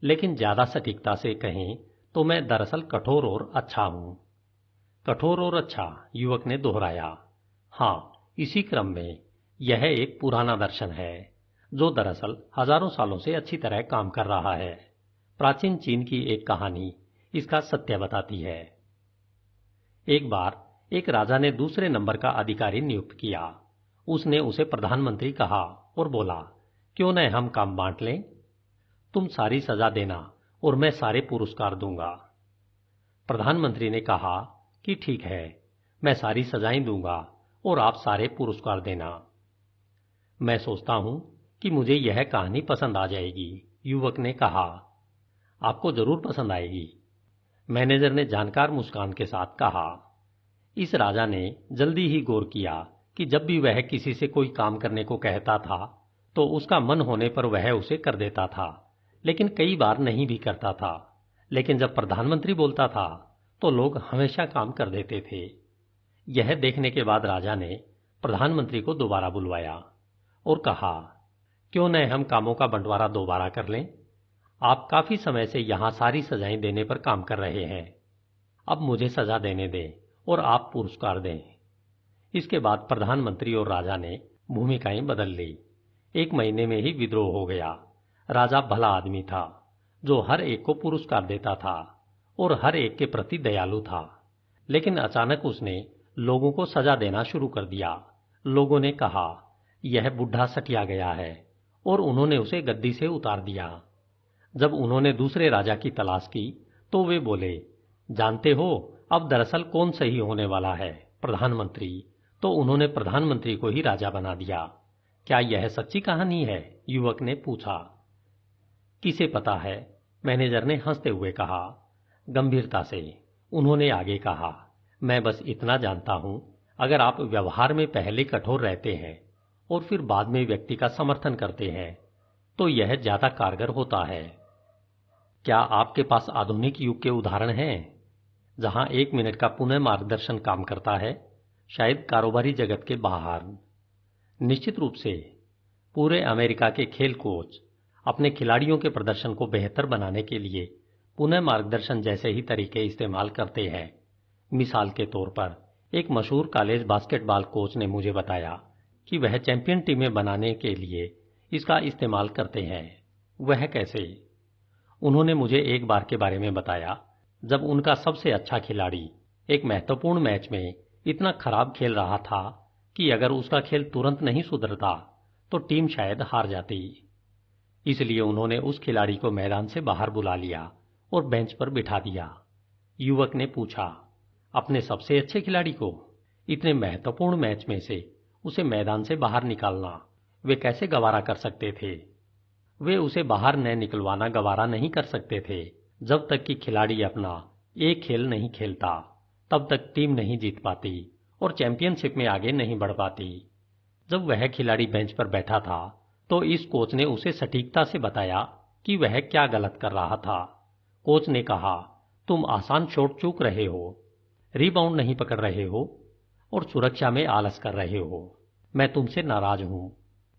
लेकिन ज्यादा सटीकता से कहें तो मैं दरअसल कठोर और अच्छा हूं। कठोर और अच्छा, युवक ने दोहराया। हाँ, इसी क्रम में यह एक पुराना दर्शन है जो दरअसल हजारों सालों से अच्छी तरह काम कर रहा है। प्राचीन चीन की एक कहानी इसका सत्य बताती है। एक बार एक राजा ने दूसरे नंबर का अधिकारी नियुक्त किया। उसने उसे प्रधानमंत्री कहा और बोला, क्यों न हम काम बांट लें? तुम सारी सजा देना और मैं सारे पुरस्कार दूंगा। प्रधानमंत्री ने कहा कि ठीक है, मैं सारी सजाएं दूंगा और आप सारे पुरस्कार देना। मैं सोचता हूं कि मुझे यह कहानी पसंद आ जाएगी, युवक ने कहा। आपको जरूर पसंद आएगी, मैनेजर ने जानकार मुस्कान के साथ कहा। इस राजा ने जल्दी ही गौर किया कि जब भी वह किसी से कोई काम करने को कहता था तो उसका मन होने पर वह उसे कर देता था, लेकिन कई बार नहीं भी करता था। लेकिन जब प्रधानमंत्री बोलता था तो लोग हमेशा काम कर देते थे। यह देखने के बाद राजा ने प्रधानमंत्री को दोबारा बुलवाया और कहा, क्यों न हम कामों का बंटवारा दोबारा कर लें? आप काफी समय से यहां सारी सजाएं देने पर काम कर रहे हैं। अब मुझे सजा देने दें और आप पुरस्कार दें। इसके बाद प्रधानमंत्री और राजा ने भूमिकाएं बदल ली। 1 महीने में ही विद्रोह हो गया। राजा भला आदमी था जो हर एक को पुरस्कार देता था और हर एक के प्रति दयालु था, लेकिन अचानक उसने लोगों को सजा देना शुरू कर दिया। लोगों ने कहा, यह बुढ़ा सटिया गया है, और उन्होंने उसे गद्दी से उतार दिया। जब उन्होंने दूसरे राजा की तलाश की तो वे बोले, जानते हो अब दरअसल कौन सही होने वाला है? प्रधानमंत्री। तो उन्होंने प्रधानमंत्री को ही राजा बना दिया। क्या यह सच्ची कहानी है? युवक ने पूछा। किसे पता है, मैनेजर ने हंसते हुए कहा। गंभीरता से उन्होंने आगे कहा, मैं बस इतना जानता हूं, अगर आप व्यवहार में पहले कठोर रहते हैं और फिर बाद में व्यक्ति का समर्थन करते हैं तो यह ज्यादा कारगर होता है। क्या आपके पास आधुनिक युग के उदाहरण हैं जहां 1 मिनट का पुनः मार्गदर्शन काम करता है? शायद कारोबारी जगत के बाहर। निश्चित रूप से पूरे अमेरिका के खेल कोच अपने खिलाड़ियों के प्रदर्शन को बेहतर बनाने के लिए पुनः मार्गदर्शन जैसे ही तरीके इस्तेमाल करते हैं। मिसाल के तौर पर एक मशहूर कॉलेज बास्केटबॉल कोच ने मुझे बताया कि वह चैंपियन टीमें बनाने के लिए इसका इस्तेमाल करते हैं। वह कैसे? उन्होंने मुझे एक बार के बारे में बताया जब उनका सबसे अच्छा खिलाड़ी एक महत्वपूर्ण मैच में इतना खराब खेल रहा था कि अगर उसका खेल तुरंत नहीं सुधरता तो टीम शायद हार जाती। इसलिए उन्होंने उस खिलाड़ी को मैदान से बाहर बुला लिया और बेंच पर बिठा दिया। युवक ने पूछा, अपने सबसे अच्छे खिलाड़ी को? इतने महत्वपूर्ण मैच में से उसे मैदान से बाहर निकालना वे कैसे गवारा कर सकते थे? वे उसे बाहर न निकलवाना गवारा नहीं कर सकते थे। जब तक कि खिलाड़ी अपना एक खेल नहीं खेलता तब तक टीम नहीं जीत पाती और चैंपियनशिप में आगे नहीं बढ़ पाती। जब वह खिलाड़ी बेंच पर बैठा था तो इस कोच ने उसे सटीकता से बताया कि वह क्या गलत कर रहा था। कोच ने कहा, तुम आसान शॉट चूक रहे हो, रीबाउंड नहीं पकड़ रहे हो और सुरक्षा में आलस कर रहे हो। मैं तुमसे नाराज हूं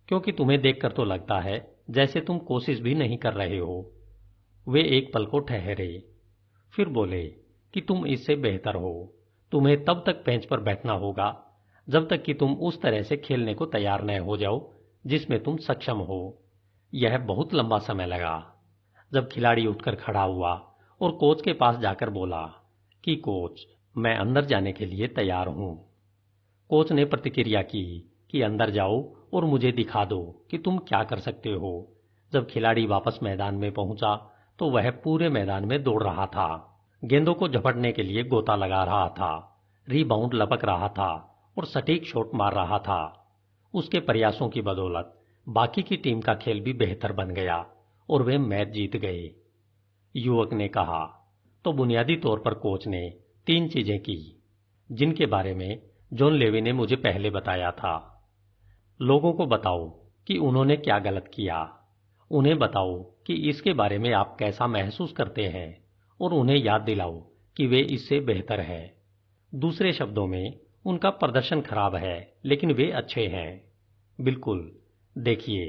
क्योंकि तुम्हें देखकर तो लगता है जैसे तुम कोशिश भी नहीं कर रहे हो। वे एक पल को ठहरे, फिर बोले कि तुम इससे बेहतर हो। तुम्हें तब तक बेंच पर बैठना होगा जब तक कि तुम उस तरह से खेलने को तैयार न हो जाओ जिसमें तुम सक्षम हो। यह बहुत लंबा समय लगा। जब खिलाड़ी उठकर खड़ा हुआ और कोच के पास जाकर बोला कि कोच, मैं अंदर जाने के लिए तैयार हूं। कोच ने प्रतिक्रिया की कि अंदर जाओ और मुझे दिखा दो कि तुम क्या कर सकते हो। जब खिलाड़ी वापस मैदान में पहुंचा तो वह पूरे मैदान में दौड़ रहा था, गेंदों को झपटने के लिए गोता लगा रहा था, रीबाउंड लपक रहा था और सटीक शॉट मार रहा था। उसके प्रयासों की बदौलत बाकी की टीम का खेल भी बेहतर बन गया और वे मैच जीत गए। युवक ने कहा, तो बुनियादी तौर पर कोच ने 3 चीजें की जिनके बारे में जॉन लेवी ने मुझे पहले बताया था। लोगों को बताओ कि उन्होंने क्या गलत किया, उन्हें बताओ कि इसके बारे में आप कैसा महसूस करते हैं और उन्हें याद दिलाओ कि वे इससे बेहतर हैं। दूसरे शब्दों में, उनका प्रदर्शन खराब है लेकिन वे अच्छे हैं। बिल्कुल। देखिए,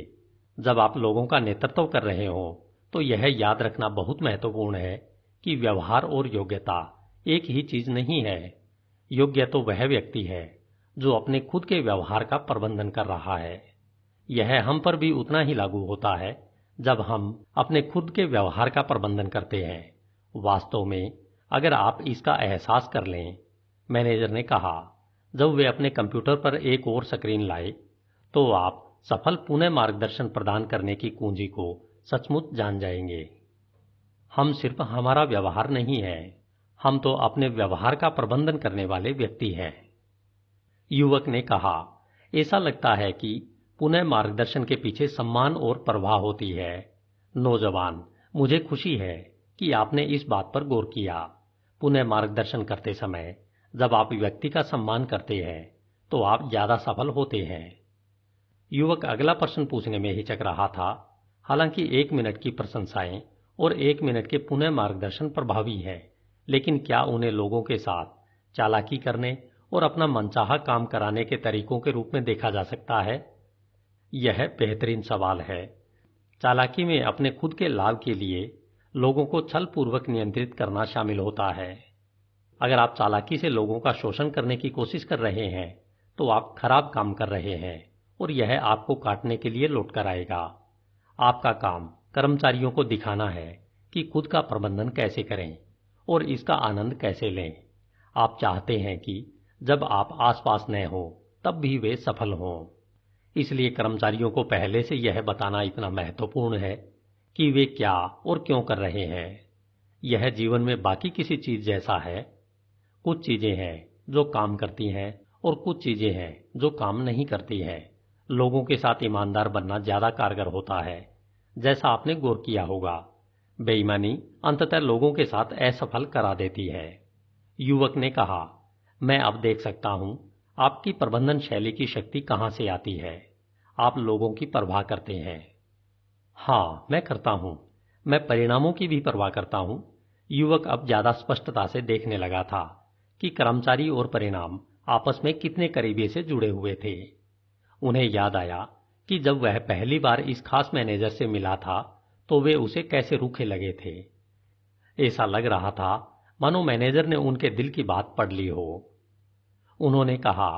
जब आप लोगों का नेतृत्व कर रहे हो तो यह याद रखना बहुत महत्वपूर्ण है कि व्यवहार और योग्यता एक ही चीज नहीं है। योग्य तो वह व्यक्ति है जो अपने खुद के व्यवहार का प्रबंधन कर रहा है। यह हम पर भी उतना ही लागू होता है जब हम अपने खुद के व्यवहार का प्रबंधन करते हैं। वास्तव में अगर आप इसका एहसास कर लें, मैनेजर ने कहा, जब वे अपने कंप्यूटर पर एक और स्क्रीन लाए तो आप सफल पुनः मार्गदर्शन प्रदान करने की कुंजी को सचमुच जान जाएंगे। हम सिर्फ हमारा व्यवहार नहीं है, हम तो अपने व्यवहार का प्रबंधन करने वाले व्यक्ति हैं। युवक ने कहा, ऐसा लगता है कि पुनः मार्गदर्शन के पीछे सम्मान और परवाह होती है। नौजवान, मुझे खुशी है कि आपने इस बात पर गौर किया। पुनः मार्गदर्शन करते समय जब आप व्यक्ति का सम्मान करते हैं तो आप ज्यादा सफल होते हैं। युवक अगला प्रश्न पूछने में हिचक रहा था। हालांकि 1 मिनट की प्रशंसाएं और 1 मिनट के पुनः मार्गदर्शन प्रभावी है, लेकिन क्या उन्हें लोगों के साथ चालाकी करने और अपना मनचाहा काम कराने के तरीकों के रूप में देखा जा सकता है? यह बेहतरीन सवाल है। चालाकी में अपने खुद के लाभ के लिए लोगों को छलपूर्वक नियंत्रित करना शामिल होता है। अगर आप चालाकी से लोगों का शोषण करने की कोशिश कर रहे हैं तो आप खराब काम कर रहे हैं और यह आपको काटने के लिए लौट कर आएगा। आपका काम कर्मचारियों को दिखाना है कि खुद का प्रबंधन कैसे करें और इसका आनंद कैसे लें। आप चाहते हैं कि जब आप आसपास न हो तब भी वे सफल हों। इसलिए कर्मचारियों को पहले से यह बताना इतना महत्वपूर्ण है कि वे क्या और क्यों कर रहे हैं। यह जीवन में बाकी किसी चीज जैसा है। कुछ चीजें हैं जो काम करती हैं और कुछ चीजें हैं जो काम नहीं करती हैं। लोगों के साथ ईमानदार बनना ज्यादा कारगर होता है। जैसा आपने गौर किया होगा, बेईमानी अंततः लोगों के साथ असफल करा देती है। युवक ने कहा, मैं अब देख सकता हूं आपकी प्रबंधन शैली की शक्ति कहां से आती है। आप लोगों की परवाह करते हैं। हाँ, मैं करता हूं। मैं परिणामों की भी परवाह करता हूं। युवक अब ज्यादा स्पष्टता से देखने लगा था कि कर्मचारी और परिणाम आपस में कितने करीबी से जुड़े हुए थे। उन्हें याद आया कि जब वह पहली बार इस खास मैनेजर से मिला था तो वे उसे कैसे रूखे लगे थे। ऐसा लग रहा था मानो मैनेजर ने उनके दिल की बात पढ़ ली हो। उन्होंने कहा,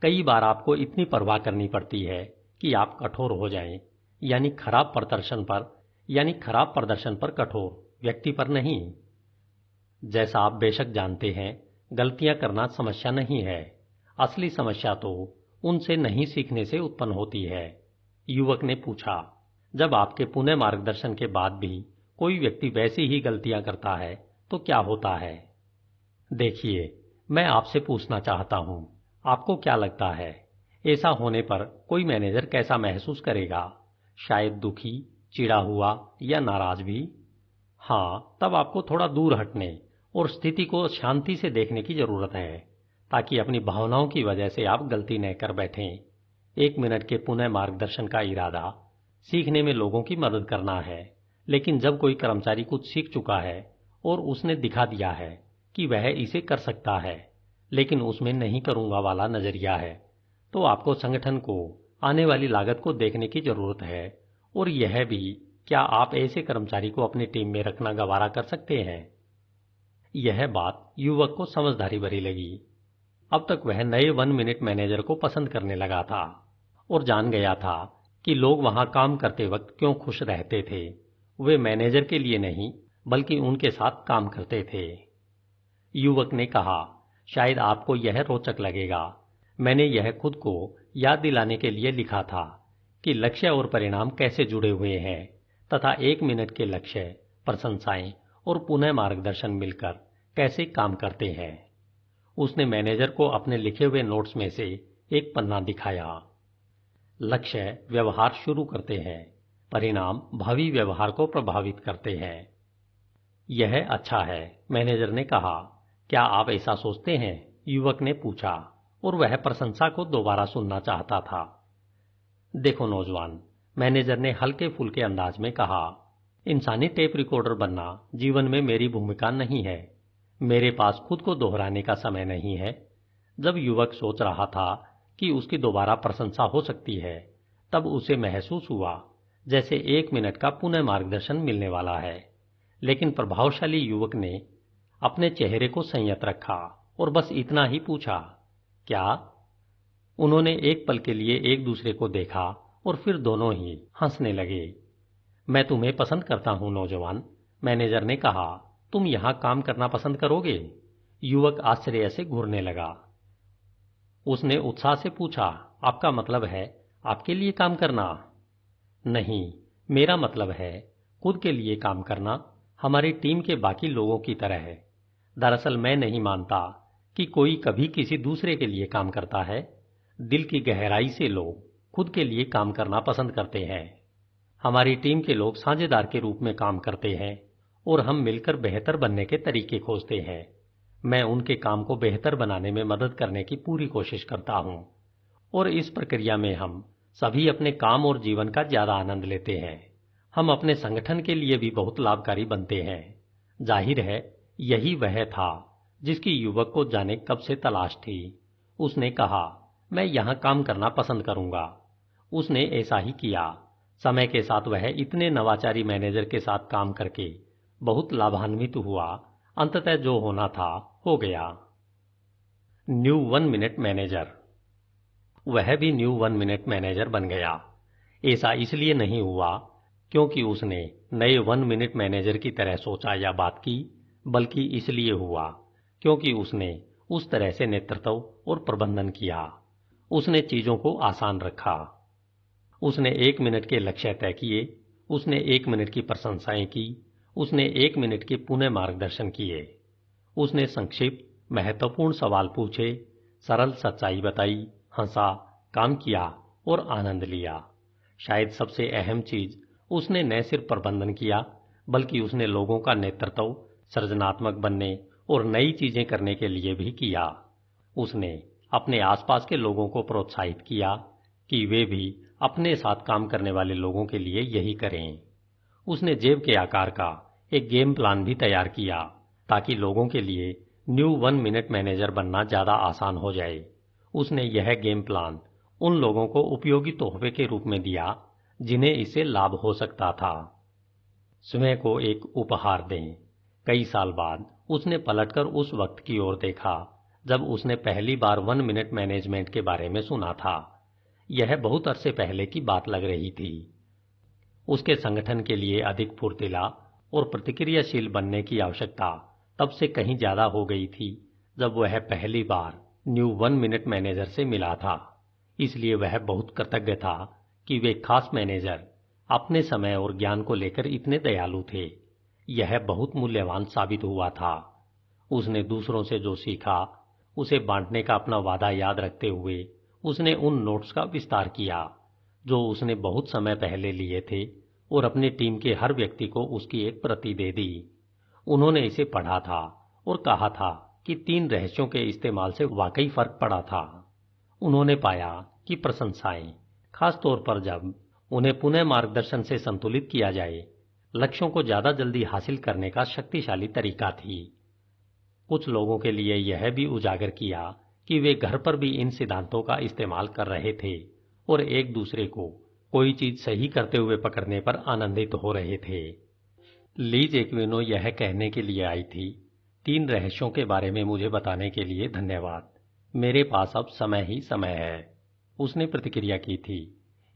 कई बार आपको इतनी परवाह करनी पड़ती है कि आप कठोर हो जाएं, यानी खराब प्रदर्शन पर कठोर, व्यक्ति पर नहीं। जैसा आप बेशक जानते हैं, गलतियां करना समस्या नहीं है। असली समस्या तो उनसे नहीं सीखने से उत्पन्न होती है। युवक ने पूछा, जब आपके पुनः मार्गदर्शन के बाद भी कोई व्यक्ति वैसी ही गलतियां करता है तो क्या होता है? देखिए, मैं आपसे पूछना चाहता हूं, आपको क्या लगता है, ऐसा होने पर कोई मैनेजर कैसा महसूस करेगा? शायद दुखी, चिढ़ा हुआ या नाराज भी? हाँ, तब आपको थोड़ा दूर हटने और स्थिति को शांति से देखने की जरूरत है ताकि अपनी भावनाओं की वजह से आप गलती न कर बैठें। 1 मिनट के पुनः मार्गदर्शन का इरादा सीखने में लोगों की मदद करना है, लेकिन जब कोई कर्मचारी कुछ सीख चुका है और उसने दिखा दिया है कि वह इसे कर सकता है, लेकिन उसमें नहीं करूंगा वाला नजरिया है, तो आपको संगठन को आने वाली लागत को देखने की जरूरत है और यह भी, क्या आप ऐसे कर्मचारी को अपनी टीम में रखना गवारा कर सकते हैं? यह बात युवक को समझदारी भरी लगी। अब तक वह नए 1 मिनट मैनेजर को पसंद करने लगा था और जान गया था कि लोग वहां काम करते वक्त क्यों खुश रहते थे। वे मैनेजर के लिए नहीं बल्कि उनके साथ काम करते थे। युवक ने कहा, शायद आपको यह रोचक लगेगा, मैंने यह खुद को याद दिलाने के लिए लिखा था कि लक्ष्य और परिणाम कैसे जुड़े हुए हैं तथा 1 मिनट के लक्ष्य, प्रशंसाएं और पुनः मार्गदर्शन मिलकर कैसे काम करते हैं। उसने मैनेजर को अपने लिखे हुए नोट्स में से एक पन्ना दिखाया। लक्ष्य व्यवहार शुरू करते हैं, परिणाम भावी व्यवहार को प्रभावित करते हैं। यह अच्छा है, मैनेजर ने कहा। क्या आप ऐसा सोचते हैं? युवक ने पूछा और वह प्रशंसा को दोबारा सुनना चाहता था। देखो नौजवान, मैनेजर ने हल्के फुल्के अंदाज में कहा, इंसानी टेप रिकॉर्डर बनना जीवन में मेरी भूमिका नहीं है। मेरे पास खुद को दोहराने का समय नहीं है। जब युवक सोच रहा था कि उसकी दोबारा प्रशंसा हो सकती है, तब उसे महसूस हुआ जैसे 1 मिनट का पुनः मार्गदर्शन मिलने वाला है। लेकिन प्रभावशाली युवक ने अपने चेहरे को संयत रखा और बस इतना ही पूछा, क्या? उन्होंने एक पल के लिए एक दूसरे को देखा और फिर दोनों ही हंसने लगे। मैं तुम्हें पसंद करता हूं नौजवान, मैनेजर ने कहा। तुम यहां काम करना पसंद करोगे? युवक आश्चर्य से घूरने लगा। उसने उत्साह से पूछा, आपका मतलब है आपके लिए काम करना? नहीं, मेरा मतलब है खुद के लिए काम करना, हमारी टीम के बाकी लोगों की तरह है। दरअसल मैं नहीं मानता कि कोई कभी किसी दूसरे के लिए काम करता है। दिल की गहराई से लोग खुद के लिए काम करना पसंद करते हैं। हमारी टीम के लोग साझेदार के रूप में काम करते हैं और हम मिलकर बेहतर बनने के तरीके खोजते हैं। मैं उनके काम को बेहतर बनाने में मदद करने की पूरी कोशिश करता हूं और इस प्रक्रिया में हम सभी अपने काम और जीवन का ज्यादा आनंद लेते हैं। हम अपने संगठन के लिए भी बहुत लाभकारी बनते हैं। जाहिर है यही वह था जिसकी युवक को जाने कब से तलाश थी। उसने कहा, मैं यहां काम करना पसंद करूंगा। उसने ऐसा ही किया। समय के साथ वह इतने नवाचारी मैनेजर के साथ काम करके बहुत लाभान्वित हुआ। अंततः जो होना था हो गया। New 1 minute manager. वह भी न्यू 1 मिनट मैनेजर बन गया। ऐसा इसलिए नहीं हुआ क्योंकि उसने नए 1 मिनट मैनेजर की तरह सोचा या बात की, बल्कि इसलिए हुआ क्योंकि उसने उस तरह से नेतृत्व और प्रबंधन किया। उसने चीजों को आसान रखा। उसने 1 मिनट के लक्ष्य तय किए। उसने 1 मिनट की प्रशंसाएं की। उसने 1 मिनट के पुनः मार्गदर्शन किए। उसने संक्षिप्त महत्वपूर्ण सवाल पूछे, सरल सच्चाई बताई, हंसा, काम किया और आनंद लिया। शायद सबसे अहम चीज, उसने न सिर्फ प्रबंधन किया बल्कि उसने लोगों का नेतृत्व सृजनात्मक बनने और नई चीजें करने के लिए भी किया। उसने अपने आसपास के लोगों को प्रोत्साहित किया कि वे भी अपने साथ काम करने वाले लोगों के लिए यही करें। उसने जेब के आकार का एक गेम प्लान भी तैयार किया ताकि लोगों के लिए न्यू 1 मिनट मैनेजर बनना ज्यादा आसान हो जाए। उसने यह गेम प्लान उन लोगों को उपयोगी तोहफे के रूप में दिया जिन्हें इससे लाभ हो सकता था। स्वयं को एक उपहार दें। कई साल बाद उसने पलटकर उस वक्त की ओर देखा जब उसने पहली बार 1 मिनट मैनेजमेंट के बारे में सुना था। यह बहुत अरसे पहले की बात लग रही थी। उसके संगठन के लिए अधिक फुर्तीला और प्रतिक्रियाशील बनने की आवश्यकता तब से कहीं ज्यादा हो गई थी जब वह पहली बार न्यू 1 मिनट मैनेजर से मिला था। इसलिए वह बहुत कृतज्ञ था कि वे खास मैनेजर अपने समय और ज्ञान को लेकर इतने दयालु थे। यह बहुत मूल्यवान साबित हुआ था। उसने दूसरों से जो सीखा उसे बांटने का अपना वादा याद रखते हुए उसने उन नोट्स का विस्तार किया जो उसने बहुत समय पहले लिए थे और अपनी टीम के हर व्यक्ति को उसकी एक प्रति दे दी। उन्होंने इसे पढ़ा था और कहा था कि 3 रहस्यों के इस्तेमाल से वाकई फर्क पड़ा था। उन्होंने पाया कि प्रशंसाएं, खास तौर पर जब उन्हें पुनः मार्गदर्शन से संतुलित किया जाए, लक्ष्यों को ज्यादा जल्दी हासिल करने का शक्तिशाली तरीका थी। कुछ लोगों के लिए यह भी उजागर किया कि वे घर पर भी इन सिद्धांतों का इस्तेमाल कर रहे थे और एक दूसरे को कोई चीज सही करते हुए पकड़ने पर आनंदित हो रहे थे। लीज एक्विनो यह कहने के लिए आई थी, 3 रहस्यों के बारे में मुझे बताने के लिए धन्यवाद। मेरे पास अब समय ही समय है। उसने प्रतिक्रिया की थी,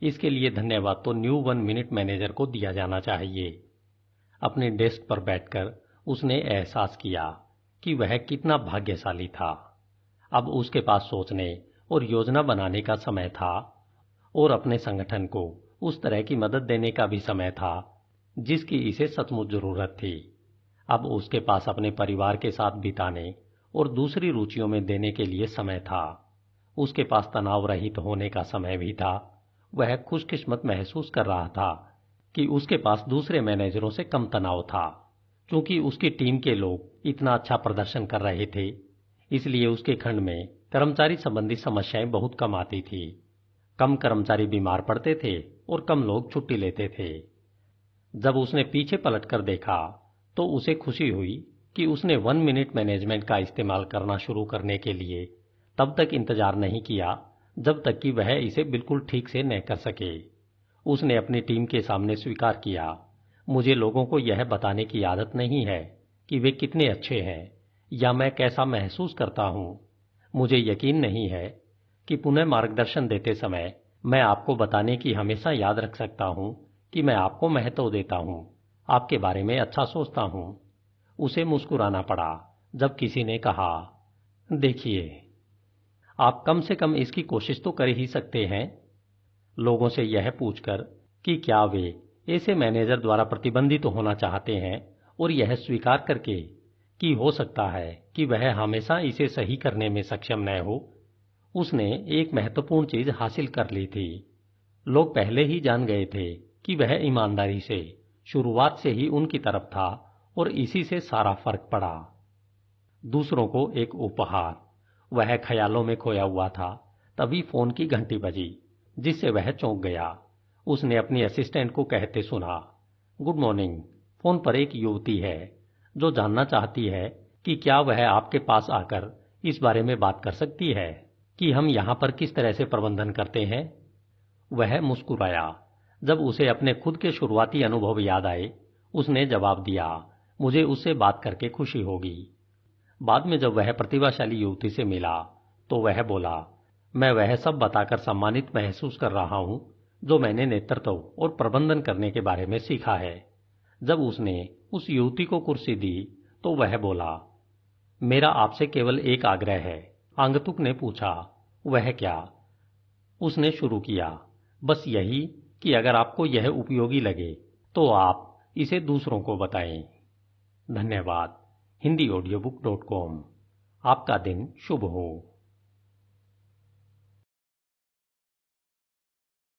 इसके लिए धन्यवाद तो न्यू 1 मिनट मैनेजर को दिया जाना चाहिए। अपने डेस्क पर बैठकर उसने एहसास किया कि वह कितना भाग्यशाली था। अब उसके पास सोचने और योजना बनाने का समय था और अपने संगठन को उस तरह की मदद देने का भी समय था जिसकी इसे सचमुच जरूरत थी। अब उसके पास अपने परिवार के साथ बिताने और दूसरी रुचियों में देने के लिए समय था। उसके पास तनाव रहित होने का समय भी था। वह खुशकिस्मत महसूस कर रहा था कि उसके पास दूसरे मैनेजरों से कम तनाव था। क्योंकि उसकी टीम के लोग इतना अच्छा प्रदर्शन कर रहे थे, इसलिए उसके खंड में कर्मचारी संबंधी समस्याएं बहुत कम आती थी। कम कर्मचारी बीमार पड़ते थे और कम लोग छुट्टी लेते थे। जब उसने पीछे पलटकर देखा तो उसे खुशी हुई कि उसने 1 मिनट मैनेजमेंट का इस्तेमाल करना शुरू करने के लिए तब तक इंतजार नहीं किया जब तक कि वह इसे बिल्कुल ठीक से न कर सके। उसने अपनी टीम के सामने स्वीकार किया, मुझे लोगों को यह बताने की आदत नहीं है कि वे कितने अच्छे हैं या मैं कैसा महसूस करता हूं। मुझे यकीन नहीं है कि पुनः मार्गदर्शन देते समय मैं आपको बताने की हमेशा याद रख सकता हूं कि मैं आपको महत्व देता हूं, आपके बारे में अच्छा सोचता हूं। उसे मुस्कुराना पड़ा जब किसी ने कहा, देखिए, आप कम से कम इसकी कोशिश तो कर ही सकते हैं। लोगों से यह पूछकर कि क्या वे ऐसे मैनेजर द्वारा प्रतिबंधित होना चाहते हैं और यह स्वीकार करके कि हो सकता है कि वह हमेशा इसे सही करने में सक्षम न हो, उसने एक महत्वपूर्ण चीज हासिल कर ली थी। लोग पहले ही जान गए थे कि वह ईमानदारी से शुरुआत से ही उनकी तरफ था और इसी से सारा फर्क पड़ा। दूसरों को एक उपहार। वह ख्यालों में खोया हुआ था, तभी फोन की घंटी बजी, जिससे वह चौंक गया। उसने अपनी असिस्टेंट को कहते सुना, गुड मॉर्निंग। फोन पर एक युवती है जो जानना चाहती है कि क्या वह आपके पास आकर इस बारे में बात कर सकती है कि हम यहां पर किस तरह से प्रबंधन करते हैं। वह मुस्कुराया। जब उसे अपने खुद के शुरुआती अनुभव याद आए, उसने जवाब दिया, मुझे उससे बात करके खुशी होगी। बाद में जब वह प्रतिभाशाली युवती से मिला तो वह बोला, मैं वह सब बताकर सम्मानित महसूस कर रहा हूं जो मैंने नेतृत्व और प्रबंधन करने के बारे में सीखा है। जब उसने उस युवती को कुर्सी दी तो वह बोला, मेरा आपसे केवल एक आग्रह है। आगंतुक ने पूछा, वह क्या? उसने शुरू किया, बस यही कि अगर आपको यह उपयोगी लगे तो आप इसे दूसरों को बताएं। धन्यवाद। HindiAudiobook.com। आपका दिन शुभ हो।